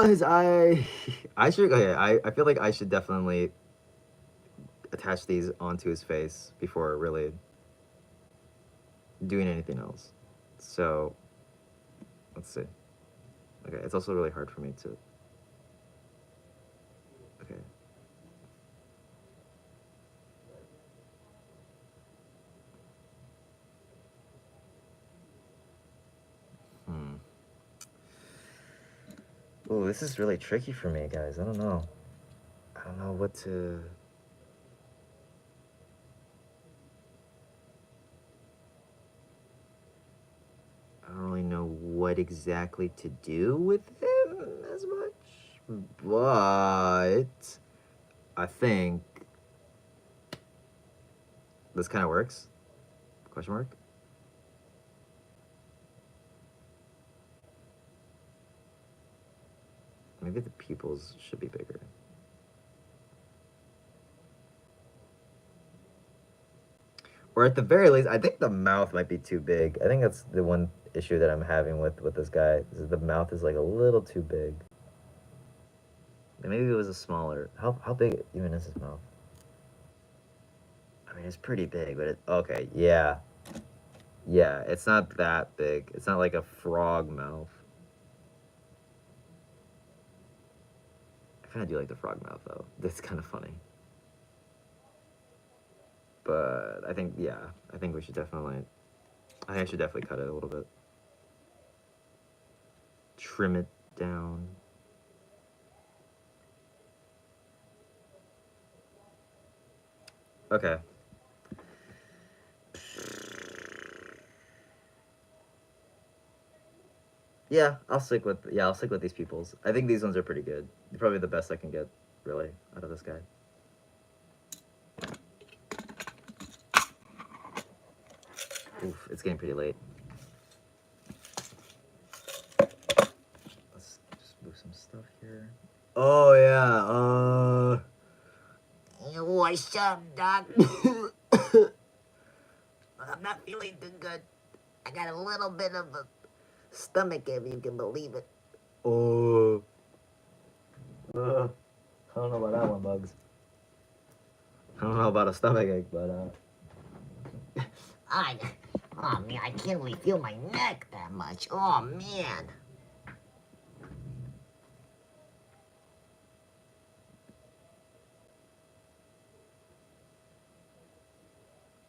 S1: His eye. I should. Okay, I feel like I should definitely attach these onto his face before really doing anything else. So, let's see. Okay, it's also really hard for me to. Okay. Hmm. Oh, this is really tricky for me, guys. I don't know. I don't know what to. I don't really know what exactly to do with him as much, but I think this kind of works. Question mark. Maybe the pupils should be bigger. Or at the very least, I think the mouth might be too big. I think that's the one issue that I'm having with this guy. Is the mouth is like a little too big. Maybe it was a smaller. How big even is his mouth? I mean, it's pretty big, but it okay. Yeah, yeah. It's not that big. It's not like a frog mouth. I kind of do like the frog mouth though. That's kind of funny. But I think yeah. I think we should definitely. I think I should definitely cut it a little bit. Trim it down. Okay. Yeah, I'll stick with these peoples. I think these ones are pretty good. They're probably the best I can get, really, out of this guy. Oof, it's getting pretty late. Let's just move some stuff here. Oh yeah,
S2: What's up, Doc? I'm not feeling too good. I got a little bit of a stomach ache, if you can believe it.
S1: oh. I don't know about that one, Bugs. I don't know about a stomach ache, but
S2: I, oh man, I can't really feel my neck that much. Oh man.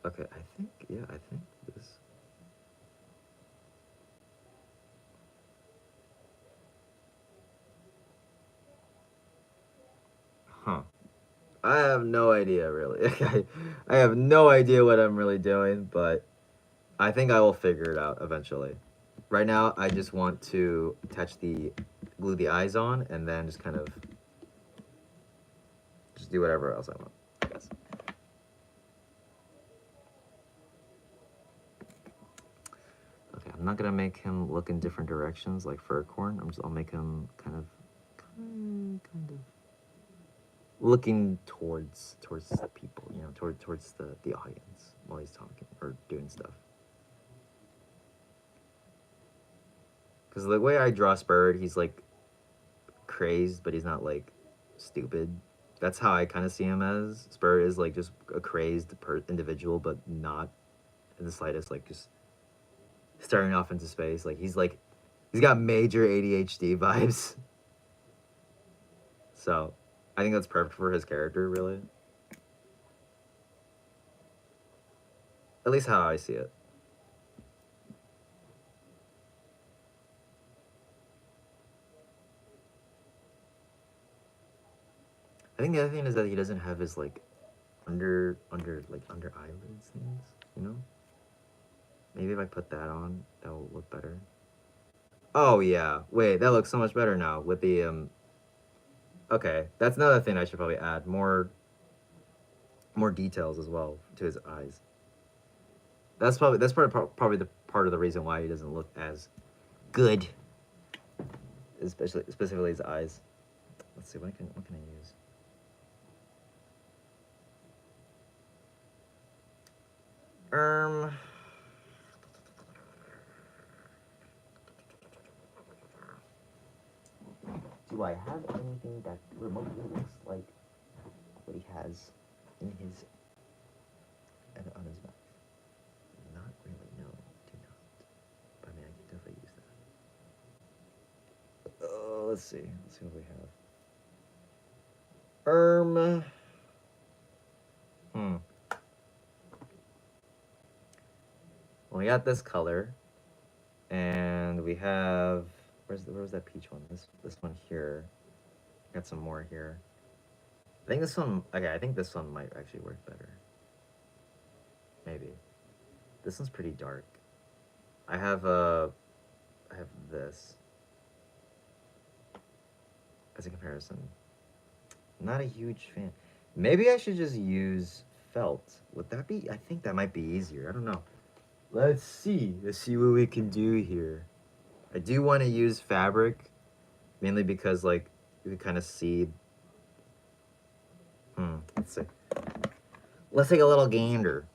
S1: okay. I think this. Huh. I have no idea, really. I have no idea what I'm really doing, but I think I will figure it out eventually. Right now, I just want to glue the eyes on, and then just kind of just do whatever else I want, I guess. Okay, I'm not gonna make him look in different directions like Furcorn. I'll make him kind of looking towards the people, you know, towards the audience while he's talking or doing stuff. Because the way I draw Spurred, he's like crazed, but he's not like stupid. That's how I kind of see him as. Spur is like just a crazed individual, but not in the slightest like just staring off into space. He's got major ADHD vibes. So I think that's perfect for his character, really. At least how I see it. I think the other thing is that he doesn't have his like under eyelids things, you know? Maybe if I put that on, that will look better. Oh yeah. Wait, that looks so much better now with the. Okay, that's another thing I should probably add more details as well to his eyes. That's probably the part of the reason why he doesn't look as good. especially specifically his eyes. Let's see what can I use. Um, do I have anything that remotely looks like what he has in his on his mouth? Not really. No, do not. But I mean, I can definitely use that. Let's see. Let's see what we have. Hmm. Well, we got this color, and we have where was that peach one? This one here. Got some more here. I think this one. Okay, I think this one might actually work better. Maybe this one's pretty dark. I have I have this as a comparison. Not a huge fan. Maybe I should just use felt. Would that be? I think that might be easier. I don't know. Let's see. Let's see what we can do here. I do want to use fabric, mainly because like you can kind of see. Let's see. Let's take a little gander.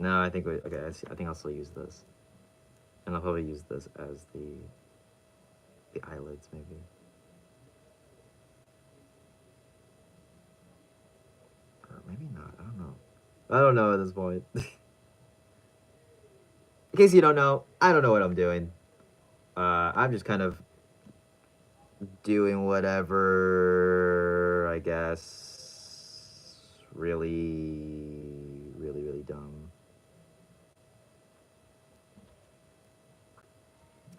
S1: No, I think we okay. I think I'll still use this, and I'll probably use this as the eyelids maybe. Or maybe not. I don't know. I don't know at this point. In case you don't know, I don't know what I'm doing. I'm just kind of doing whatever, I guess. Really dumb.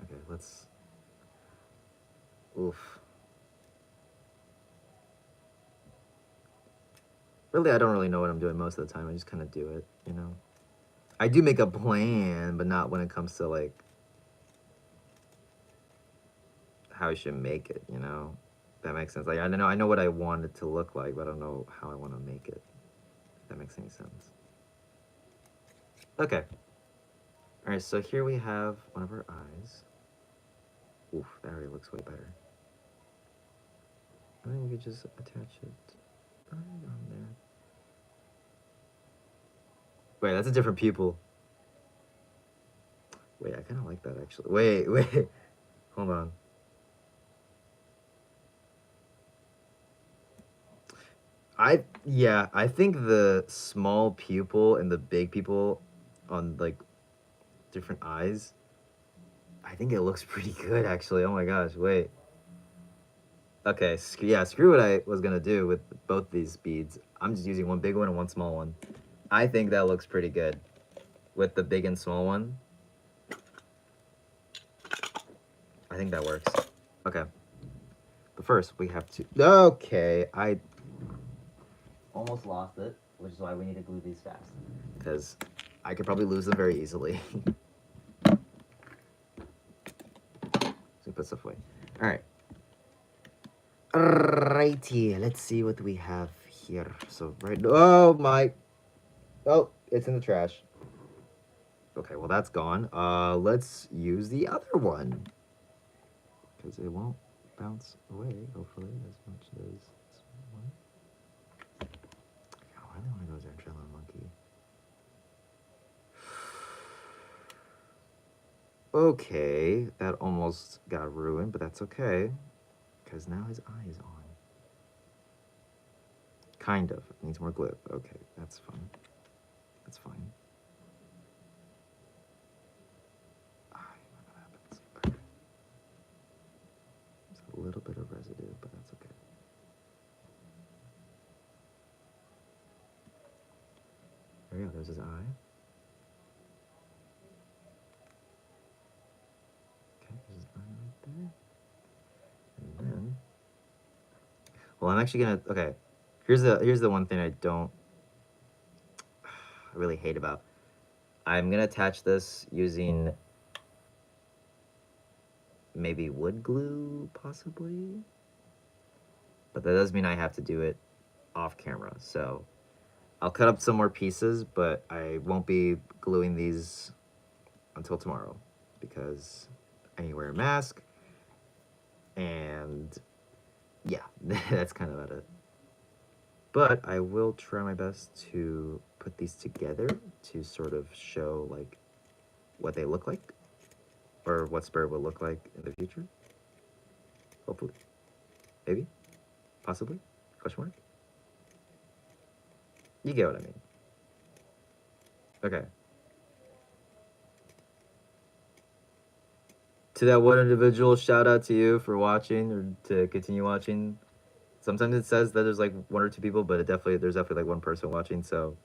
S1: Okay, let's. Oof. Really, I don't really know what I'm doing most of the time. I just kind of do it, you know? I do make a plan, but not when it comes to, like, how I should make it, you know? That makes sense. Like, I know what I want it to look like, but I don't know how I want to make it. If that makes any sense. Okay. Alright, so here we have one of our eyes. Oof, that already looks way better. And then we could just attach it right on there. Wait, that's a different pupil. Wait, I kind of like that actually. Wait. Hold on. I think the small pupil and the big pupil on like different eyes, I think it looks pretty good actually. Oh my gosh, wait. Okay, screw what I was gonna do with both these beads. I'm just using one big one and one small one. I think that looks pretty good with the big and small one. I think that works. Okay. But first, we have to... Okay, I almost lost it, which is why we need to glue these fast. Because I could probably lose them very easily. So put stuff away. Alright. Righty, let's see what we have here. So, right... Oh, my... Oh, it's in the trash. Okay, well, that's gone. Let's use the other one. Because it won't bounce away, hopefully, as much as this one. I really want to go as our Trello monkey. Okay, that almost got ruined, but that's okay. Because now his eye is on. Kind of. It needs more glue. Okay, that's fine. That's fine. What happens? Okay. There's a little bit of residue, but that's okay. There we go. There's his eye. Okay, there's his eye right there. And then... Well, I'm actually gonna... Okay. Here's the one thing I really hate about. I'm gonna attach this using maybe wood glue, possibly. But that does mean I have to do it off camera. So I'll cut up some more pieces, but I won't be gluing these until tomorrow because I need to wear a mask. And yeah, that's kind of about it. But I will try my best to put these together to sort of show like what they look like or what Spirit will look like in the future. Hopefully. Maybe. Possibly. Question mark. You get what I mean. Okay. To that one individual, shout out to you for watching or to continue watching. Sometimes it says that there's like one or two people, but there's definitely like one person watching. So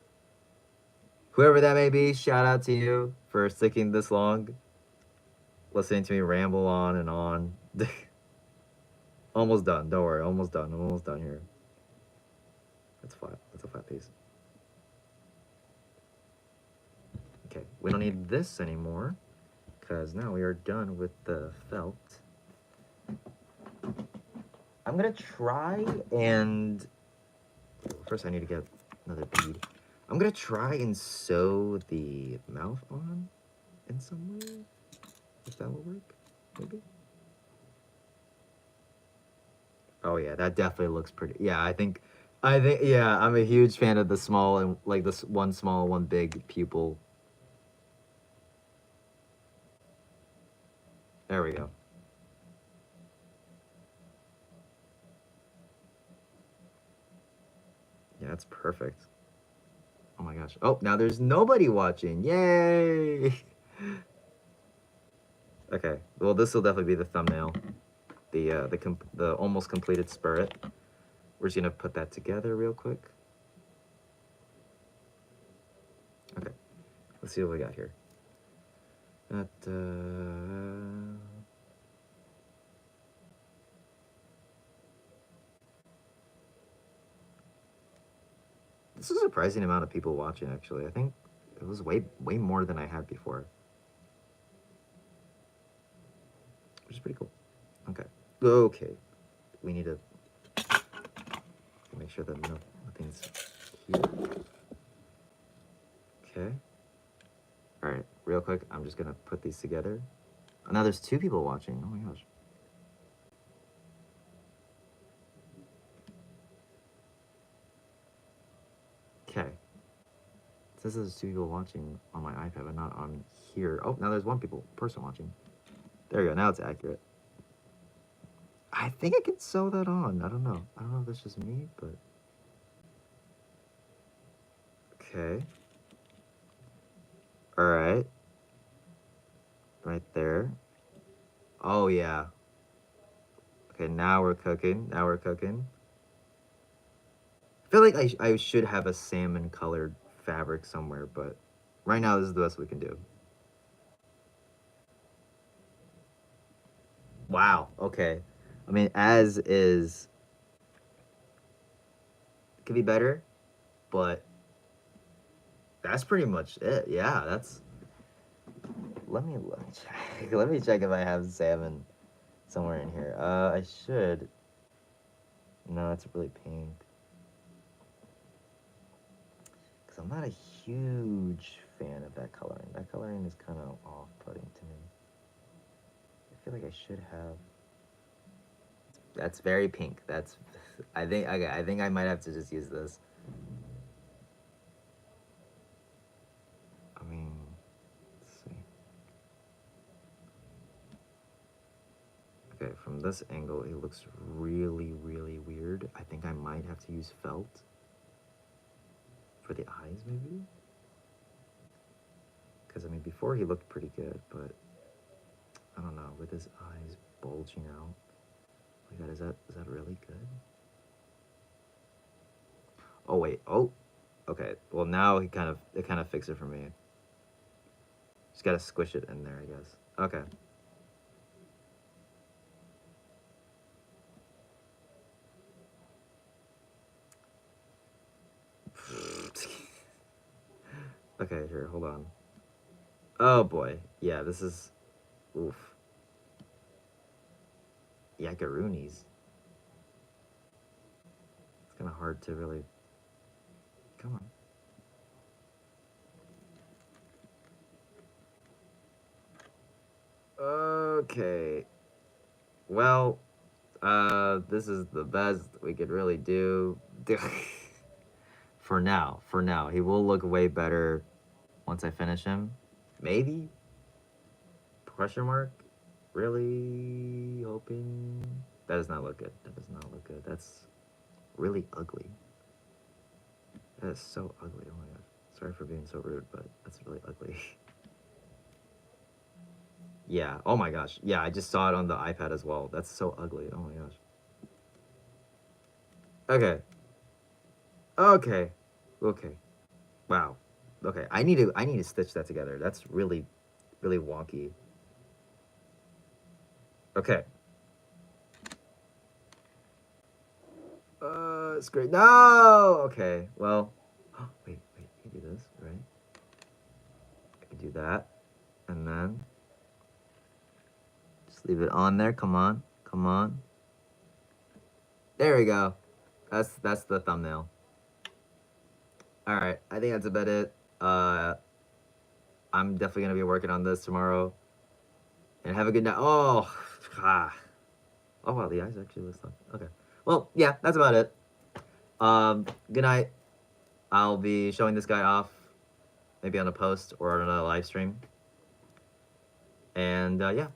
S1: whoever that may be, shout out to you for sticking this long, listening to me ramble on and on. Almost done. Don't worry. Almost done. I'm almost done here. That's flat. That's a flat piece. Okay. We don't need this anymore because now we are done with the felt. I'm gonna try and first I need to get another bead. I'm gonna try and sew the mouth on in some way. If that will work, maybe. Oh yeah, that definitely looks pretty. Yeah, I think yeah, I'm a huge fan of the small and like this one small, one big pupil. There we go. Yeah, that's perfect. Oh my gosh. Oh, now there's nobody watching. Yay! Okay. Well, this will definitely be the thumbnail. The almost completed spirit. We're just gonna put that together real quick. Okay. Let's see what we got here. That this is a surprising amount of people watching. Actually, I think it was way more than I had before, which is pretty cool. Okay. Okay. We need to make sure that nothing's here. Okay. All right. Real quick, I'm just gonna put these together. Oh, now there's two people watching. Oh my gosh. Okay. It says there's two people watching on my iPad, but not on here. Oh, now there's one person watching. There we go. Now it's accurate. I think I can sew that on. I don't know. I don't know if that's just me, but okay. All right. Right there. Oh yeah. Okay, now we're cooking. Now we're cooking. I feel like I should have a salmon colored fabric somewhere, but right now this is the best we can do. Wow. Okay. I mean, as is, it could be better, but that's pretty much it. Yeah, that's. Let me check. Let me check if I have salmon somewhere in here. I should. No, it's really pink. Because I'm not a huge fan of that coloring. That coloring is kind of off-putting to me. I feel like I should have. That's very pink. That's. I think. Okay, I think I might have to just use this. I mean, let's see. Okay, from this angle, it looks really weird. I think I might have to use felt for the eyes, maybe. Because I mean, before he looked pretty good, but I don't know, with his eyes bulging out like that. Is that really good? Oh wait. Oh, okay. Well, now it kind of fixed it for me. Just gotta squish it in there, I guess. Okay. Okay, here, hold on. Oh boy. Yeah, this is oof. Yakaroonies. It's kind of hard to really. Come on. Okay. Well, this is the best we could really do. For now, for now. He will look way better once I finish him. Maybe? Question mark? Really hoping. That does not look good. That does not look good. That's really ugly. That is so ugly. Oh my god. Sorry for being so rude, but that's really ugly. Yeah. Oh my gosh. Yeah, I just saw it on the iPad as well. That's so ugly. Oh my gosh. Okay. Okay. Okay. Wow. Okay. I need to stitch that together. That's really really wonky. Okay. It's great. No. Okay. Well. Wait. Wait. I can do this, right? I can do that, and then just leave it on there. Come on. Come on. There we go. That's the thumbnail. All right. I think that's about it. I'm definitely gonna be working on this tomorrow. And have a good night. Oh. Ah. Oh wow, the eyes actually lit up. Okay. Well, yeah, that's about it. Good night. I'll be showing this guy off, maybe on a post or on a live stream. And yeah,